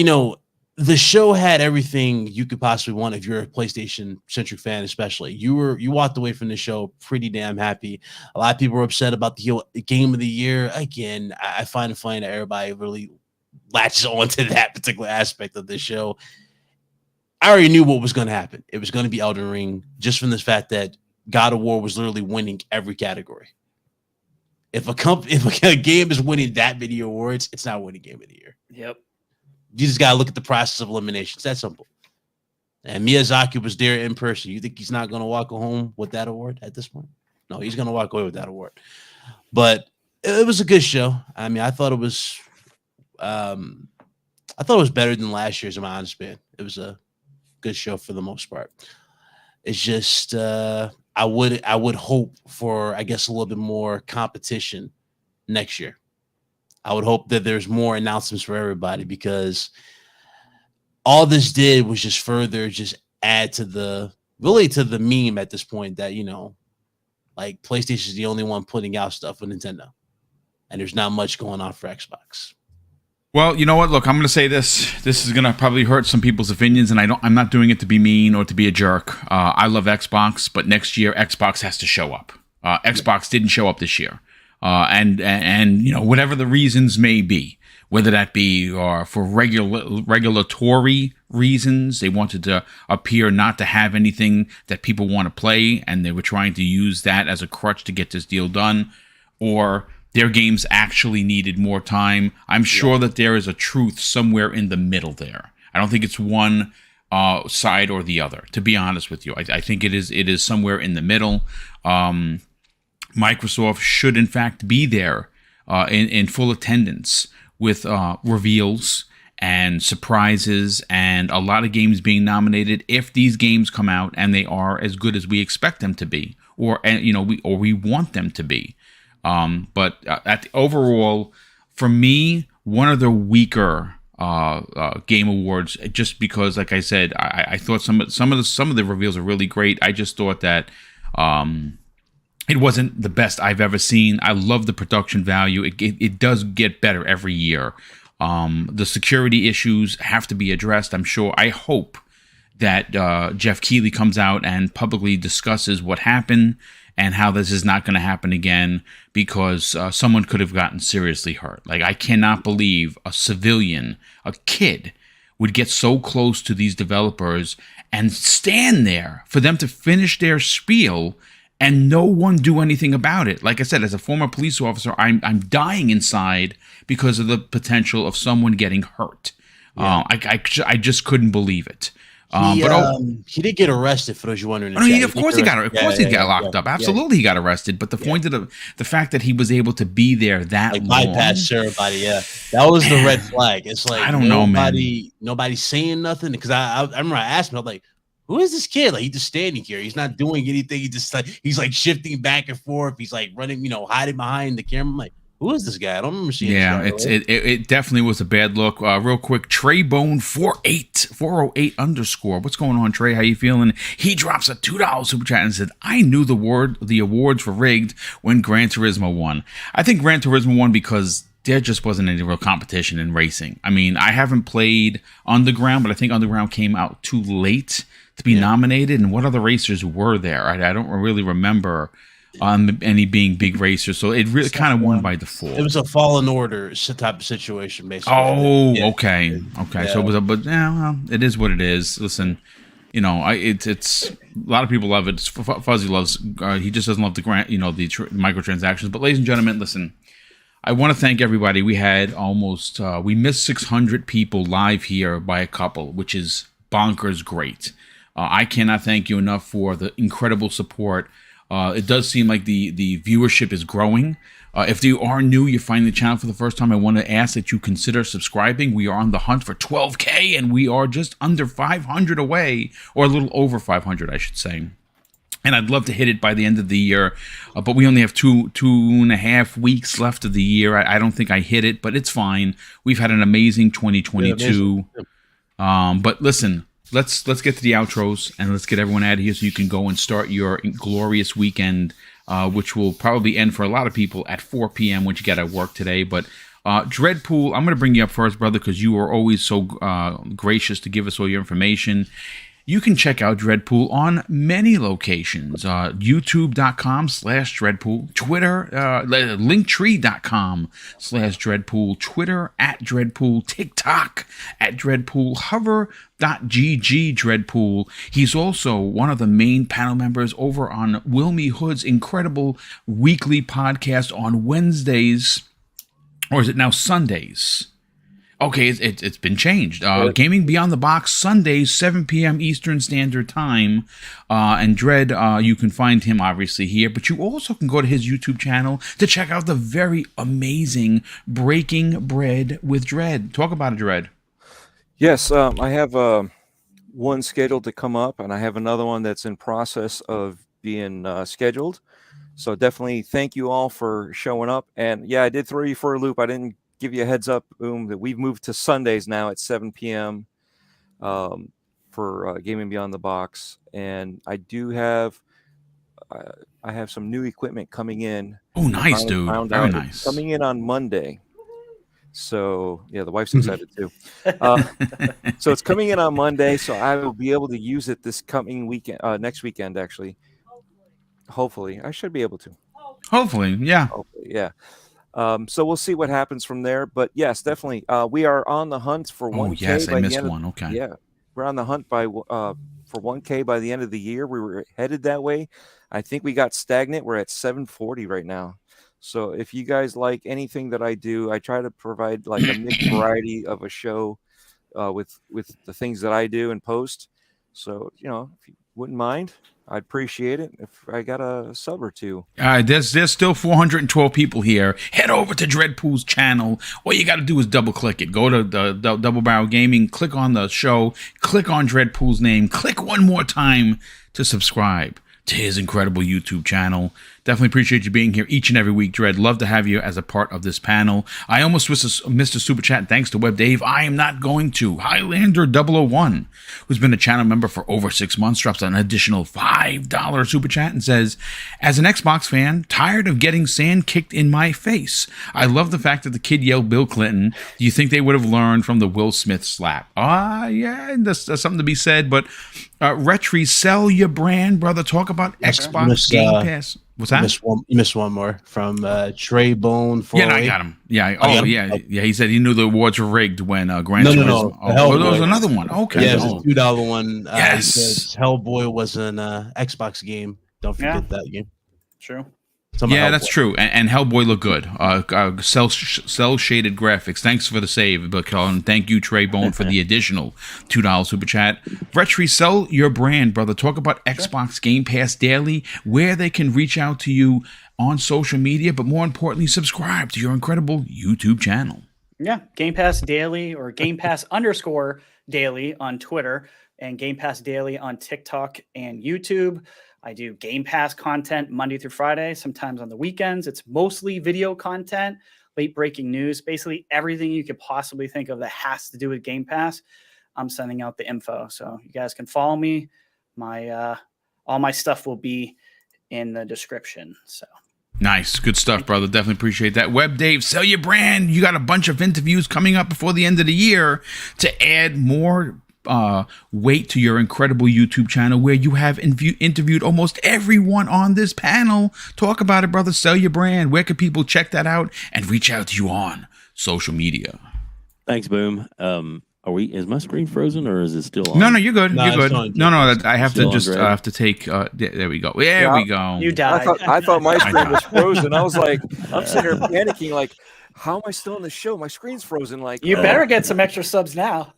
the show had everything you could possibly want if you're a PlayStation centric fan, especially. You walked away from the show pretty damn happy. A lot of people were upset about the game of the year. Again, I find it funny that everybody really latches on to that particular aspect of the show. I already knew what was going to happen. It was going to be Elden Ring, just from the fact that God of War was literally winning every category. If a game is winning that many awards, it's not winning Game of the Year. Yep. You just got to look at the process of elimination. It's that simple. And Miyazaki was there in person. You think he's not going to walk home with that award at this point? No, he's going to walk away with that award. But it was a good show. I mean, I thought it was better than last year's, in my honest opinion. It was a good show for the most part. It's just I would hope for, I guess, a little bit more competition next year. I would hope that there's more announcements for everybody, because all this did was just further add to the meme at this point that, like PlayStation is the only one putting out stuff with Nintendo, and there's not much going on for Xbox. Well, you know what? Look, I'm going to say this. This is going to probably hurt some people's opinions, and I'm not doing it to be mean or to be a jerk. I love Xbox, but next year Xbox has to show up. Xbox didn't show up this year. And whatever the reasons may be, whether that be for regulatory reasons, they wanted to appear not to have anything that people want to play, and they were trying to use that as a crutch to get this deal done, or their games actually needed more time. I'm sure that there is a truth somewhere in the middle there. I don't think it's one side or the other, to be honest with you. I think it is somewhere in the middle. Microsoft should, in fact, be there in full attendance with reveals and surprises and a lot of games being nominated if these games come out and they are as good as we expect them to be, or we want them to be. But overall, for me, one of the weaker game awards, just because, like I said, I thought some of the reveals are really great. I just thought that. It wasn't the best I've ever seen. I love the production value. It does get better every year. The security issues have to be addressed. I hope that Jeff Keighley comes out and publicly discusses what happened and how this is not going to happen again, because someone could have gotten seriously hurt. Like, I cannot believe a civilian, a kid, would get so close to these developers and stand there for them to finish their spiel and no one do anything about it. Like I said, as a former police officer, I'm dying inside because of the potential of someone getting hurt. Yeah. I just couldn't believe it. He did get arrested, for those you wondering. Of course he got locked up. Absolutely, he got arrested. But the point of the fact that he was able to be there that long, bypass everybody. Yeah, that was the red flag. It's like I don't know, man. Nobody's saying nothing because I remember I asked him, I'm like, who is this kid? Like, he's just standing here. He's not doing anything. He's like shifting back and forth. He's like running, hiding behind the camera. I'm like, who is this guy? I don't remember seeing this guy. It definitely was a bad look. Real quick, Treybone408 _ What's going on, Trey? How you feeling? He drops a $2 super chat and said, I knew the awards were rigged when Gran Turismo won. I think Gran Turismo won because there just wasn't any real competition in racing. I mean, I haven't played Underground, but I think Underground came out too late to be nominated. And what other racers were there? I don't really remember any being big racers, so it really kind of won by default. It was a Fallen Order type of situation, basically. Oh, okay. Yeah. So it was it is what it is. Listen, it's a lot of people love it. Fuzzy loves. He just doesn't love the microtransactions. But ladies and gentlemen, listen. I want to thank everybody. We had almost we missed 600 people live here by a couple, which is bonkers great. I cannot thank you enough for the incredible support. It does seem like the viewership is growing. If you are new, you're finding the channel for the first time, I want to ask that you consider subscribing. We are on the hunt for 12K, and we are just under 500 away, or a little over 500, I should say. And I'd love to hit it by the end of the year, but we only have two and a half weeks left of the year. I don't think I hit it, but it's fine. We've had an amazing 2022. But listen. Let's get to the outros and let's get everyone out of here so you can go and start your glorious weekend, which will probably end for a lot of people at 4 p.m. when you get at work today. But Dreadpool, I'm going to bring you up first, brother, because you are always so gracious to give us all your information. You can check out Dreadpool on many locations. YouTube.com/Dreadpool, Twitter, Linktree.com/Dreadpool, Twitter @Dreadpool, TikTok @Dreadpool, Hover.gg Dreadpool. He's also one of the main panel members over on Wilmy Hood's incredible weekly podcast on Wednesdays, or is it now Sundays? Okay, it's been changed. Gaming Beyond the Box, Sundays, 7 p.m. Eastern Standard Time. And Dread, you can find him obviously here, but you also can go to his YouTube channel to check out the very amazing Breaking Bread with Dread. Talk about it, Dread. Yes, I have one scheduled to come up, and I have another one that's in process of being scheduled. So definitely thank you all for showing up. And yeah, I did throw you for a loop. I didn't give you a heads up, Boom, that we've moved to Sundays now at 7 p.m. For Gaming Beyond the Box, and I do have I have some new equipment coming in. Oh, nice, dude! Very nice. Coming in on Monday, so yeah, the wife's excited too. So it's coming in on Monday, so I will be able to use it this coming weekend, next weekend actually. Hopefully, I should be able to. Hopefully, yeah. Hopefully, yeah. So we'll see what happens from there. But yes, definitely. We are on the hunt for 1K. Oh, yes, I missed one. Okay. Yeah. We're on the hunt for 1K by the end of the year. We were headed that way. I think we got stagnant. We're at 740 right now. So if you guys like anything that I do, I try to provide like a mixed variety of a show with the things that I do and post. So, if you wouldn't mind, I'd appreciate it if I got a sub or two. There's still 412 people here. Head over to Dreadpool's channel. All you got to do is double click it. Go to the Double Barrel Gaming, click on the show, click on Dreadpool's name, click one more time to subscribe to his incredible YouTube channel. Definitely appreciate you being here each and every week, Dread. Love to have you as a part of this panel. I almost missed a super chat thanks to Web Dave. I am not going to. Highlander 001, who's been a channel member for over 6 months, drops an additional $5 super chat and says, as an Xbox fan, tired of getting sand kicked in my face. I love the fact that the kid yelled Bill Clinton. Do you think they would have learned from the Will Smith slap? Yeah, there's something to be said, but Retry, sell your brand, brother. Talk about Xbox Game Pass. What's that? You missed one more from Treybone. Yeah, no, I got him. Yeah. Yeah. He said he knew the awards were rigged when Gran Turismo. No. There was another one. Okay. Yeah, it was a $2 one. Yes. Hellboy was an Xbox game. Don't forget that game. True. Yeah, that's true. And Hellboy looked good. Cell shaded graphics. Thanks for the save, Bill Cullen. Thank you, Trey Bone, for the additional $2 super chat. Retry, sell your brand, brother. Talk about Xbox Game Pass Daily, where they can reach out to you on social media, but more importantly, subscribe to your incredible YouTube channel. Yeah, Game Pass Daily or Game Pass _daily on Twitter, and Game Pass Daily on TikTok and YouTube. I do Game Pass content Monday through Friday, sometimes on the weekends. It's mostly video content, late breaking news, basically everything you could possibly think of that has to do with Game Pass. I'm sending out the info, so you guys can follow me. All my stuff will be in the description. So nice, good stuff, brother. Definitely appreciate that. Web Dave, sell your brand. You got a bunch of interviews coming up before the end of the year to add more weight to your incredible YouTube channel, where you have interviewed almost everyone on this panel. Talk about it, brother. Sell your brand. Where can people check that out and reach out to you on social media? Thanks, Boom. Is my screen frozen or is it still on? No, you're good. No, You're it's good. on. No, I have to Still on, I have to take. There we go. There we go. you died. I thought my screen was frozen. I was like, I'm sitting here panicking, like, how am I still on the show? My screen's frozen. Like, You better get some extra subs now.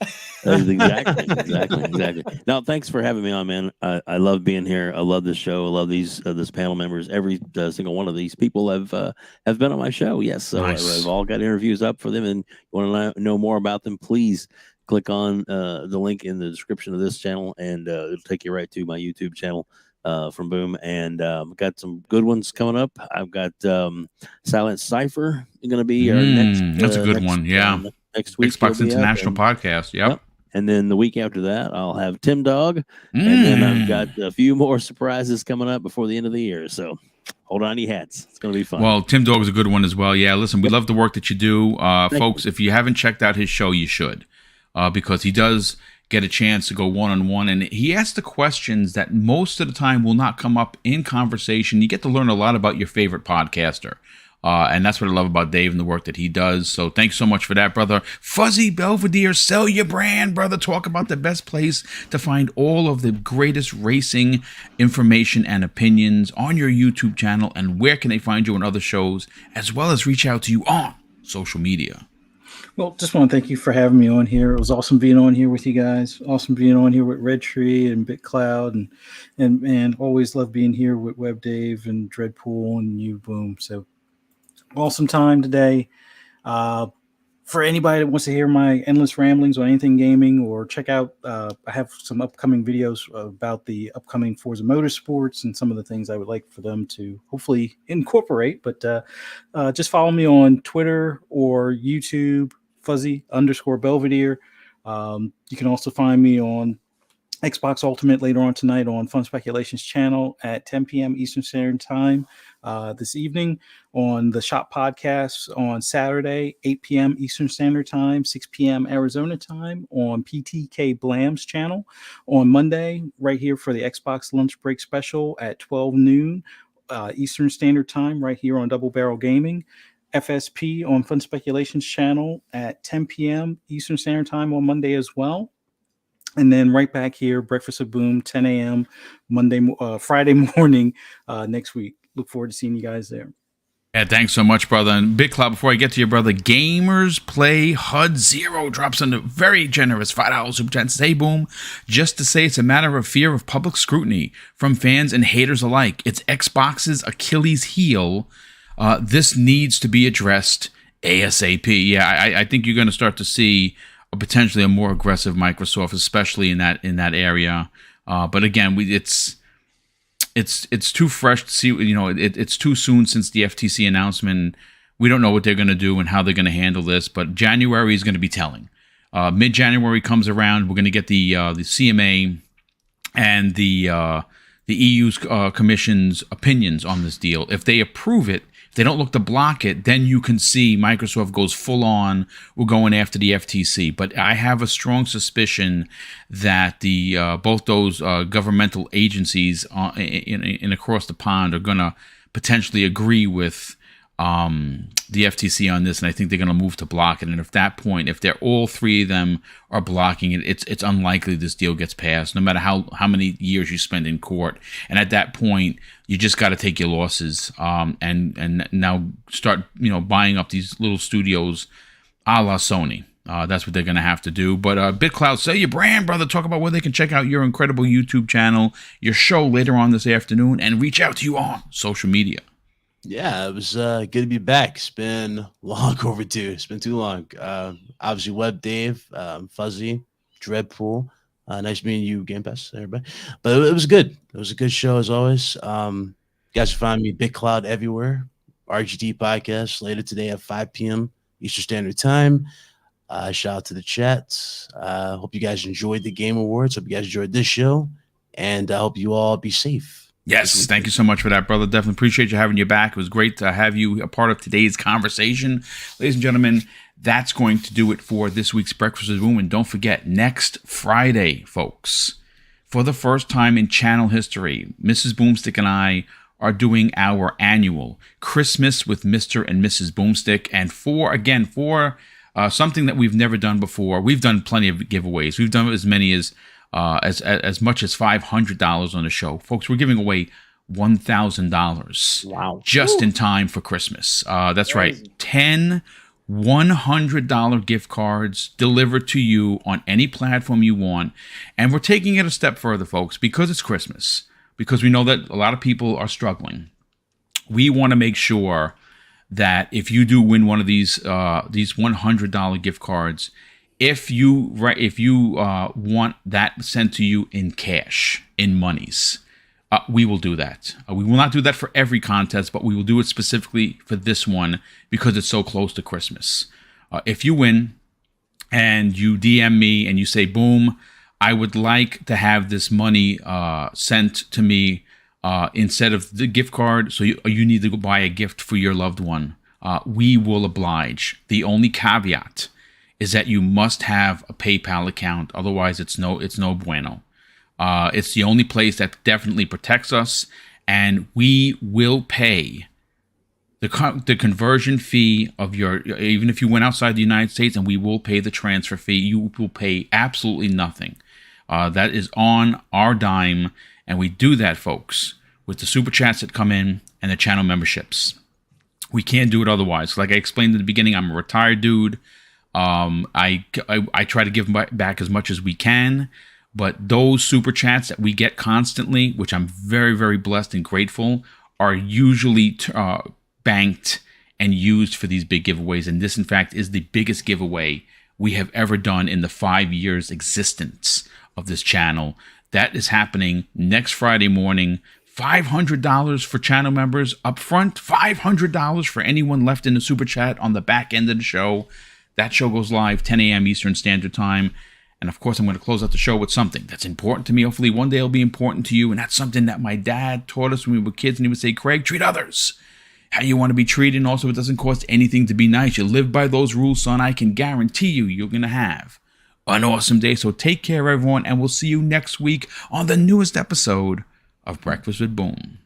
Exactly. Now, thanks for having me on, man. I love being here. I love this show. I love this panel members. Every single one of these people have been on my show. Yes, so nice. I've all got interviews up for them, and you want to know more about them, please click on the link in the description of this channel, and it'll take you right to my YouTube channel from Boom. And I've got some good ones coming up. I've got Silent Cypher going to be our next. That's a good one. Yeah. Next week. Xbox International Podcast. Yep. And then the week after that, I'll have Tim Dog. And then I've got a few more surprises coming up before the end of the year. So hold on to your hats. It's going to be fun. Well, Tim Dog is a good one as well. Yeah, listen, we love the work that you do. Folks, if you haven't checked out his show, you should. Because he does get a chance to go one-on-one, and he asks the questions that most of the time will not come up in conversation. You get to learn a lot about your favorite podcaster, and that's what I love about Dave and the work that he does. So thanks so much for that, brother. Fuzzy Belvedere, sell your brand, brother. Talk about the best place to find all of the greatest racing information and opinions on your YouTube channel, and where can they find you on other shows, as well as reach out to you on social media. Well, just want to thank you for having me on here. It was awesome being on here with you guys. Awesome being on here with Red Tree and BitCloud, and always love being here with Web Dave and Dreadpool and you, Boom. So awesome time today. For anybody that wants to hear my endless ramblings on anything gaming, or check out, I have some upcoming videos about the upcoming Forza Motorsports and some of the things I would like for them to hopefully incorporate. But just follow me on Twitter or YouTube, Fuzzy_Belvedere. You can also find me on Xbox Ultimate later on tonight on Fun Speculations channel at 10 p.m. Eastern Standard Time this evening, on the Shop Podcast on Saturday, 8 p.m. Eastern Standard Time, 6 p.m. Arizona time, on PTK Blam's channel on Monday, right here for the Xbox Lunch Break Special at 12 noon Eastern Standard Time, right here on Double Barrel Gaming. FSP on Fun Speculations channel at 10 p.m. Eastern Standard Time on Monday as well. And then right back here, Breakfast with Boom, 10 a.m. Friday morning next week. Look forward to seeing you guys there. Yeah, thanks so much, brother. And Big Cloud, before I get to your brother, Gamers Play HUD Zero drops in a very generous $5 super chat. Say, Boom, just to say it's a matter of fear of public scrutiny from fans and haters alike. It's Xbox's Achilles heel. This needs to be addressed ASAP. Yeah, I think you're going to start to see potentially a more aggressive Microsoft, especially in that area. But again, it's too fresh to see. It's too soon since the FTC announcement. We don't know what they're going to do and how they're going to handle this. But January is going to be telling. Mid-January comes around, we're going to get the CMA and the EU's Commission's opinions on this deal. If they approve it, if they don't look to block it, then you can see Microsoft goes full on. We're going after the FTC. But I have a strong suspicion that both those governmental agencies in across the pond are going to potentially agree with the FTC on this, and I think they're going to move to block it. And at that point, if they're all three of them are blocking it, it's unlikely this deal gets passed, no matter how many years you spend in court. And at that point, you just got to take your losses, and now start buying up these little studios, a la Sony. That's what they're going to have to do. But BitCloud, sell your brand, brother. Talk about where they can check out your incredible YouTube channel, your show later on this afternoon, and reach out to you on social media. Yeah, it was good to be back. It's been long overdue. It's been too long. Obviously, Web Dave, Fuzzy, Dreadpool. Nice meeting you, Game Pass, everybody. But it was good. It was a good show as always. You guys can find me BitCloud everywhere. RGT podcast later today at 5 p.m. Eastern Standard Time. Shout out to the chat. Hope you guys enjoyed the Game Awards. Hope you guys enjoyed this show. And I hope you all be safe. Yes, thank you so much for that, brother. Definitely appreciate you having you back. It was great to have you a part of today's conversation. Ladies and gentlemen, that's going to do it for this week's Breakfast with Boom. And don't forget, next Friday, folks, for the first time in channel history, Mrs. Boomstick and I are doing our annual Christmas with Mr. and Mrs. Boomstick. And for something that we've never done before, we've done plenty of giveaways. We've done as many as much as $500 on the show. Folks, we're giving away $1,000. Wow. Just in time for Christmas. That's right. 10 $100 gift cards delivered to you on any platform you want. And we're taking it a step further, folks, because it's Christmas, because we know that a lot of people are struggling. We want to make sure that if you do win one of these $100 gift cards, if you want that sent to you in cash, in monies, we will do that. We will not do that for every contest, but we will do it specifically for this one because it's so close to Christmas. If you win and you DM me and you say, Boom, I would like to have this money sent to me instead of the gift card, so you need to go buy a gift for your loved one, we will oblige. The only caveat is that you must have a PayPal account. Otherwise, it's no bueno. It's the only place that definitely protects us, and we will pay the conversion fee of even if you went outside the United States, and we will pay the transfer fee. You will pay absolutely nothing. That is on our dime, and we do that, folks, with the super chats that come in and the channel memberships. We can't do it otherwise. Like I explained in the beginning, I'm a retired dude. I try to give back as much as we can, but those super chats that we get constantly, which I'm very, very blessed and grateful, are usually banked and used for these big giveaways. And this, in fact, is the biggest giveaway we have ever done in the 5 years existence of this channel. That is happening next Friday morning. $500 for channel members up front, $500 for anyone left in the super chat on the back end of the show. That show goes live 10 a.m. Eastern Standard Time. And of course, I'm going to close out the show with something that's important to me. Hopefully one day it'll be important to you. And that's something that my dad taught us when we were kids. And he would say, Craig, treat others how you want to be treated. And also, it doesn't cost anything to be nice. You live by those rules, son. I can guarantee you're going to have an awesome day. So take care, everyone. And we'll see you next week on the newest episode of Breakfast with Boom.